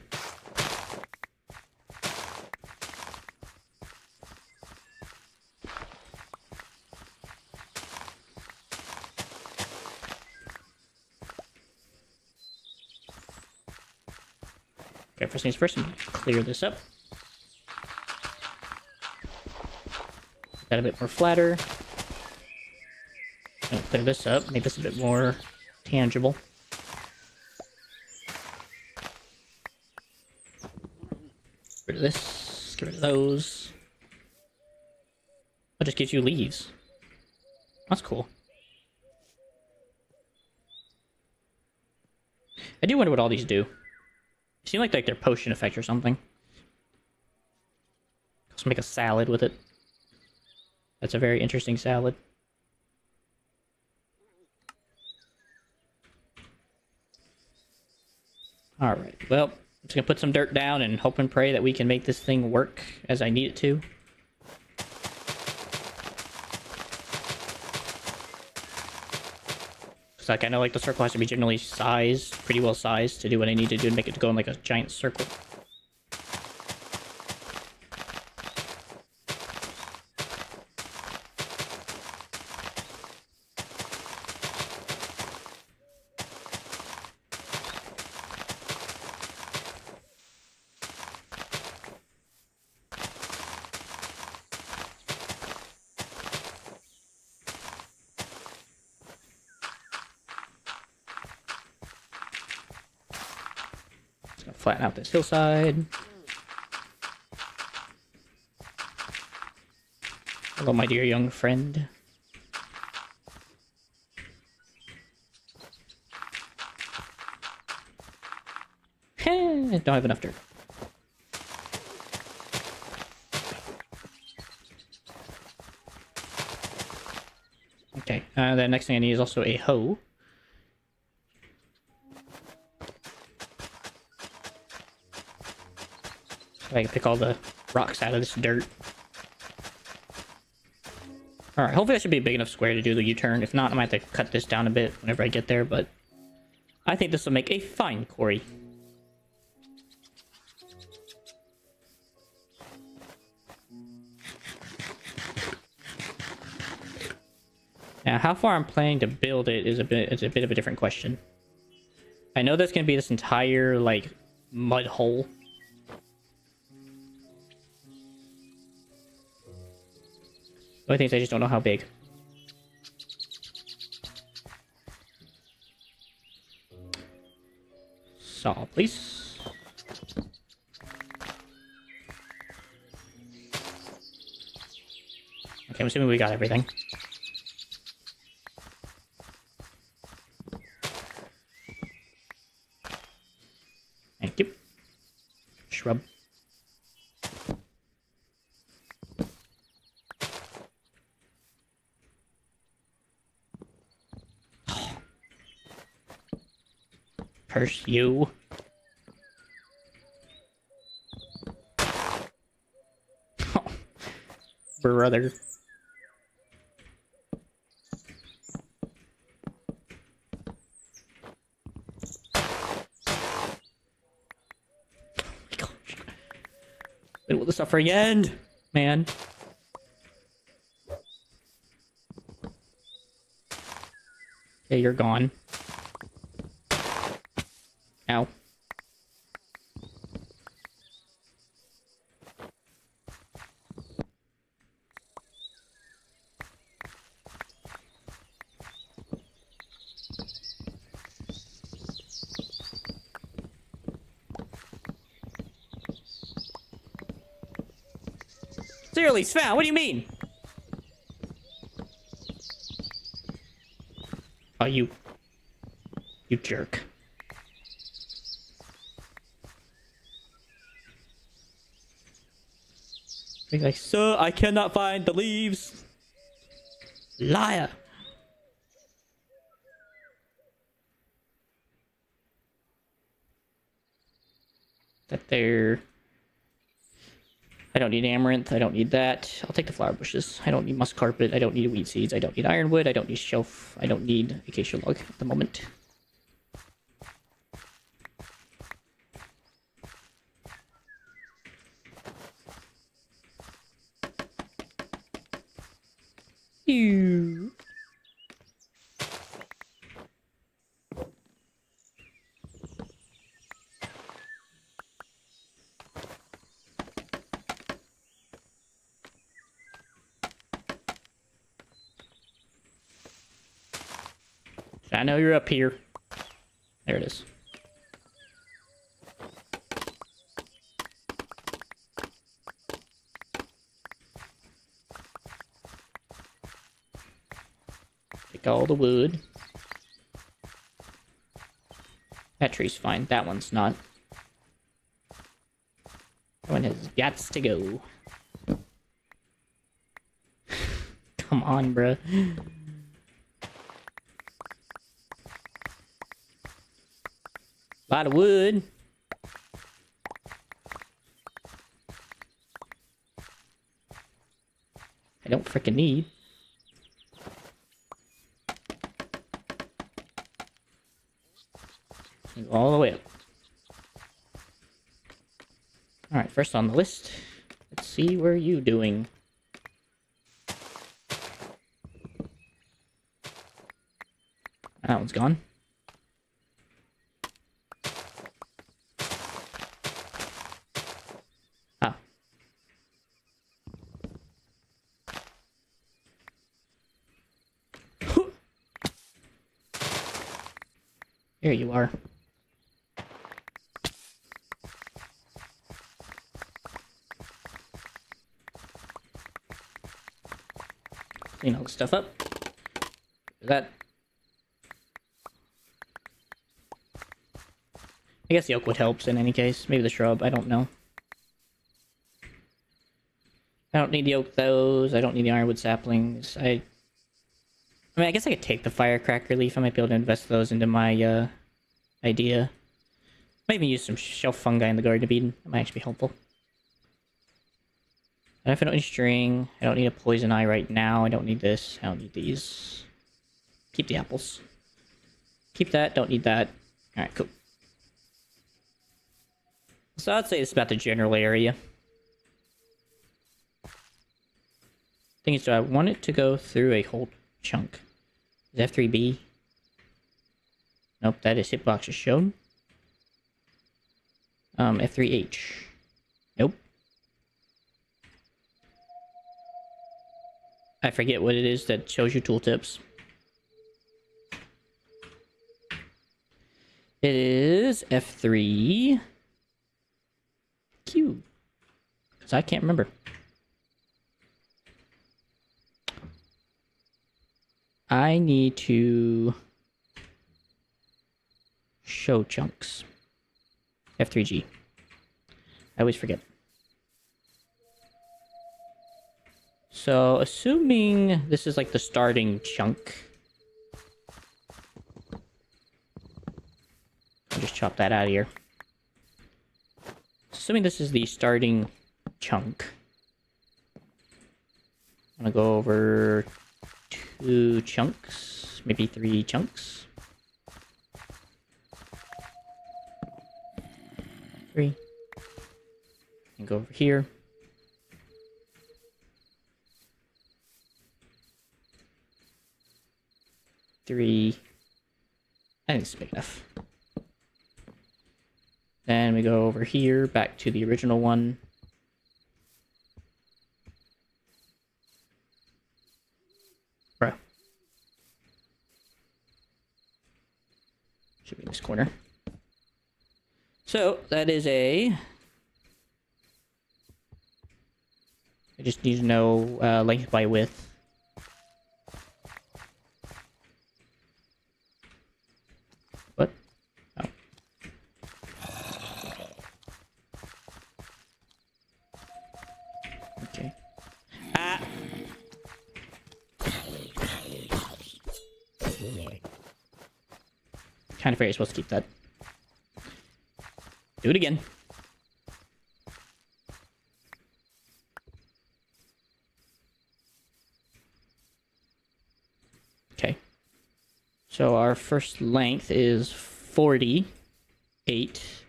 Okay, first things first, I'm gonna clear this up. Get that a bit more flatter. I'm gonna clear this up, make this a bit more tangible. Get rid of this, get rid of those. That just gives you leaves. That's cool. I do wonder what all these do. They seem like their potion effect or something. Let's make a salad with it. That's a very interesting salad. Alright, well, I'm just gonna put some dirt down and hope and pray that we can make this thing work as I need it to. It's like, I know like the circle has to be generally sized, pretty well sized, to do what I need to do and make it go in like a giant circle. Flatten out this hillside. Hello, my dear young friend. Don't have enough dirt. Okay, the next thing I need is also a hoe. So I can pick all the rocks out of this dirt. Alright, hopefully that should be a big enough square to do the U-turn. If not, I might have to cut this down a bit whenever I get there, but I think this will make a fine quarry. Now, how far I'm planning to build it is a bit of a different question. I know there's going to be this entire, like, mud hole. The only thing is I just don't know how big. Saw, please. Okay, I'm assuming we got everything. Thank you. Shrub. Curse you. Oh, brother. When will the suffering end, man? Okay, you're gone. Ow. Seriously, Sven, what do you mean? Oh, you jerk. He's like, sir, I cannot find the leaves. Liar. That there. I don't need amaranth. I don't need that. I'll take the flower bushes. I don't need musk carpet. I don't need weed seeds. I don't need ironwood. I don't need shelf. I don't need acacia log at the moment. Ew. I know you're up here. There it is. Take all the wood. That tree's fine. That one's not. That one has gots to go. Come on, bruh. Lot of wood. I don't freaking need. Go all the way up. Alright, first on the list. Let's see where you doing. That one's gone. Ah. There you are. Clean all the stuff up. Do that. I guess the oak wood helps in any case. Maybe the shrub. I don't know. I don't need the oak those. I don't need the ironwood saplings. I mean, I guess I could take the firecracker leaf. I might be able to invest those into my idea. Might even use some shelf fungi in the Garden of Eden. That might actually be helpful. And if I don't need string, I don't need a poison eye right now. I don't need this. I don't need these. Keep the apples. Keep that. Don't need that. Alright, cool. So I'd say it's about the general area. Thing is, do I want it to go through a whole chunk? Is F3B? Nope, that is hitbox is shown. F3H. Nope. I forget what it is that shows you tooltips. It is F3 Q. Because I can't remember. I need to show chunks. F3G. I always forget. So, assuming this is like the starting chunk. I'll just just chop that out of here. Assuming this is the starting chunk. I'm gonna go over 2 chunks, maybe 3 chunks. 3. And go over here. 3. I think it's big enough. Then we go over here, back to the original one. Bro. Should be in this corner. So, that is a... I just need to know length by width. What? Oh. Okay. Ah! Kind of figured you're supposed to keep that. Do it again. Okay. So our first length is 48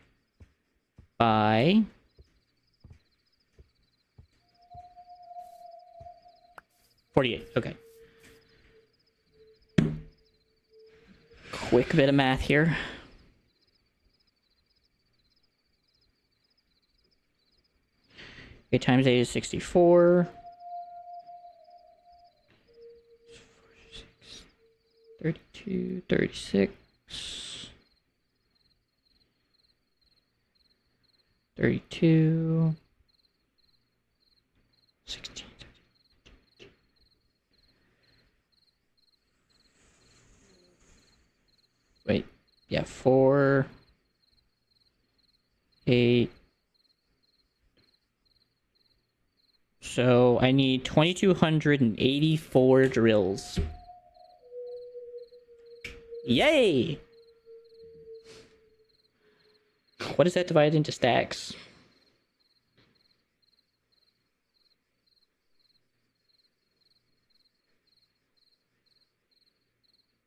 by 48. Okay. Quick bit of math here. Okay, times 8 is 64. 32, 36. 32. 16. Wait, yeah, 4, 8. So I need 2,284 drills. Yay! What is that divided into stacks?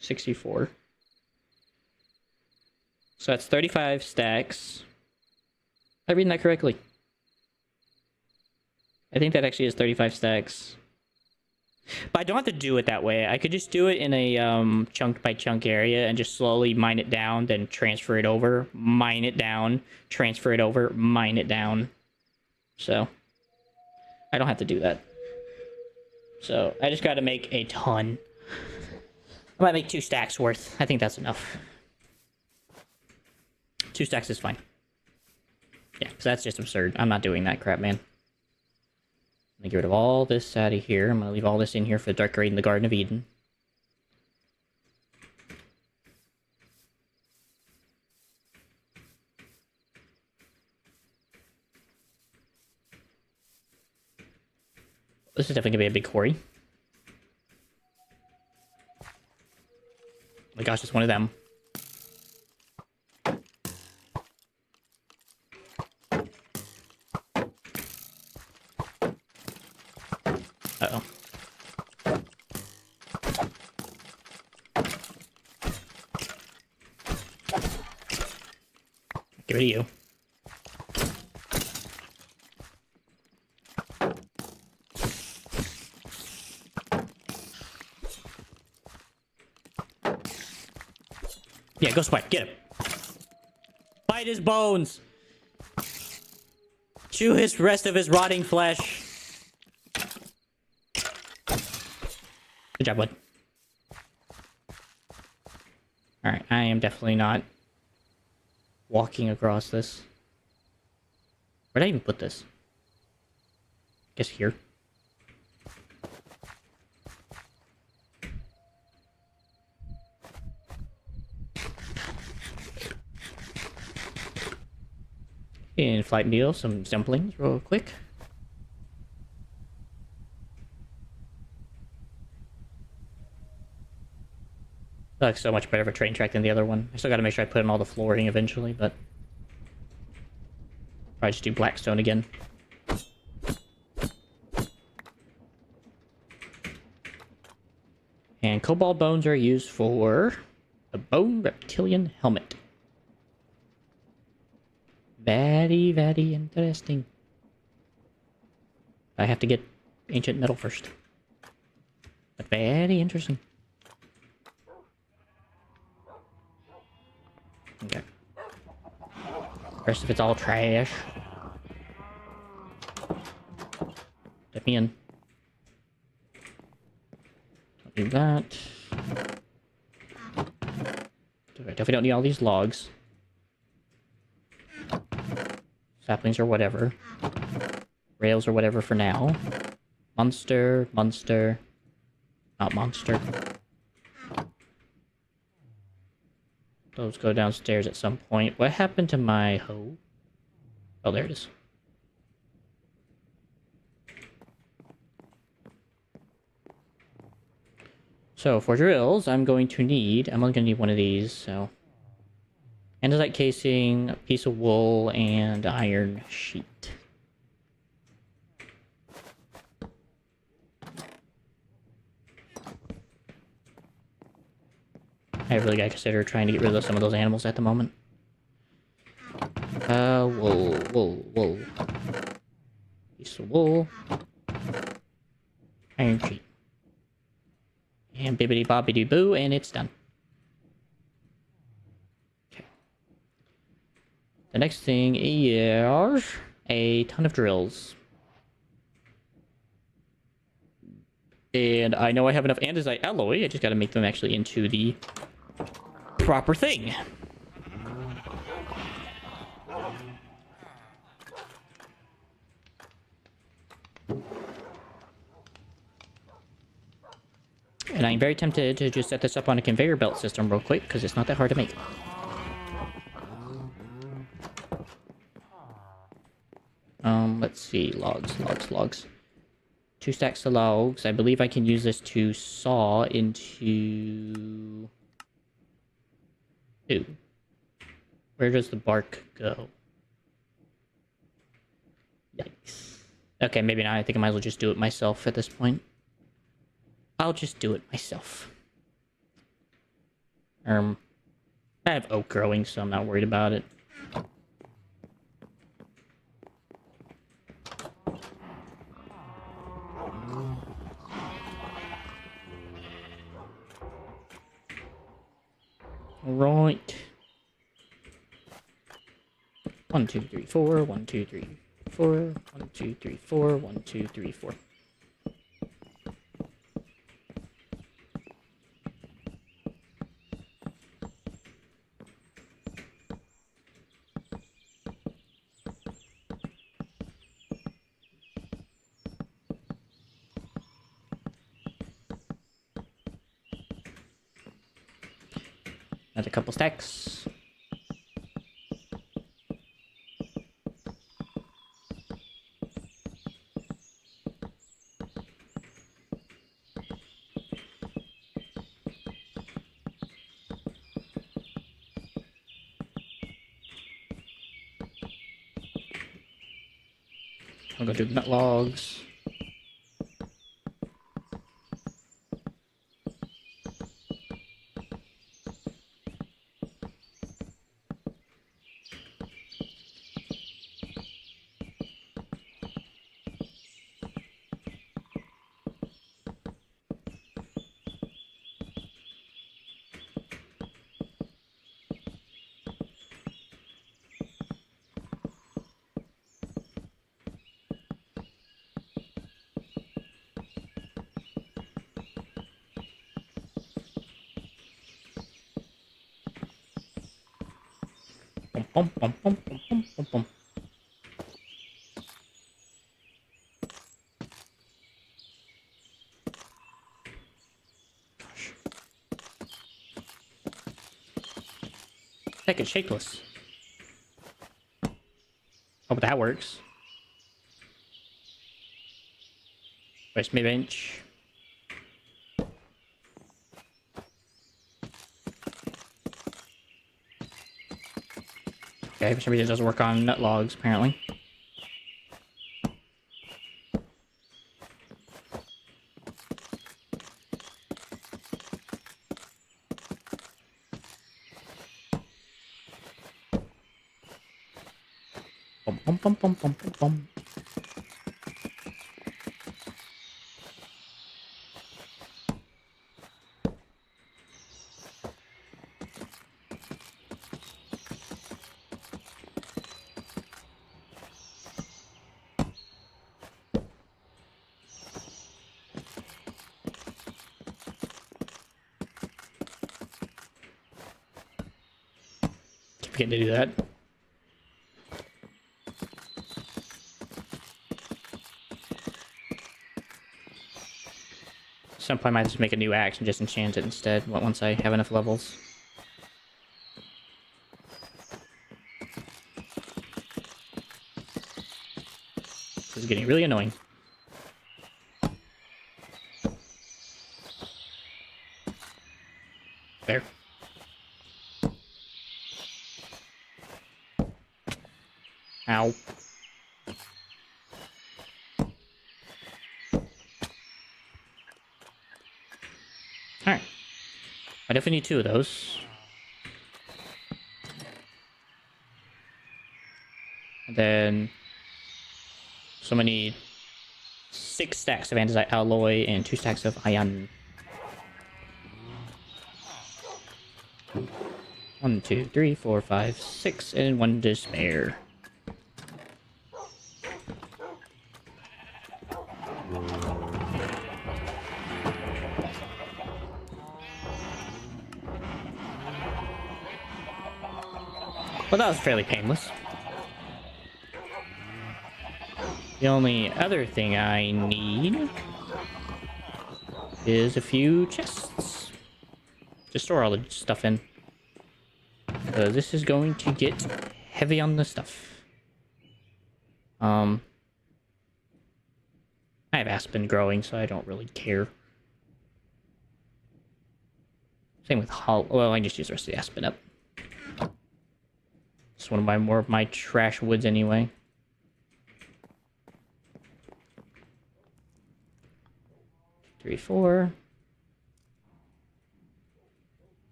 $64. So that's 35 stacks. Am I reading that correctly? I think that actually is 35 stacks. But I don't have to do it that way. I could just do it in a chunk by chunk area and just slowly mine it down, then transfer it over, mine it down, transfer it over, mine it down. So I don't have to do that. So I just got to make a ton. I might make 2 stacks worth. I think that's enough. 2 stacks is fine. Yeah, because that's just absurd. I'm not doing that crap, man. I'm gonna get rid of all this out of here. I'm gonna leave all this in here for decorating the Garden of Eden. This is definitely gonna be a big quarry. Oh my gosh, it's one of them. Uh-oh. Get rid of you. Yeah, go swipe. Get him. Bite his bones. Chew his rest of his rotting flesh. Good job, bud. Alright, I am definitely not walking across this. Where'd I even put this? Guess here. In flight meal, some dumplings real quick. Looks so much better of a train track than the other one. I still gotta make sure I put in all the flooring eventually, but... Probably just do Blackstone again. And cobalt bones are used for the bone reptilian helmet. Very, very interesting. I have to get ancient metal first. But very interesting. Okay. Rest of it's all trash. Let me in. Don't do that. Definitely don't need all these logs. Saplings or whatever. Rails or whatever for now. Monster, monster. Not monster. Those go downstairs at some point. What happened to my hoe? Oh, there it is. So, for drills, I'm only going to need one of these, so... Andesite casing, a piece of wool, and iron sheet. I really gotta consider trying to get rid of some of those animals at the moment. Wool. Piece of wool. Iron sheet. And bibbidi bobbidi boo, and it's done. Okay. The next thing is a ton of drills. And I know I have enough andesite alloy, I just gotta make them actually into the proper thing. And I'm very tempted to just set this up on a conveyor belt system real quick, because it's not that hard to make. Let's see. Logs. 2 stacks of logs. I believe I can use this to saw into... Ooh. Where does the bark go? Yikes. Okay, maybe not. I think I might as well just do it myself at this point. I'll just do it myself. I have oak growing, so I'm not worried about it. Right. 1, 2, 3, 4. 1, 2, 3, 4. 1, 2, 3, 4. 1, 2, 3, 4. Another couple stacks. I'll go do the nut logs. Bum, bum, bum, bum, bum, bum, bum. Gosh. Heck, it's shapeless. Hope that works. Where's my bench? Okay, for some reason it doesn't work on nut logs, apparently. Bum, bum, bum, bum, bum, bum, bum. Keep forgetting to do that. Some point I might just make a new axe and just enchant it instead once I have enough levels. This is getting really annoying. There. Ow. Alright. I definitely need 2 of those. And then... So I need 6 stacks of andesite alloy and 2 stacks of iron. 1, 2, 3, 4, 5, 6, and 1 to spare. Well, that was fairly painless. The only other thing I need is a few chests to store all the stuff in. This is going to get heavy on the stuff. I have aspen growing, so I don't really care. Same with well, I can just use the rest of the aspen up. Just want to buy more of my trash woods anyway. Three, 4.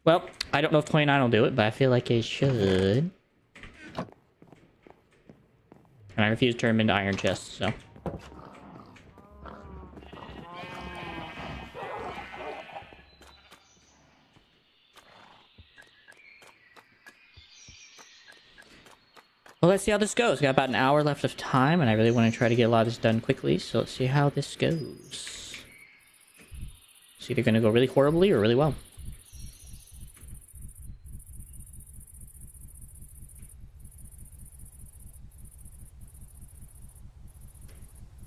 Well, I don't know if 29 will do it, but I feel like it should. And I refuse to turn them into iron chests, so. Well, let's see how this goes. Got about an hour left of time, and I really want to try to get a lot of this done quickly, so let's see how this goes. It's either going to go really horribly or really well.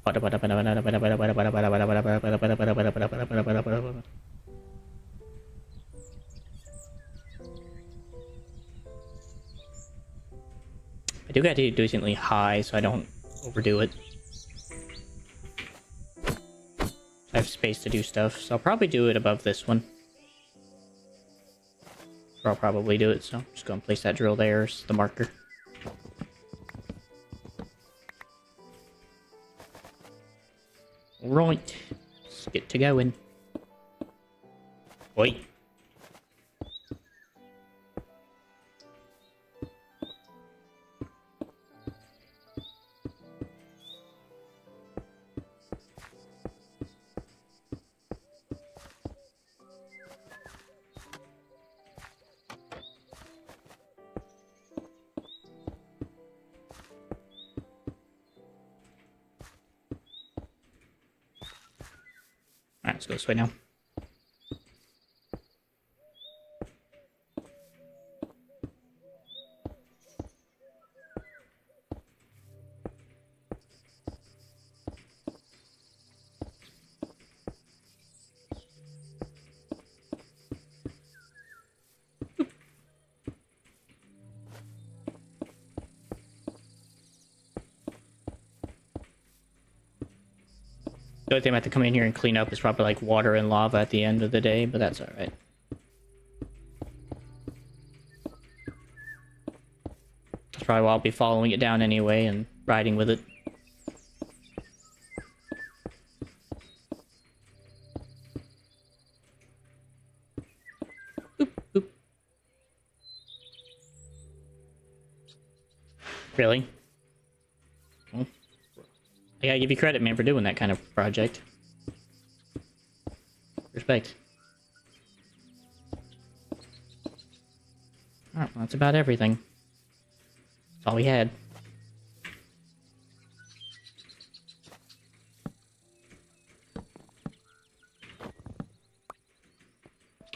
I do got to do decently high so I don't overdo it. I have space to do stuff, so I'll probably do it above this one. Or I'll probably do it, so I'm just going to place that drill there as the marker. Right, let's get to going. Wait. Alright, let's go this way now. The only thing I have to come in here and clean up is probably like water and lava at the end of the day, but that's alright. That's probably why I'll be following it down anyway and riding with it. Boop, boop. Really? Well, I gotta give you credit, man, for doing that kind of project. Respect. Alright, well, that's about everything. That's all we had.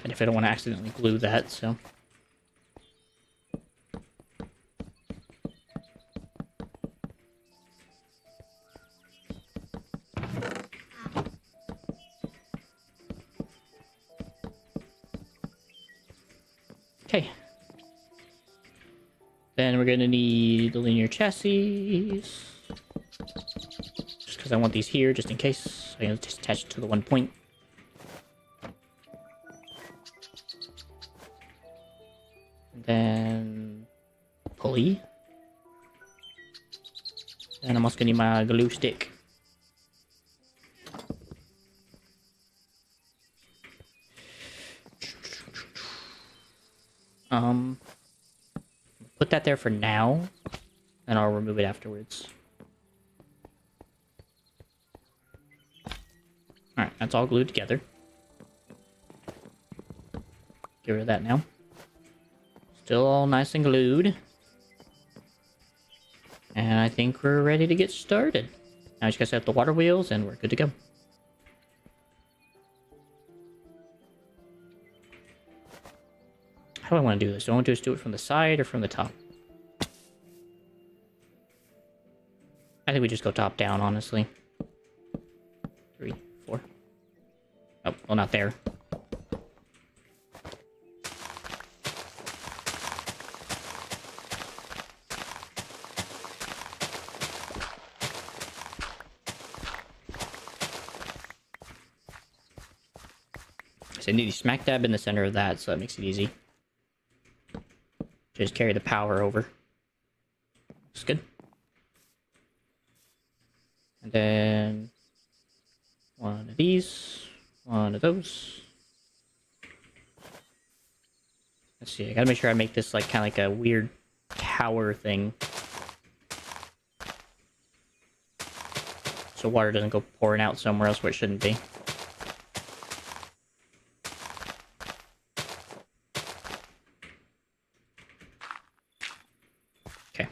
And if I don't want to accidentally glue that, so... Okay. Then we're gonna need the linear chassis. Just because I want these here, just in case. I'm gonna just attach it to the one point. And then... pulley. And I'm also gonna need my glue stick. Put that there for now, and I'll remove it afterwards. Alright, that's all glued together. Get rid of that now. Still all nice and glued. And I think we're ready to get started. Now we just gotta set up the water wheels, and we're good to go. How do I want to do this? Do I want to just do it from the side or from the top? I think we just go top down, honestly. 3, 4. Oh, well, not there. So I need to smack dab in the center of that, so that makes it easy. Just carry the power over. Looks good. And then one of these, one of those. Let's see, I gotta make sure I make this like kind of like a weird tower thing. So water doesn't go pouring out somewhere else where it shouldn't be. Okay.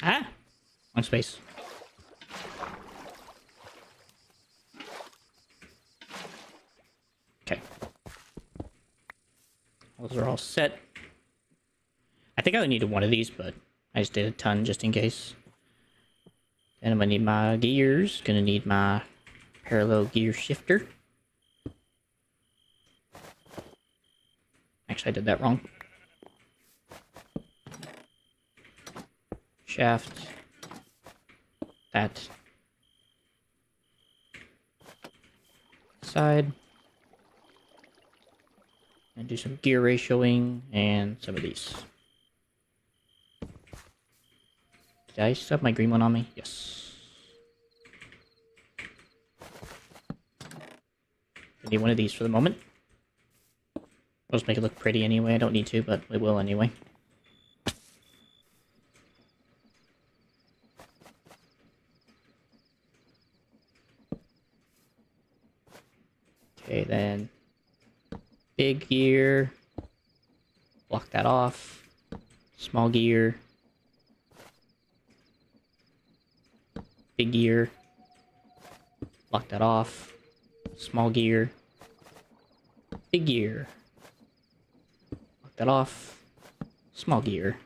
Ah! Wrong space. Okay. Those are all set. I think I only needed one of these, but I just did a ton just in case. Then I'm gonna need my gears. Gonna need my parallel gear shifter. Actually, I did that wrong. Shaft. That. Side. And do some gear ratioing and some of these. Did I still have my green one on me? Yes. I need one of these for the moment. I'll just make it look pretty anyway. I don't need to, but it will anyway. Okay, then big gear. Block that off. Small gear. Big gear. Block that off. Small gear. Big gear. Block that off. Small gear.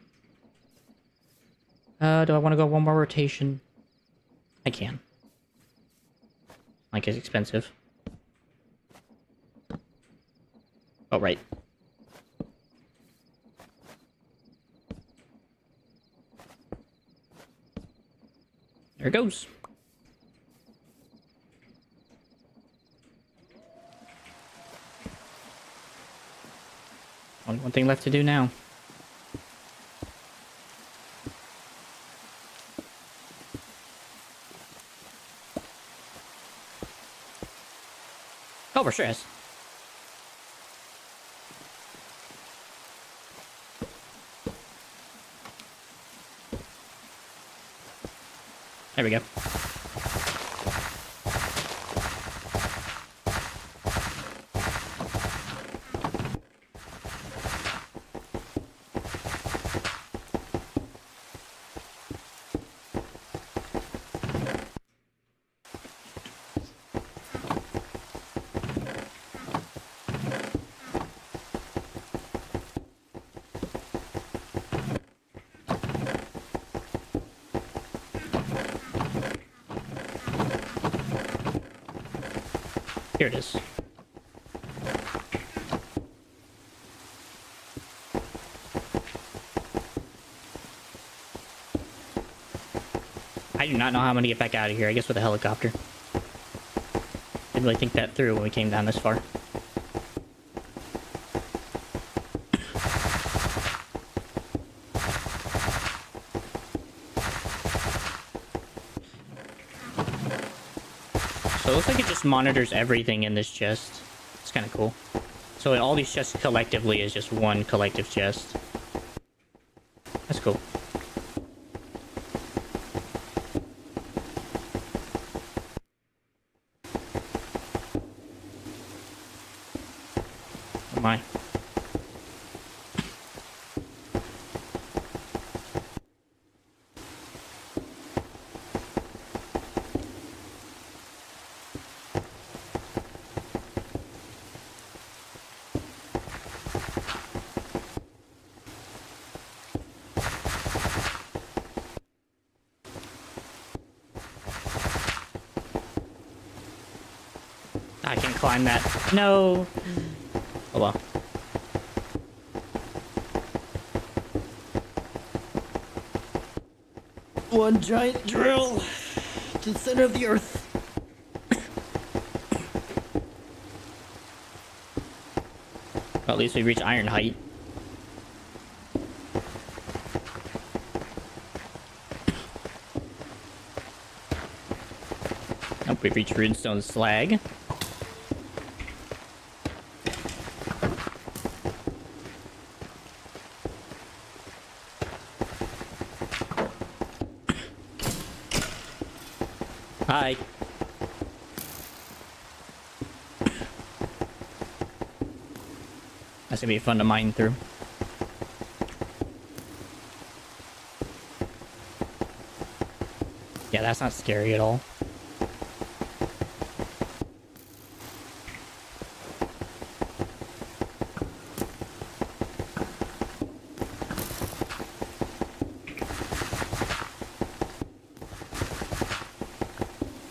Do I want to go one more rotation? I can. Like, it's expensive. Oh, right. There it goes. Only one thing left to do now. Oh, for sure is. There we go. Here it is. I do not know how I'm gonna get back out of here. I guess with a helicopter. Didn't really think that through when we came down this far. So it looks like it just monitors everything in this chest. It's kind of cool. So all these chests collectively is just one collective chest. That's cool. Oh my. I can climb that. No. Oh well. One giant drill to the center of the earth. Well, at least we reached iron height. Nope, we've reached runestone slag. Hi. That's gonna be fun to mine through. Yeah, that's not scary at all.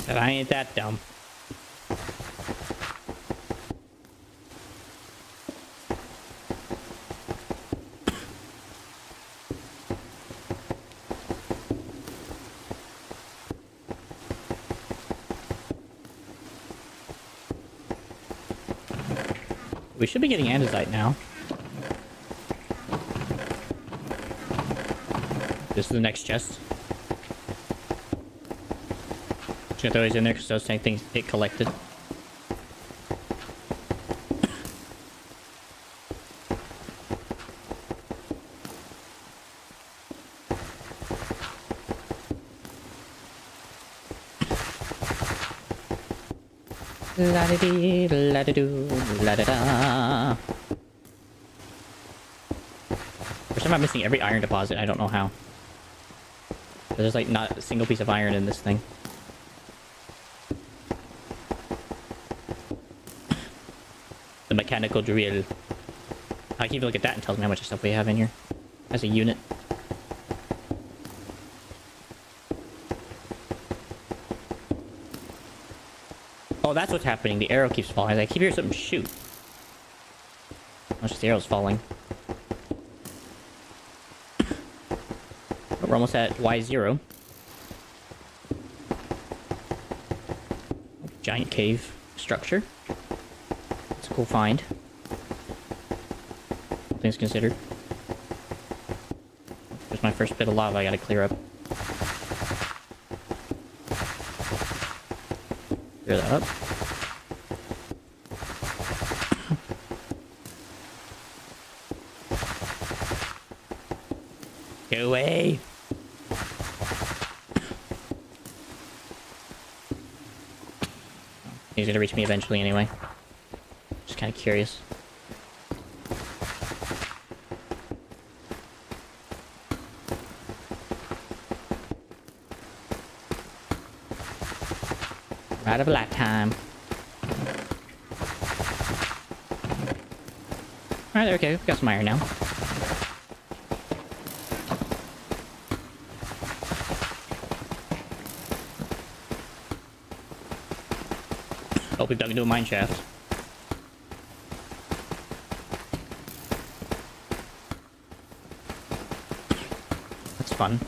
But I ain't that dumb. We should be getting andesite now. This is the next chest. Just gonna throw these in there because those things get collected. La-da-dee, la-da-doo, la-da-da. For some, I'm missing every iron deposit. I don't know how. There's like not a single piece of iron in this thing. The mechanical drill. I can even look at that and tells me how much stuff we have in here as a unit. Oh, that's what's happening. The arrow keeps falling. I keep hearing something shoot. Oh, just the arrow's falling. But we're almost at Y0. giant cave structure. It's a cool find. Things considered. There's my first bit of lava I gotta clear up. Clear that up. Go away! He's gonna reach me eventually anyway. Just kind of curious. Out of a lifetime. Alright, there we go. We've got some iron now. Oh, we've dug into a mine shaft. That's fun.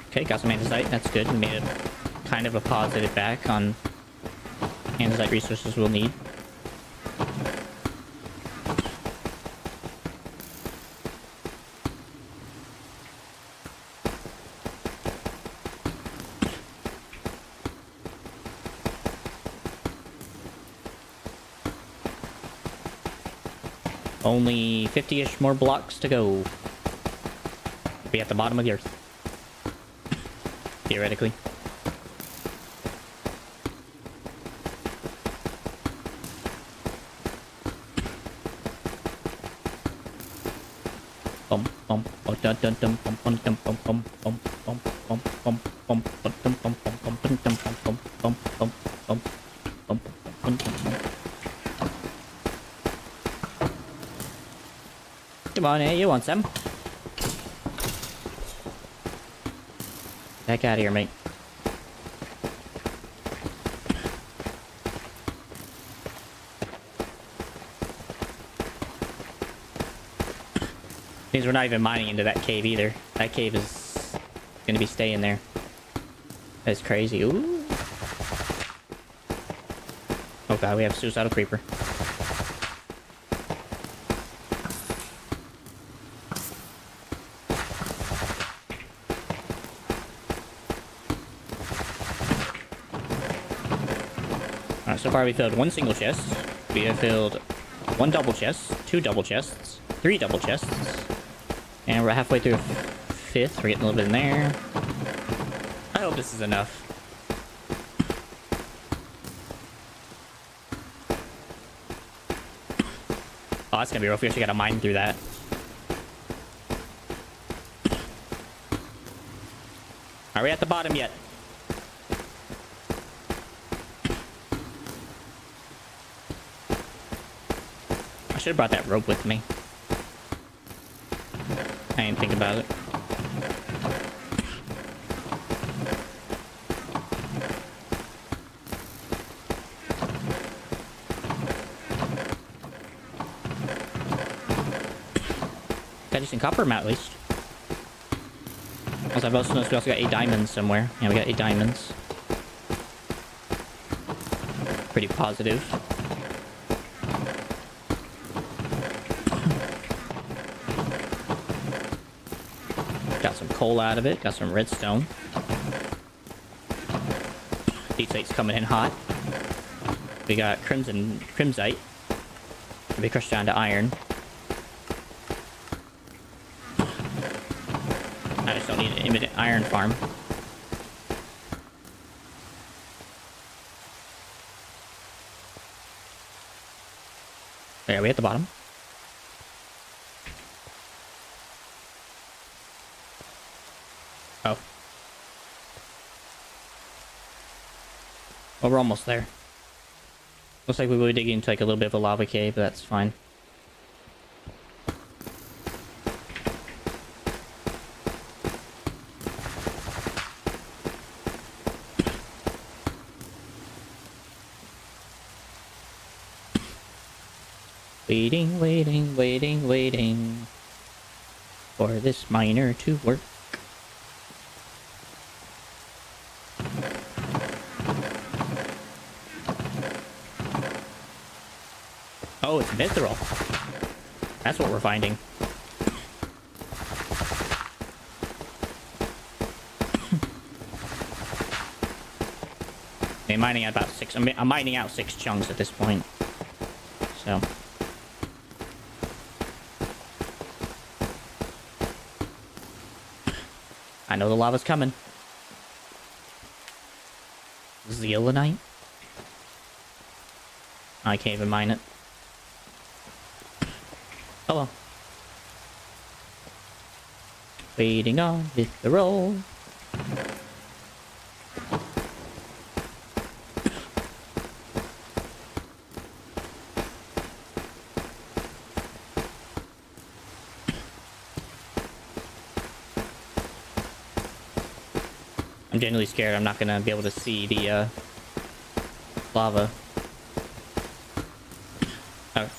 Okay, got some andesite. That's good. We made a kind of a positive back on andesite resources we'll need. Only 50-ish more blocks to go. We'll be at the bottom of the earth. Theoretically. Bum bum dun dun dun bum bum dum bum bum bum bum bum bum bum dum bum bum bum dum bum bum bum bum bum bum bum. Come on, hey, you want some? Heck out of here, mate. Means we're not even mining into that cave either. That cave is gonna be staying there. That's crazy. Ooh. Oh god, we have suicidal creeper. Alright, so far we filled one single chest. We have filled one double chest, two double chests, three double chests. And we're halfway through a fifth. We're getting a little bit in there. I hope this is enough. Oh, that's gonna be rough. We actually gotta mine through that. Are we at the bottom yet? I should have brought that rope with me. I didn't think about it. Got decent copper amount at least. Also, I've also noticed we also got 8 diamonds somewhere. Yeah, we got 8 diamonds. Pretty positive. Got some coal out of it. Got some redstone. Deepsite's coming in hot. We got crimsite. To be crushed down to iron. I just don't need an imminent iron farm. There, are we at the bottom? Oh. Well, we're almost there. Looks like we will be digging into like a little bit of a lava cave, but that's fine. Waiting, waiting, waiting, waiting for this miner to work. Oh, it's mithril. That's what we're finding. I'm mining out about 6. I'm mining out 6 chunks at this point. So. I know the lava's coming. Zeolanite? I can't even mine it. Oh well. Waiting on with the roll. I'm genuinely scared I'm not gonna be able to see the lava. Oh.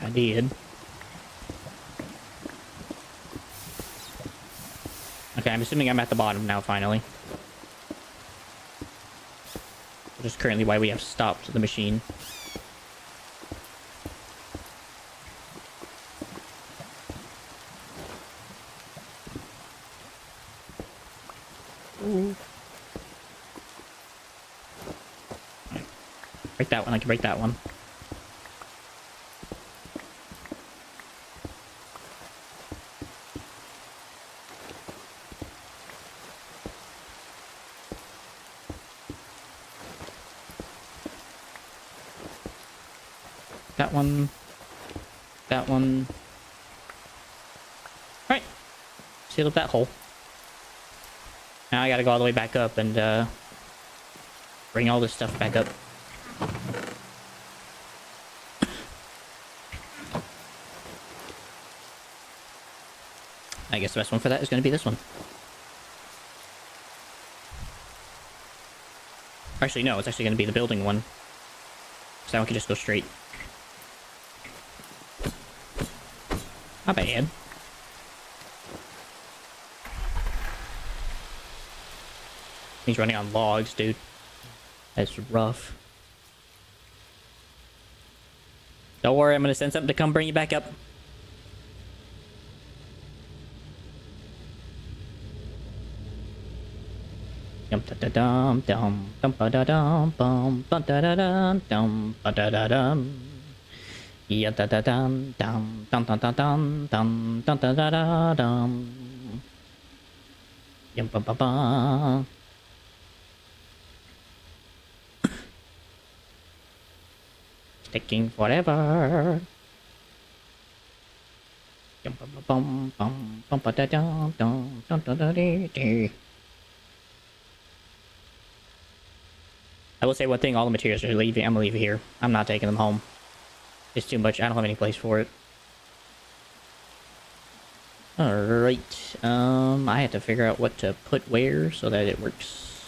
I did. Okay, I'm assuming I'm at the bottom now, finally. Which is currently why we have stopped the machine. Ooh. Right. Break that one, I can break that one. That one. That one. Alright. Seal up that hole. Now I gotta go all the way back up and bring all this stuff back up. I guess the best one for that is gonna be this one. Actually, no, it's actually gonna be the building one. So that one can just go straight. Not bad. He's running on logs, dude. That's rough. Don't worry, I'm gonna send something to come bring you back up. Dum da da dum dum dum ba da dum bum ba da da dum dum ba da da dum. Yeah da da dum dum dum dum dum dum dum dum da da da dum. Yum ba ba ba. Taking forever. Yum ba ba bum bum bum ba da dum dum dum da da dee. I will say one thing, all the materials are leaving. I'm gonna leave it here. I'm not taking them home. It's too much. I don't have any place for it. Alright. I have to figure out what to put where so that it works.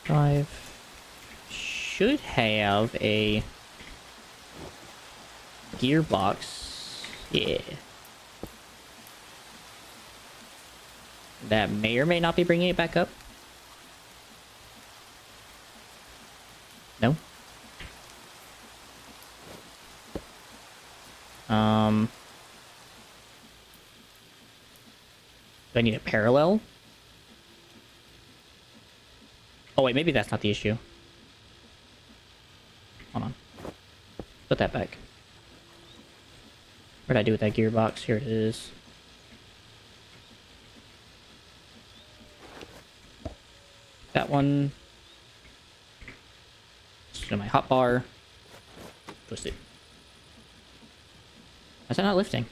5. Should have a gearbox. Yeah. That may or may not be bringing it back up. No. Do I need a parallel? Oh wait, maybe that's not the issue. Hold on. Put that back. What did I do with that gearbox? Here it is. That one. Just go to my hotbar. Twist it. Why is that not lifting?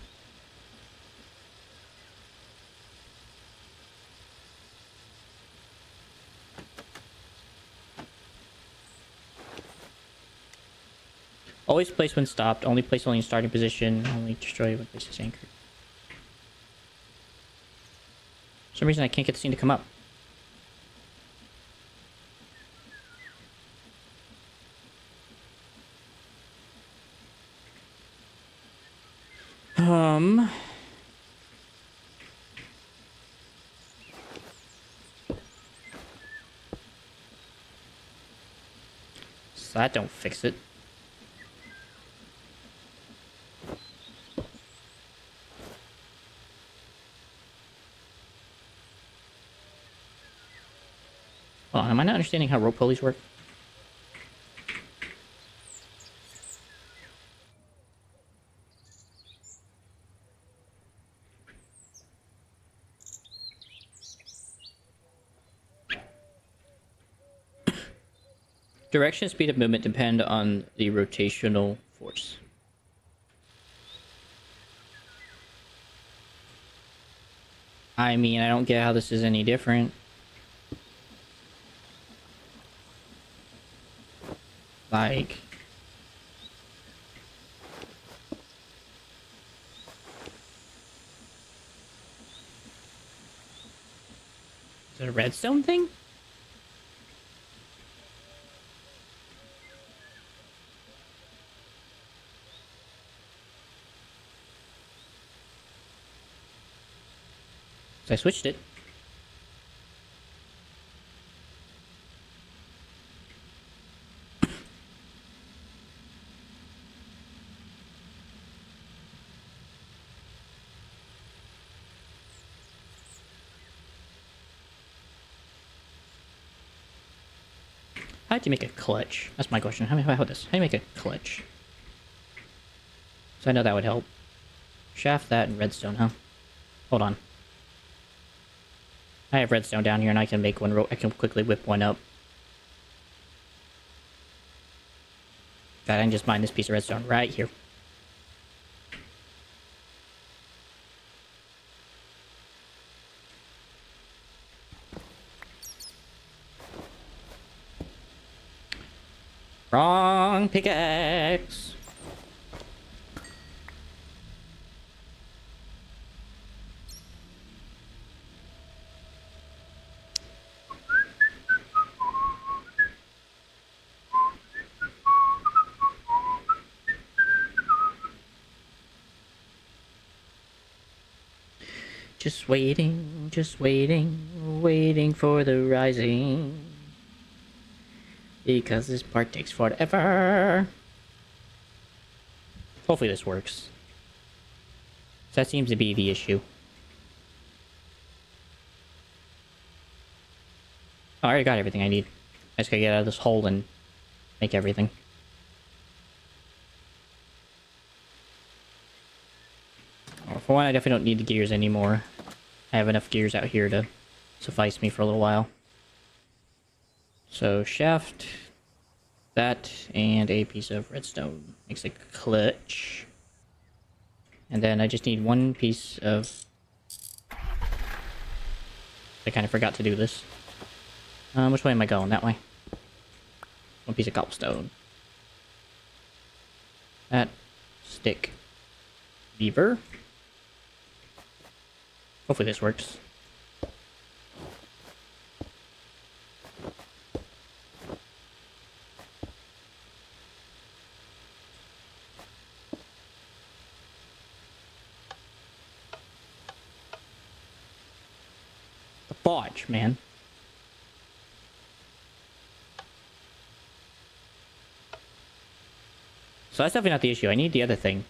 Always place when stopped. Only place only in starting position. Only destroy when place is anchored. For some reason I can't get the scene to come up. So that don't fix it. Hold on, am I not understanding how rope pulleys work? Direction and speed of movement depend on the rotational force. I mean, I don't get how this is any different. Like... Is it a redstone thing? So I switched it. How do you make a clutch? That's my question. How do you make a clutch? So I know that would help. Shaft that and redstone, huh? Hold on. I have redstone down here and I can make one. I can quickly whip one up. God, I can just mine this piece of redstone right here. Wrong pickaxe. Just waiting for the rising. Because this part takes forever. Hopefully this works. So that seems to be the issue. Oh, I already got everything I need. I just gotta get out of this hole and make everything. Well, for one, I definitely don't need the gears anymore. I have enough gears out here to suffice me for a little while. So, shaft, that, and a piece of redstone. Makes a clutch. And then I just need one piece of... I kind of forgot to do this. Which way am I going? That way. One piece of cobblestone. That. Stick. Lever. Hopefully this works. The fudge, man. So that's definitely not the issue. I need the other thing.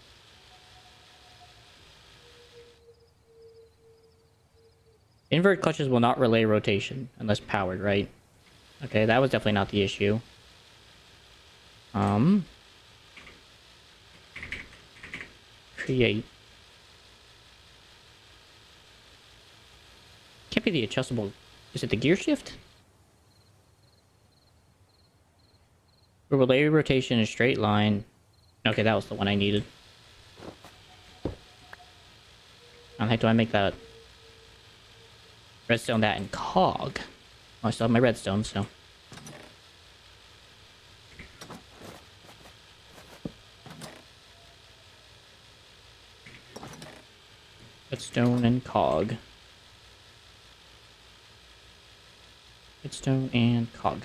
Invert clutches will not relay rotation unless powered, right? Okay, that was definitely not the issue. Create. Can't be the adjustable. Is it the gear shift? Relay rotation in a straight line. Okay, that was the one I needed. How the heck do I make that? Redstone that and cog. Oh, I still have my redstone, so. Redstone and cog. Redstone and cog.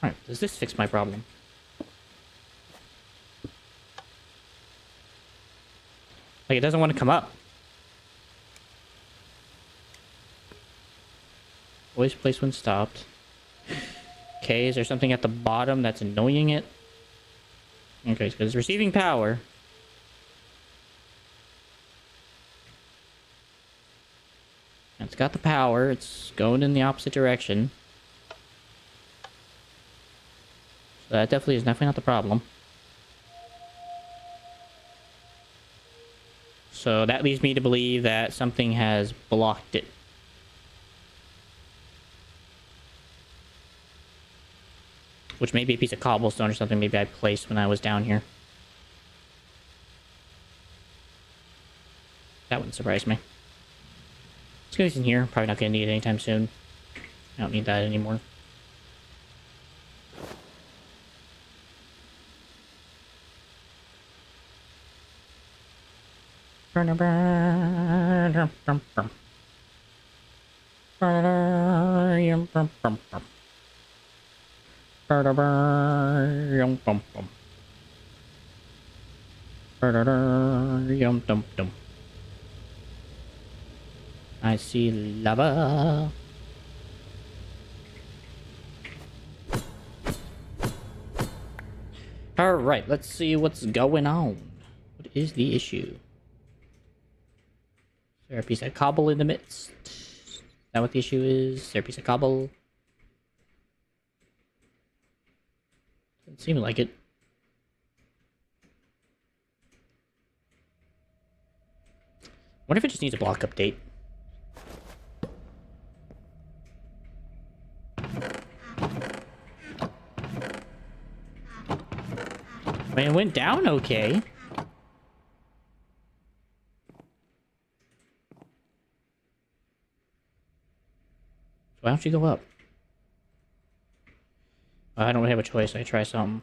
Alright, does this fix my problem? Like, it doesn't want to come up. Voice place when stopped. Okay, is there something at the bottom that's annoying it? Okay, because it's receiving power. It's got the power. It's going in the opposite direction. So that is definitely not the problem. So that leads me to believe that something has blocked it. Which may be a piece of cobblestone or something maybe I placed when I was down here. That wouldn't surprise me. Let's go in here. Probably not going to need it anytime soon. I don't need that anymore. I see lava. Alright, let's see what's going on. What is the issue? Is there a piece of cobble in the midst? Is that what the issue is? Is there a piece of cobble? Doesn't seem like it. What if it just needs a block update? I mean, it went down okay. Why don't you go up? I don't really have a choice. I try something.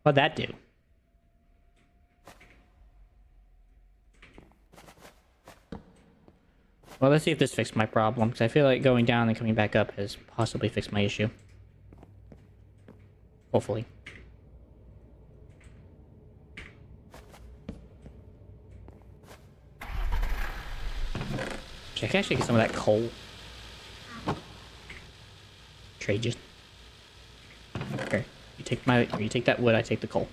What'd that do? Well, let's see if this fixed my problem, because I feel like going down and coming back up has possibly fixed my issue. Hopefully. I can actually get some of that coal. Trade just. Okay, you take that wood, I take the coal.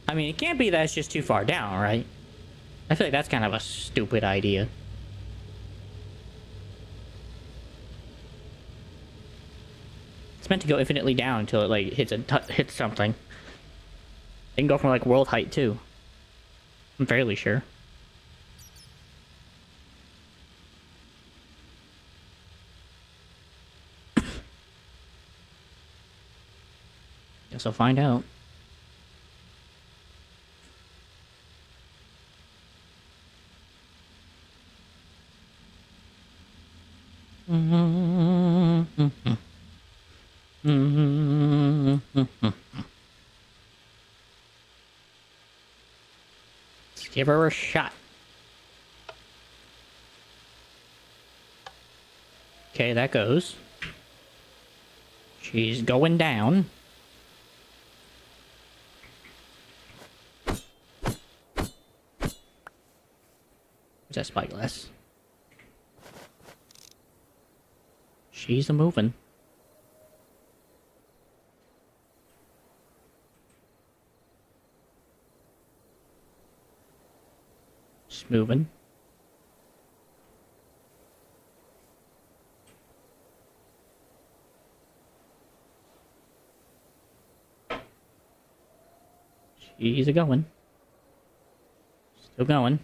I mean, it can't be that it's just too far down, right? I feel like that's kind of a stupid idea. It's meant to go infinitely down until it like hits something. It can go from like world height too. I'm fairly sure. Guess I'll find out. Let's give her a shot. Okay, that goes. She's going down. What's that spyglass? She's a-moving. Just moving. She's a-going. Still going.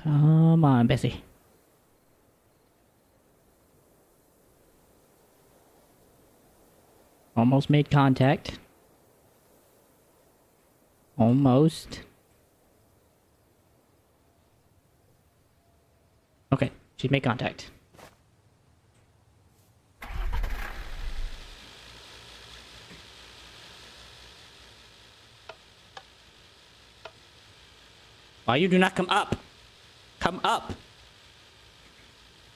Come on, Bessie. Almost made contact. Almost. Okay, she made contact. Why you do not come up? Come up!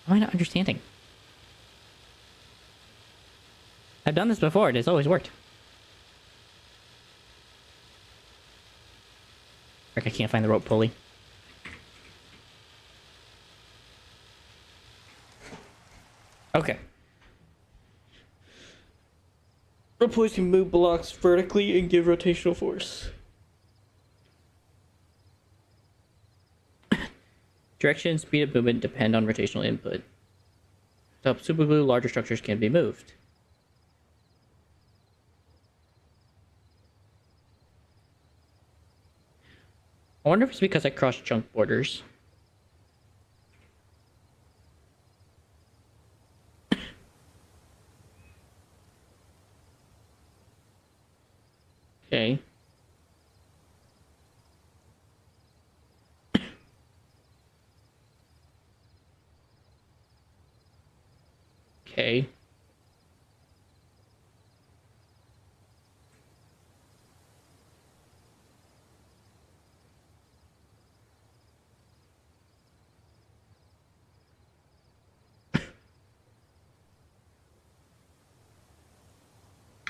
Why am I not understanding? I've done this before, it's always worked. Frick, I can't find the rope pulley. Okay. Rope pulleys can move blocks vertically and give rotational force. Direction and speed of movement depend on rotational input. To help superglue, larger structures can be moved. I wonder if it's because I crossed chunk borders. Okay. Okay.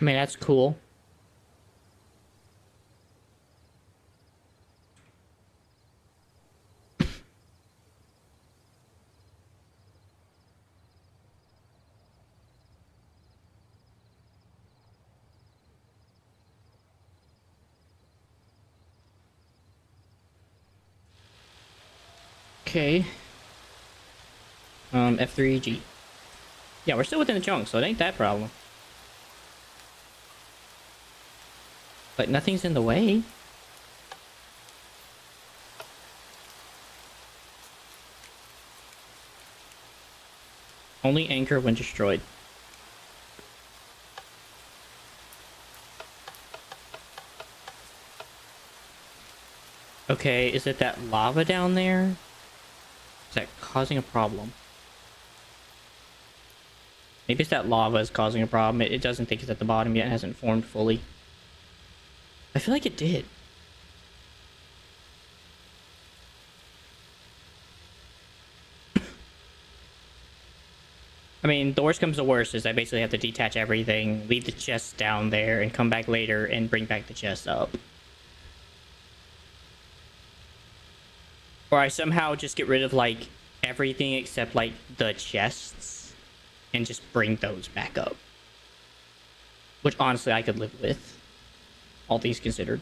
I mean, that's cool. Okay. F3G. Yeah, we're still within the chunk, so it ain't that problem. But nothing's in the way. Only anchor when destroyed. Okay, is it that lava down there? Is that causing a problem? Maybe it's that lava is causing a problem. It doesn't think it's at the bottom yet. It hasn't formed fully. I feel like it did. I mean, the worst comes to worst is I basically have to detach everything, leave the chest down there, and come back later and bring back the chest up. Or I somehow just get rid of, like, everything except, like, the chests, and just bring those back up. Which, honestly, I could live with. All things considered.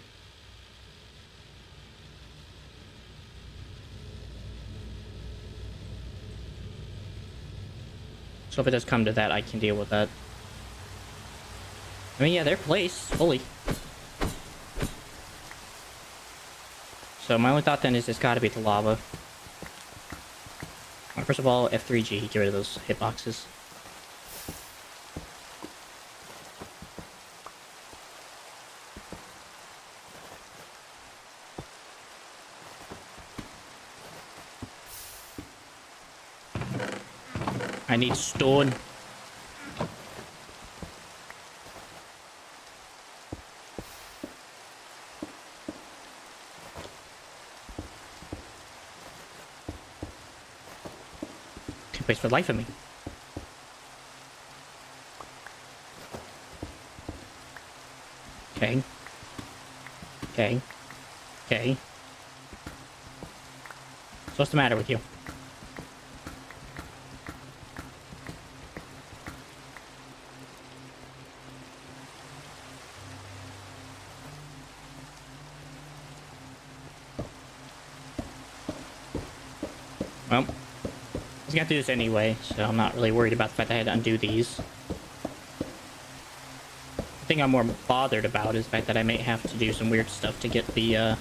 So if it does come to that, I can deal with that. I mean, yeah, they're placed fully. So my only thought then is it's gotta be the lava. Well, first of all, F3G, get rid of those hitboxes. I need stone. Can't wait for the life of me. Okay. Okay. Okay. So what's the matter with you? Well, I was gonna do this anyway, so I'm not really worried about the fact that I had to undo these. The thing I'm more bothered about is the fact that I may have to do some weird stuff to get the other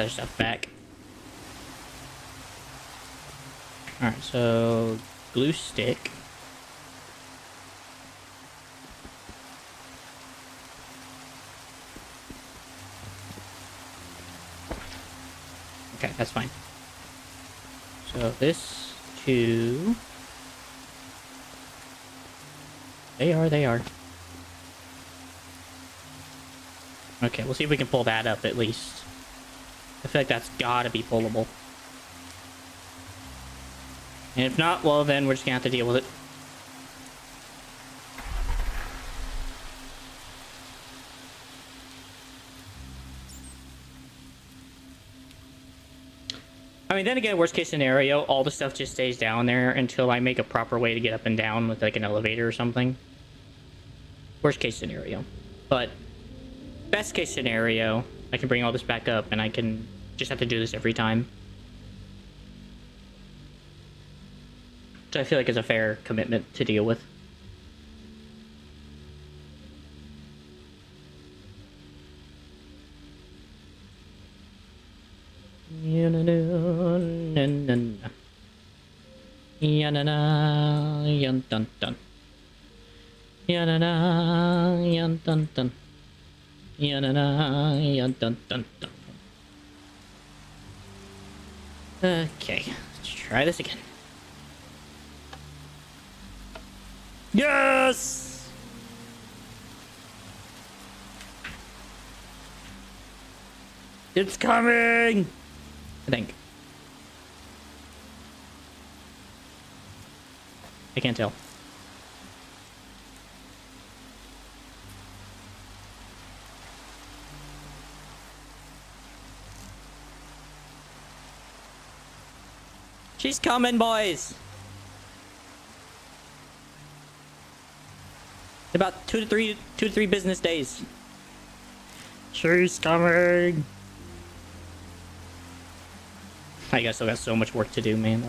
stuff back. Alright, so glue stick. Okay, that's fine. So this two. They are. Okay, we'll see if we can pull that up at least. I feel like that's gotta be pullable. And if not, well then we're just gonna have to deal with it. I mean, then again, worst case scenario, all the stuff just stays down there until I make a proper way to get up and down with like an elevator or something. Worst case scenario. But best case scenario, I can bring all this back up and I can just have to do this every time. So I feel like it's a fair commitment to deal with. Okay, let's try this again. Yes! It's coming! I think. I can't tell. She's coming, boys! About 2 to 3 business days. She's coming! I guess still got so much work to do, man.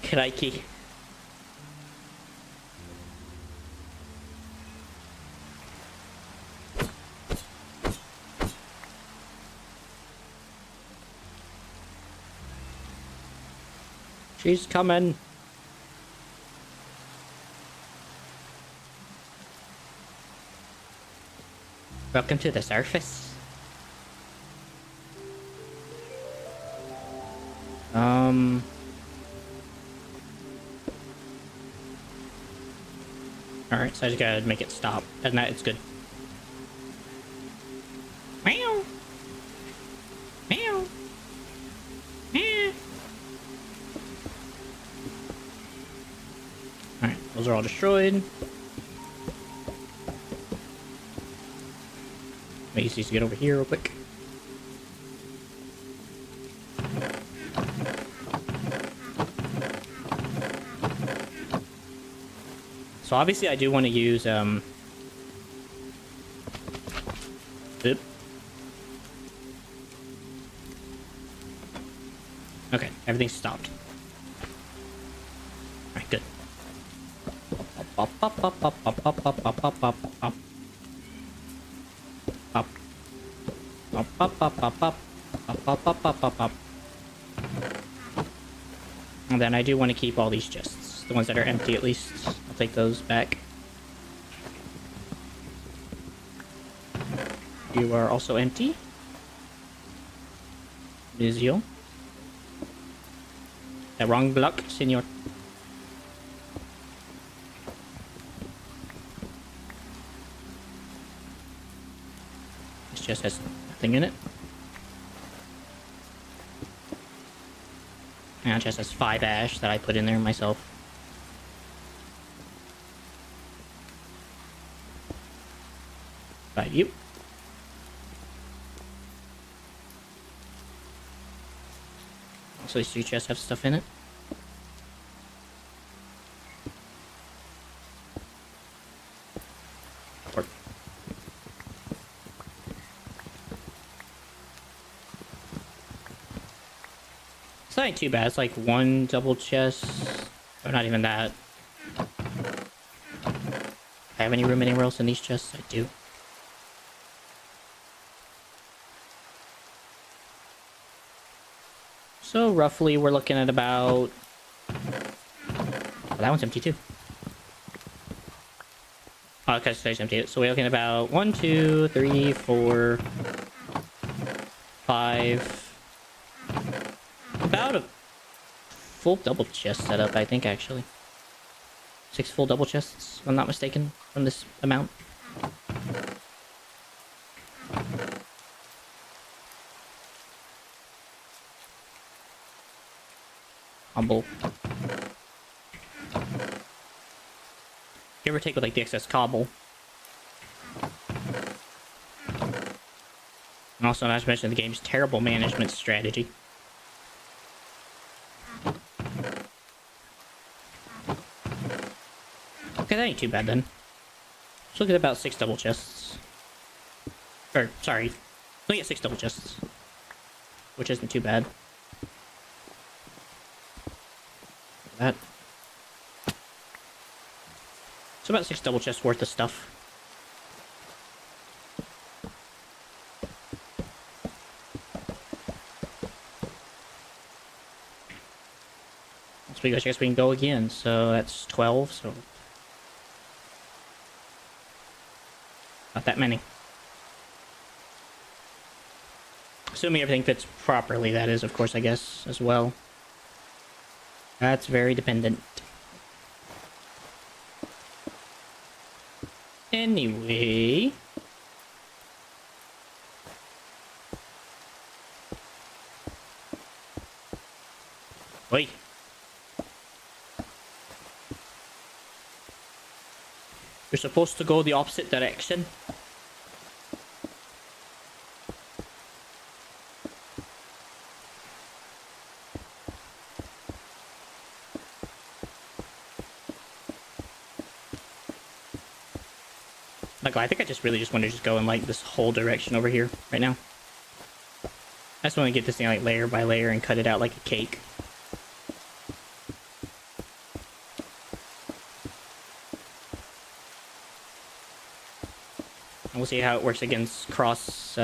Crikey. She's coming. Welcome to the surface. Alright, so I just gotta make it stop. Other than that, it's good. Meow. Meow. Meow. Alright, those are all destroyed. Maybe just get over here real quick. So obviously I do want to use oop. Okay, everything's stopped. Alright, good. Up, up, up, up, up, up, up, up, up, up, up. Up. Up, up, up, up, up. Up, up, up, up, up, up. And then I do want to keep all these chests. The ones that are empty, at least. I'll take those back. You are also empty. Visual. The wrong block, senor. This chest has nothing in it. And it just has 5 ash that I put in there myself. By you. So these 3 chests have stuff in it. Work. It's not too bad. It's like 1 double chest. Or not even that. Do I have any room anywhere else in these chests? I do. So roughly we're looking at about... Oh, that one's empty too. Oh, okay, so it's empty. So we're looking at about 1, 2, 3, 4, 5. About a full double chest setup, I think, actually. 6 full double chests, if I'm not mistaken, from this amount. Humble. Give or take with like the excess cobble. And also, not to mention the game's terrible management strategy. Okay, that ain't too bad then. Let's look at about 6 double chests. Or, sorry. Look at 6 double chests. Which isn't too bad. That. It's about 6 double chests worth of stuff. I guess we can go again. So that's 12. So not that many. Assuming everything fits properly, that is, of course, I guess, as well. That's very dependent. Anyway. Wait. You're supposed to go the opposite direction. Like, I think I just really just want to just go in like this whole direction over here right now. I just want to get this thing like layer by layer and cut it out like a cake. And we'll see how it works against cross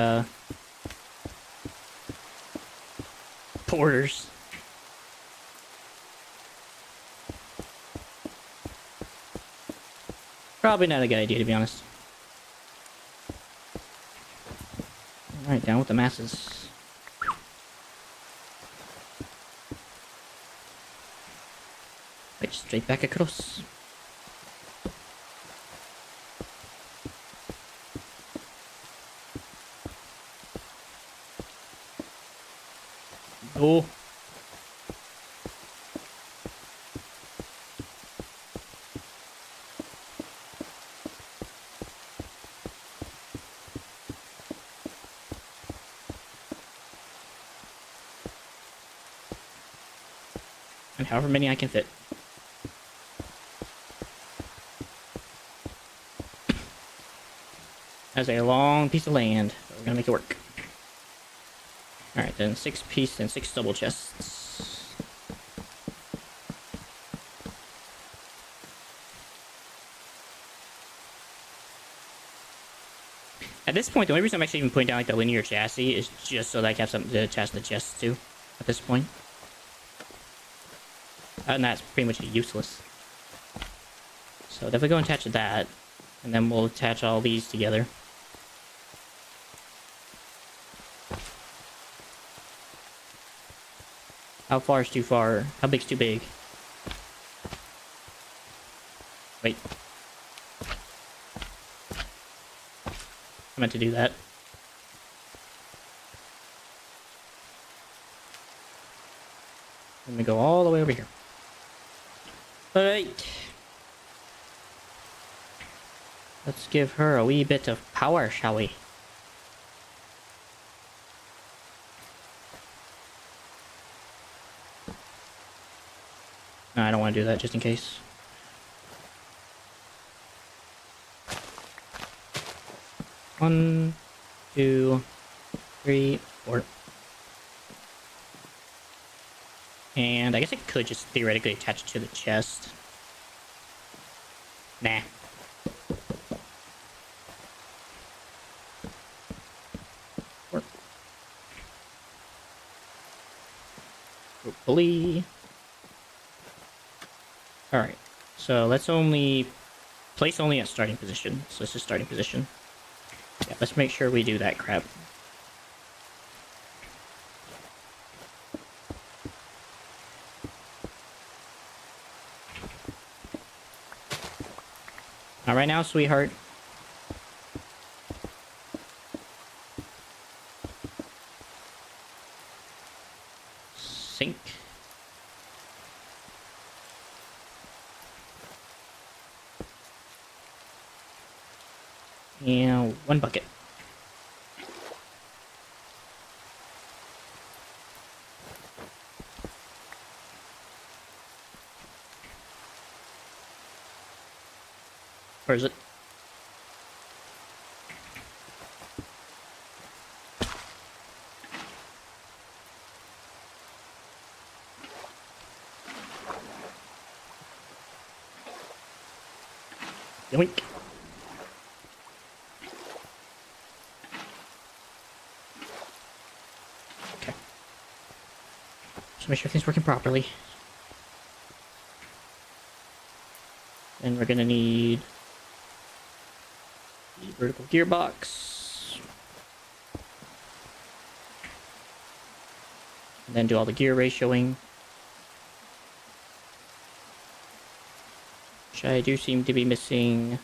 borders. Probably not a good idea, to be honest. Alright, down with the masses. Right, straight back across. Oh. And however many I can fit. That's a long piece of land, but we're gonna make it work. Alright, then 6 piece and 6 double chests. At this point, the only reason I'm actually even putting down like the linear chassis is just so that I can have something to attach the chests to at this point. And that's pretty much useless. So definitely go and attach that, and then we'll attach all these together. How far is too far? How big's too big? Wait. I meant to do that. Let me go all the way over here. Alright. Let's give her a wee bit of power, shall we? No, I don't want to do that, just in case. One, 2, 3, 4. And I guess I could just theoretically attach it to the chest. Nah. Hopefully. Alright. So let's only place only at starting position. So this is starting position. Yeah, let's make sure we do that crap. Not right now, sweetheart. Sink. And 1 bucket. Where is it? Yoink. Okay. Just make sure everything's working properly. And we're gonna need the vertical gearbox. And then do all the gear ratioing. Which I do seem to be missing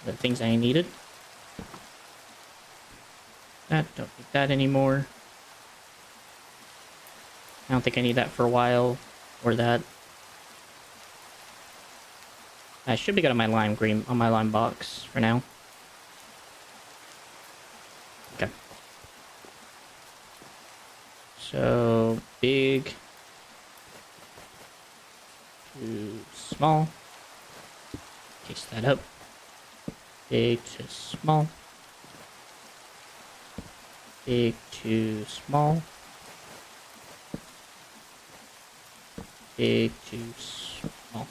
the things I needed. Don't need that anymore. I don't think I need that for a while. Or that. I should be good on my lime green on my lime box for now. Okay. So big to small. Case that up. Big to small. Big to small. Big to small.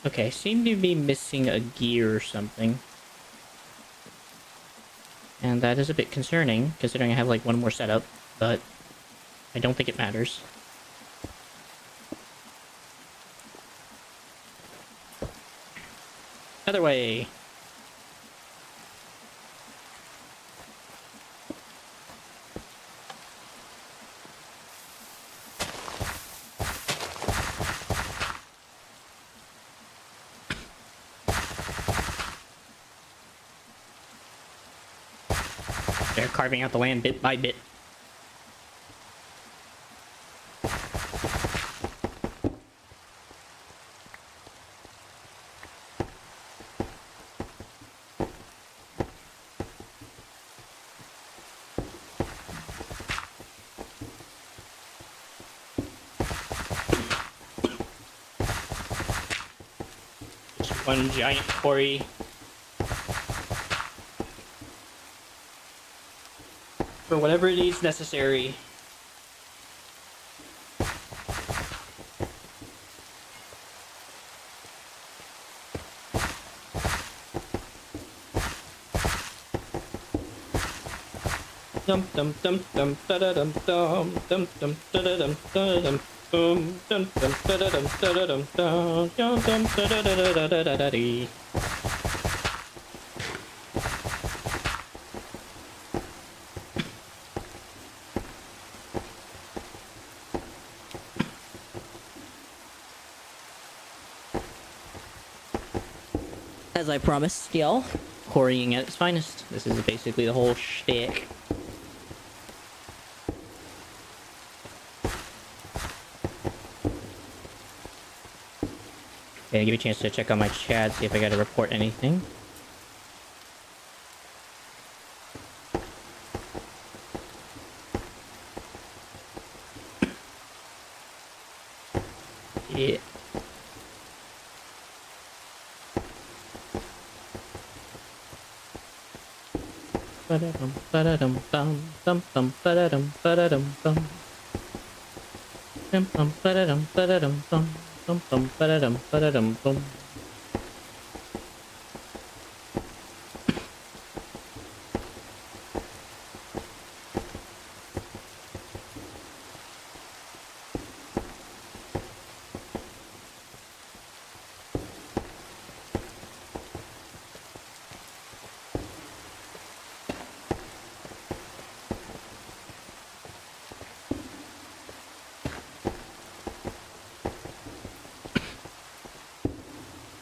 Okay, seem to be missing a gear or something. And that is a bit concerning, considering I have like 1 more setup, but I don't think it matters. Other way. They're carving out the land bit by bit. Just 1 giant quarry. For whatever it is necessary. Dum dum dum dum da da dum dum dum dum da da dum da dum dum dum dum da da dum da da dum dum dum da da da da da da da dee. As I promised y'all, quarrying at its finest. This is basically the whole shtick. Okay, give me a chance to check on my chat, see if I gotta report anything. Yeah. Ba-da-dum, ba-da-dum, dum, dum, dum, ba-da-dum, ba-da-dum, dum. Dum, dum, ba-da-dum, ba-da-dum, dum, dum, dum, ba-da-dum, ba-da-dum, dum.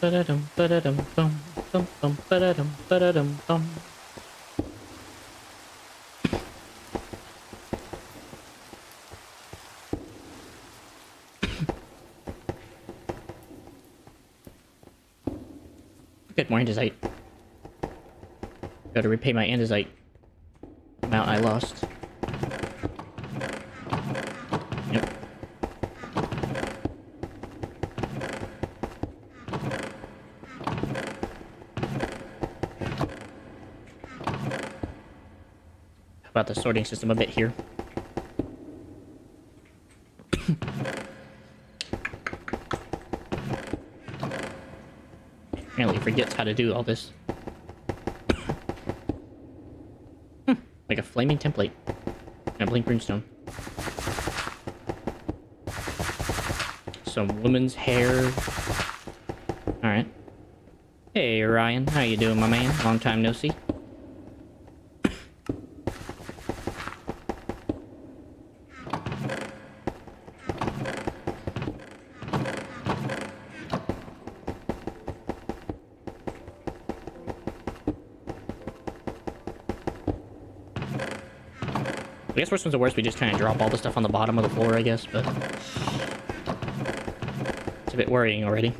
Ba-da-dum, ba-da-dum, bum, bum, bum, ba-da-dum, ba-da-dum, bum. Get more andesite. Gotta repay my andesite amount I lost. Yep. How about the sorting system a bit here? Apparently he forgets how to do all this. Like a flaming template. And a blink runestone. Some woman's hair. Alright. Hey Ryan, how you doing, my man? Long time no see. I guess worst comes to worst, we just kind of drop all the stuff on the bottom of the floor, I guess, but... It's a bit worrying already.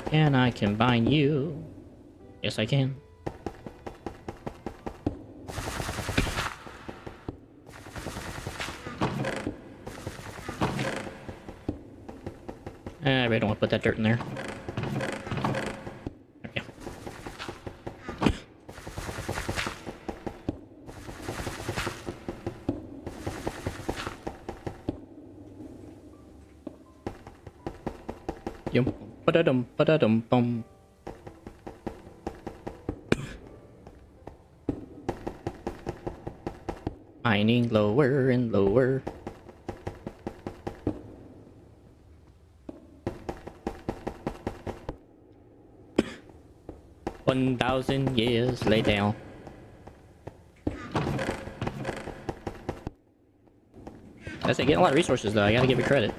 Can I combine you? Yes, I can. I really don't want to put that dirt in there. Okay. Yum. Ba-da-dum, ba-da-dum, bum. Mining lower and lower. $1,000 years later. That's it, getting a lot of resources though, I gotta give you credit.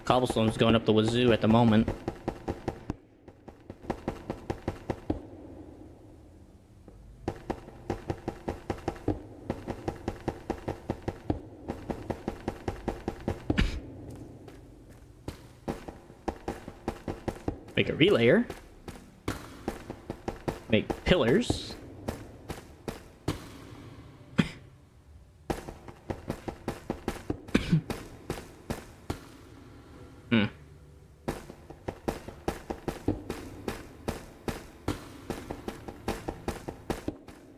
Cobblestone's going up the wazoo at the moment. Make a relayer. Make pillars.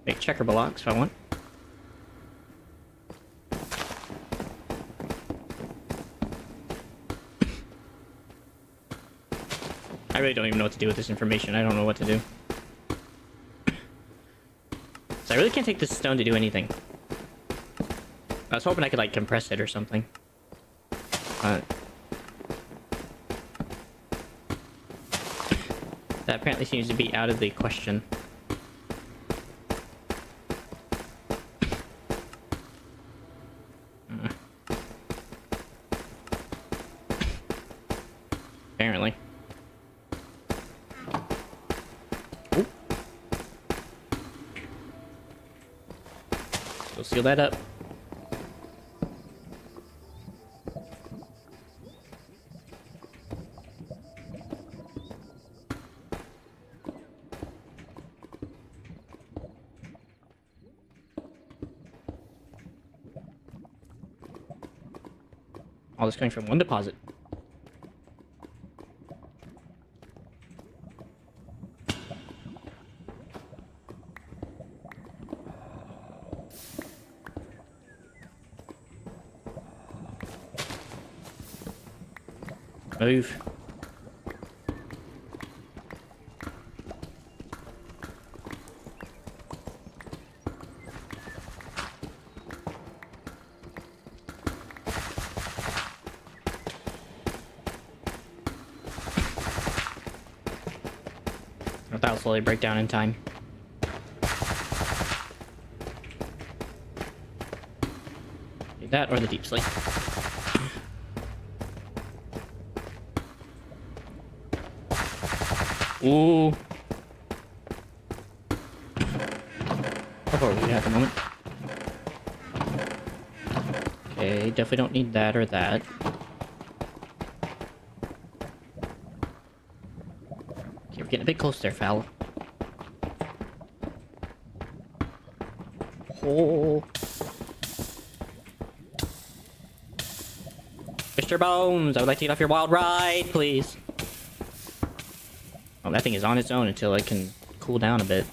Make checker blocks if I want. I really don't even know what to do with this information. I don't know what to do. So I really can't take this stone to do anything. I was hoping I could, like, compress it or something. That apparently seems to be out of the question. Apparently. Ooh. We'll seal that up. All this coming from one deposit. Move. That'll slowly break down in time. That or the deep sleep. Ooh. How far are we at the moment? Okay, definitely don't need that or that. Okay, we're getting a bit close there, foul. Oh. Mr. Bones, I would like to get off your wild ride, please. Oh, that thing is on its own until it can cool down a bit.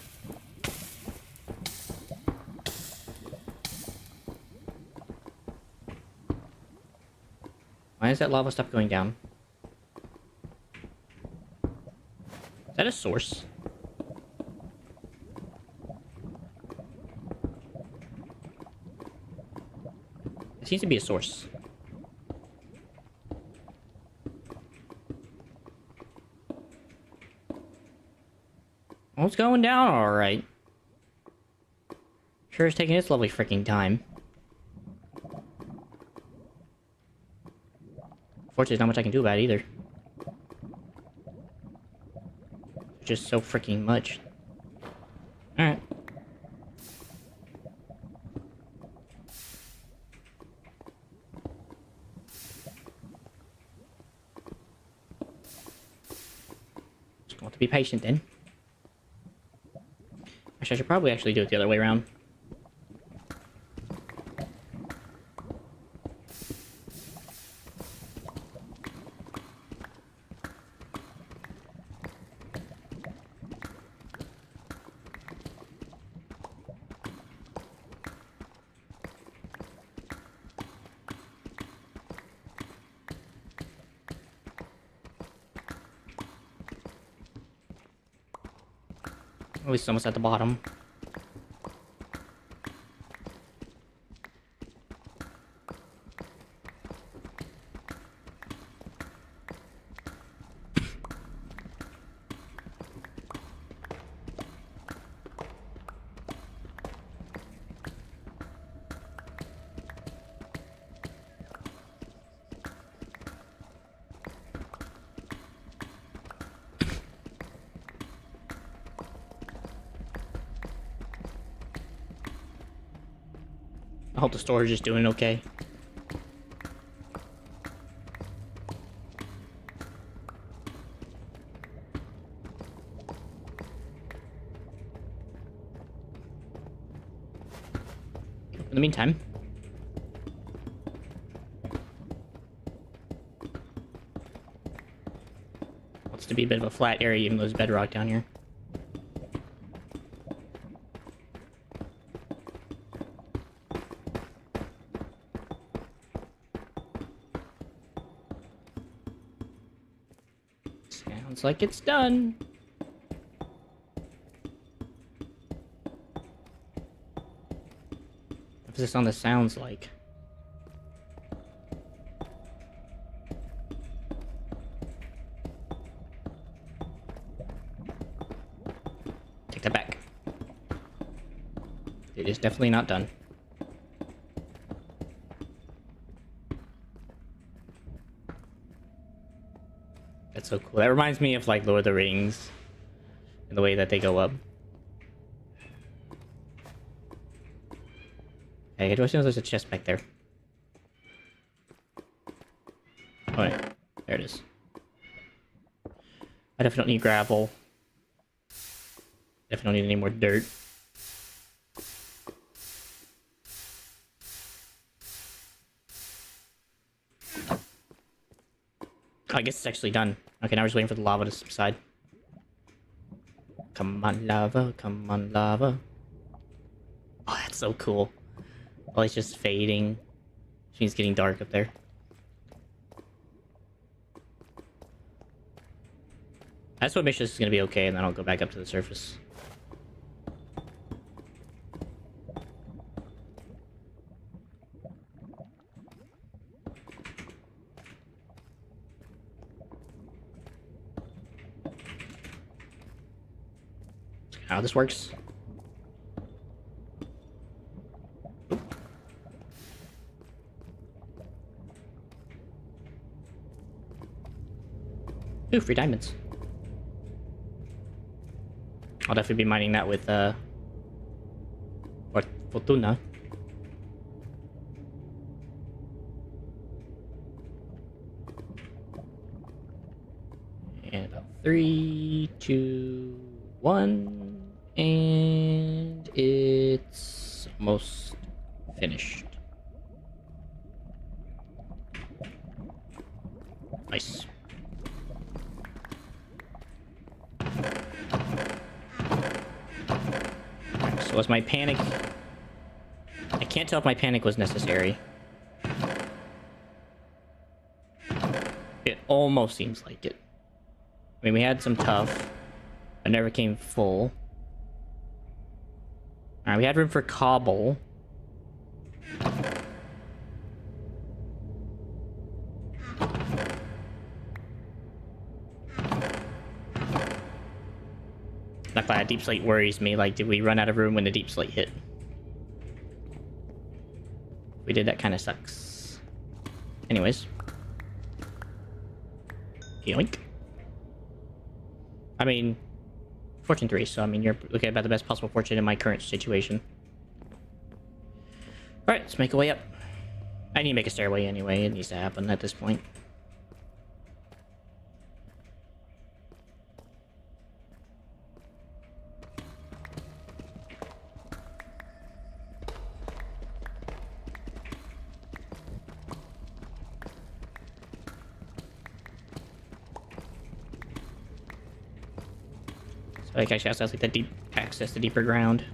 Why is that lava stop going down? Is that a source? It seems to be a source. Oh, it's going down alright. Sure is taking its lovely freaking time. Unfortunately, there's not much I can do about it either. Just so freaking much. Alright. Just going to be patient then. Actually, I should probably actually do it the other way around. At least almost at the bottom. I hope the storage is doing okay. In the meantime, wants to be a bit of a flat area, even though there's bedrock down here. Sounds like it's done. Emphasis on the sounds like. Take that back. It is definitely not done. That's so cool. That reminds me of like Lord of the Rings and the way that they go up. Hey, do I see there's a chest back there? Oh wait, there it is. I definitely need gravel. Definitely don't need any more dirt. Oh, I guess it's actually done. Okay, now we're just waiting for the lava to subside. Come on, lava. Come on, lava. Oh, that's so cool. Oh, it's just fading. Which means it's getting dark up there. That's what makes this is gonna be okay, and then I'll go back up to the surface. How this works. Ooh, free diamonds. I'll definitely be mining that with, Fortuna. And about 3, 2, 1, and it's almost finished. Nice. Right, so was my panic... I can't tell if my panic was necessary. It almost seems like it. I mean, we had some tough. It never came full. Alright, we had room for cobble. Not glad deep slate worries me. Like, did we run out of room when the deep slate hit? If we did, that kind of sucks. Anyways. Yoink. I mean, fortune 3, so I mean, you're looking at about the best possible fortune in my current situation. Alright, let's make a way up. I need to make a stairway anyway. It needs to happen at this point. So like, actually has like the deep access to deeper ground.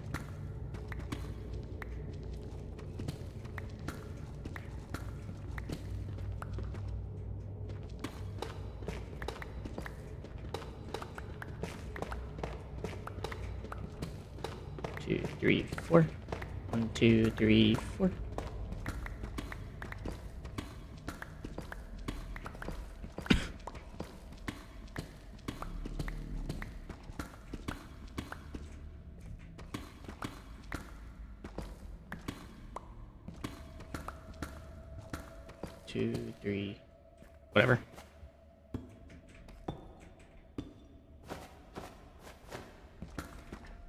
Two, three, four. 1, 2, 3, 4. Two, three, whatever.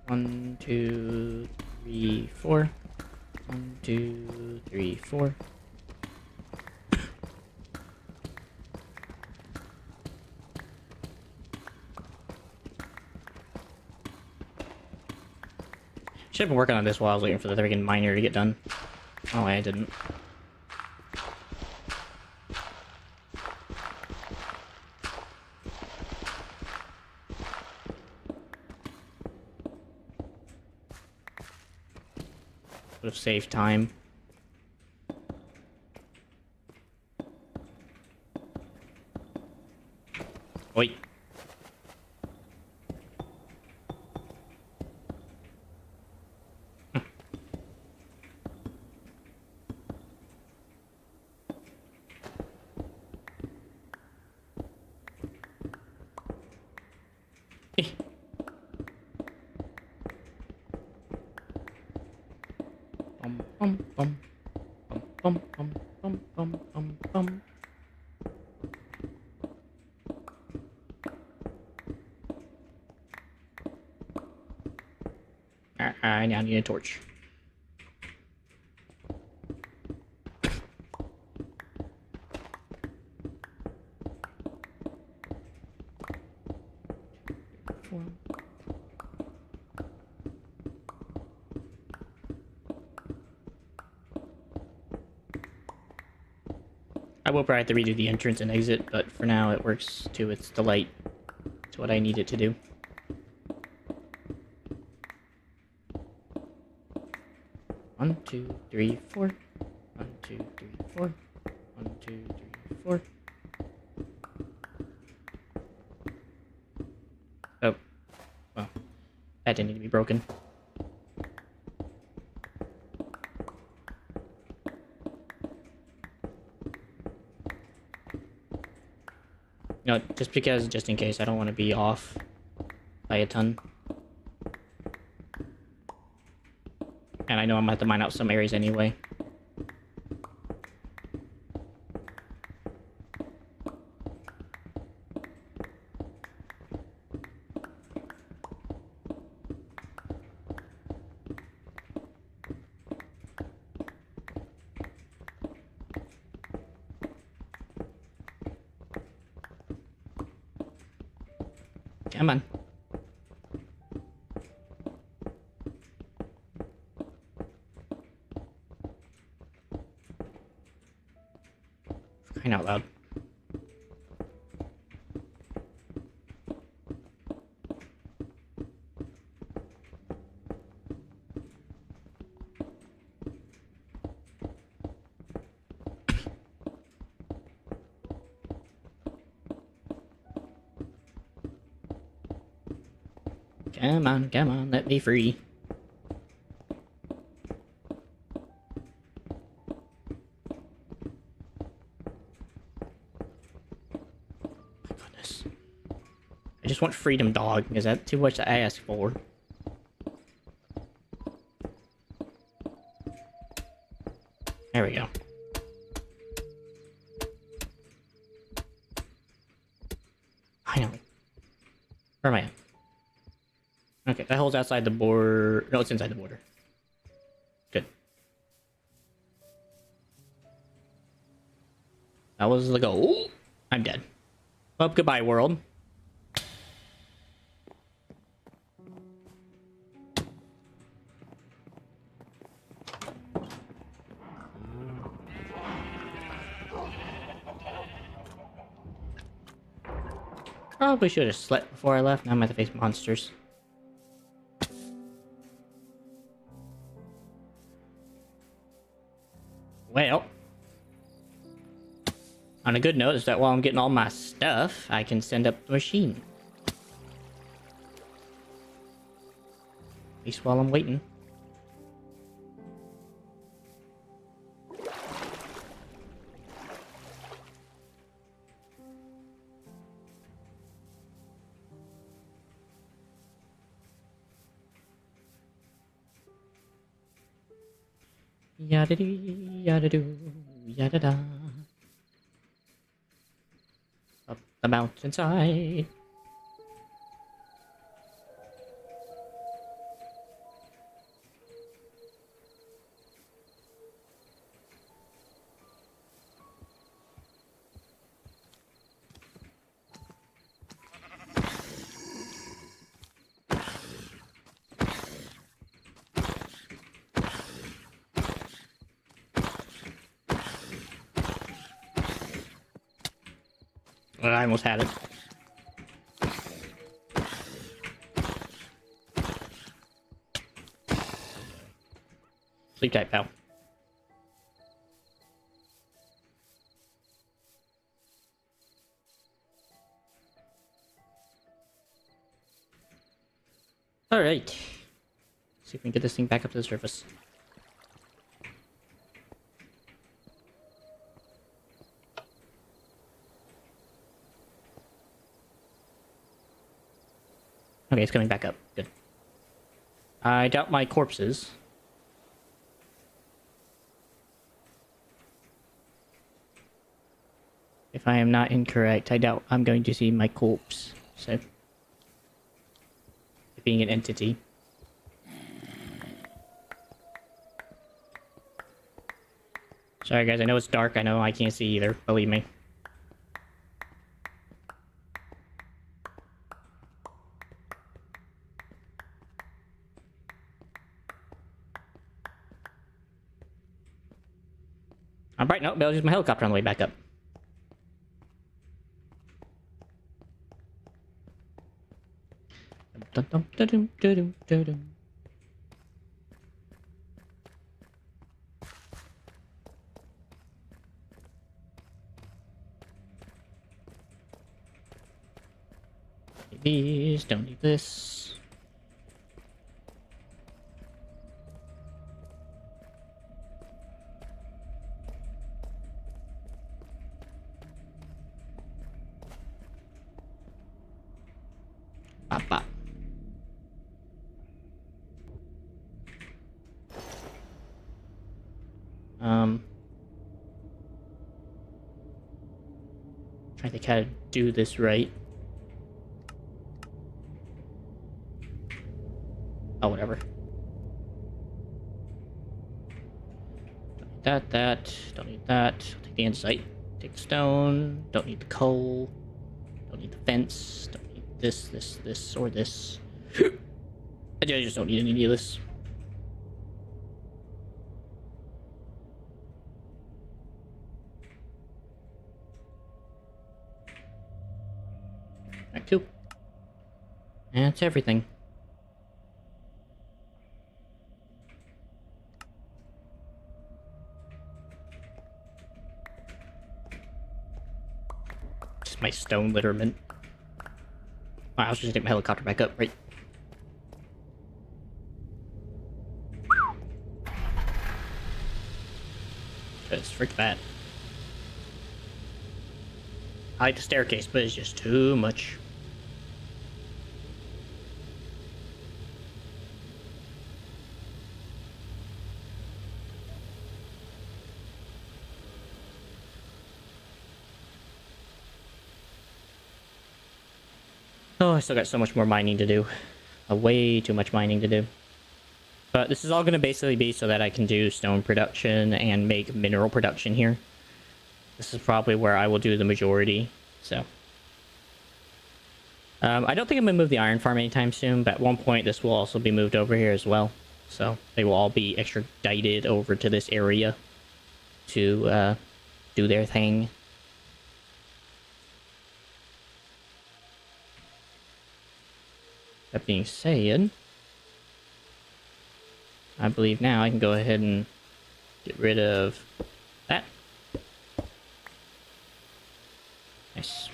One, 2, 3, 4. 1, 2, 3, 4. Should have been working on this while I was waiting for the freaking miner to get done. Oh, I didn't. Would have saved time. Oi. Bum, bum, bum, bum, bum, bum, bum, bum. I now need a torch. Four. I will probably have to redo the entrance and exit, but for now it works to its delight. It's what I need it to do. One, 2, 3, 4. 1, 2, 3, 4. 1, 2, 3, 4. Oh. Well. That didn't need to be broken. No, just in case, I don't want to be off by a ton. And I know I'm gonna have to mine out some areas anyway. Come on. For crying out loud. Come on, let me free. My goodness. I just want freedom, dog. Is that too much to ask for? There we go. I know. Where am I at? Okay, that hole's outside the border. No, it's inside the border. Good. That was the goal. I'm dead. Well, goodbye, world. Probably should have slept before I left. Now I'm going to face monsters. Well, on a good note is that while I'm getting all my stuff, I can send up the machine. At least while I'm waiting. Yada do, yada do, yada da. Up the mountainside. I almost had it. Sleep tight, pal. Alright. See if we can get this thing back up to the surface. Okay, it's coming back up. Good. I doubt my corpses. If I am not incorrect, I doubt I'm going to see my corpse. So, being an entity. Sorry guys, I know it's dark. I know I can't see either. Believe me. Alright, no, I'll use my helicopter on the way back up. Dum, dum, dum, dum, dum, dum, dum. Need these, don't need this. Bop, bop. Trying to kind of do this right. Oh, whatever. Don't need that. Don't need that. I'll take the andesite. Take the stone. Don't need the coal. Don't need the fence. Don't need this, or this. I just don't need any of this. Alright, cool. And that's everything. Just my stone litterment. I was just take my helicopter back up, right? Just frick that. I like the staircase, but it's just too much. Oh, I still got so much more mining to do. Way too much mining to do. But this is all going to basically be so that I can do stone production and make mineral production here. This is probably where I will do the majority, so. I don't think I'm going to move the iron farm anytime soon, but at one point this will also be moved over here as well. So they will all be extradited over to this area to do their thing. That being said, I believe now I can go ahead and get rid of that. Nice.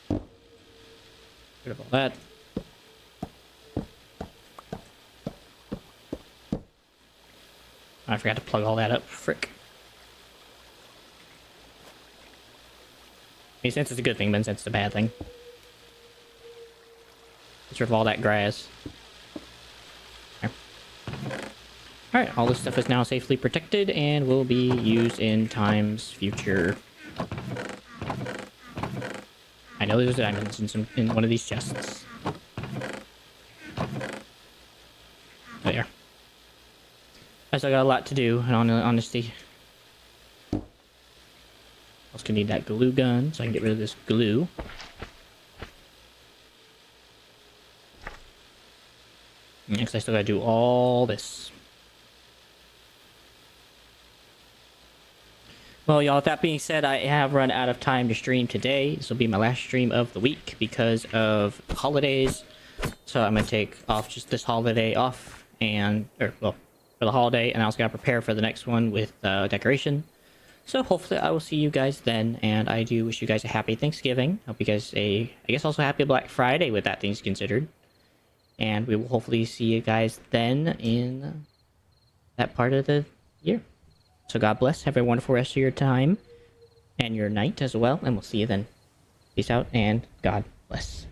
Rid of all that. I forgot to plug all that up. Frick. I mean, since it's a good thing, but since it's a bad thing. Get rid of all that grass. Alright, all this stuff is now safely protected and will be used in times future. I know there's diamonds in one of these chests. There. I still got a lot to do, in all honesty. Also gonna need that glue gun, so I can get rid of this glue. Next, I still gotta do all this. Well, y'all, with that being said, I have run out of time to stream today. This will be my last stream of the week because of holidays. So I'm gonna take off just this holiday off, for the holiday, and I also gotta prepare for the next one with decoration. So hopefully I will see you guys then, and I do wish you guys a happy Thanksgiving. Hope you guys I guess also happy Black Friday with that things considered. And we will hopefully see you guys then in that part of the year. So God bless. Have a wonderful rest of your time and your night as well. And we'll see you then. Peace out and God bless.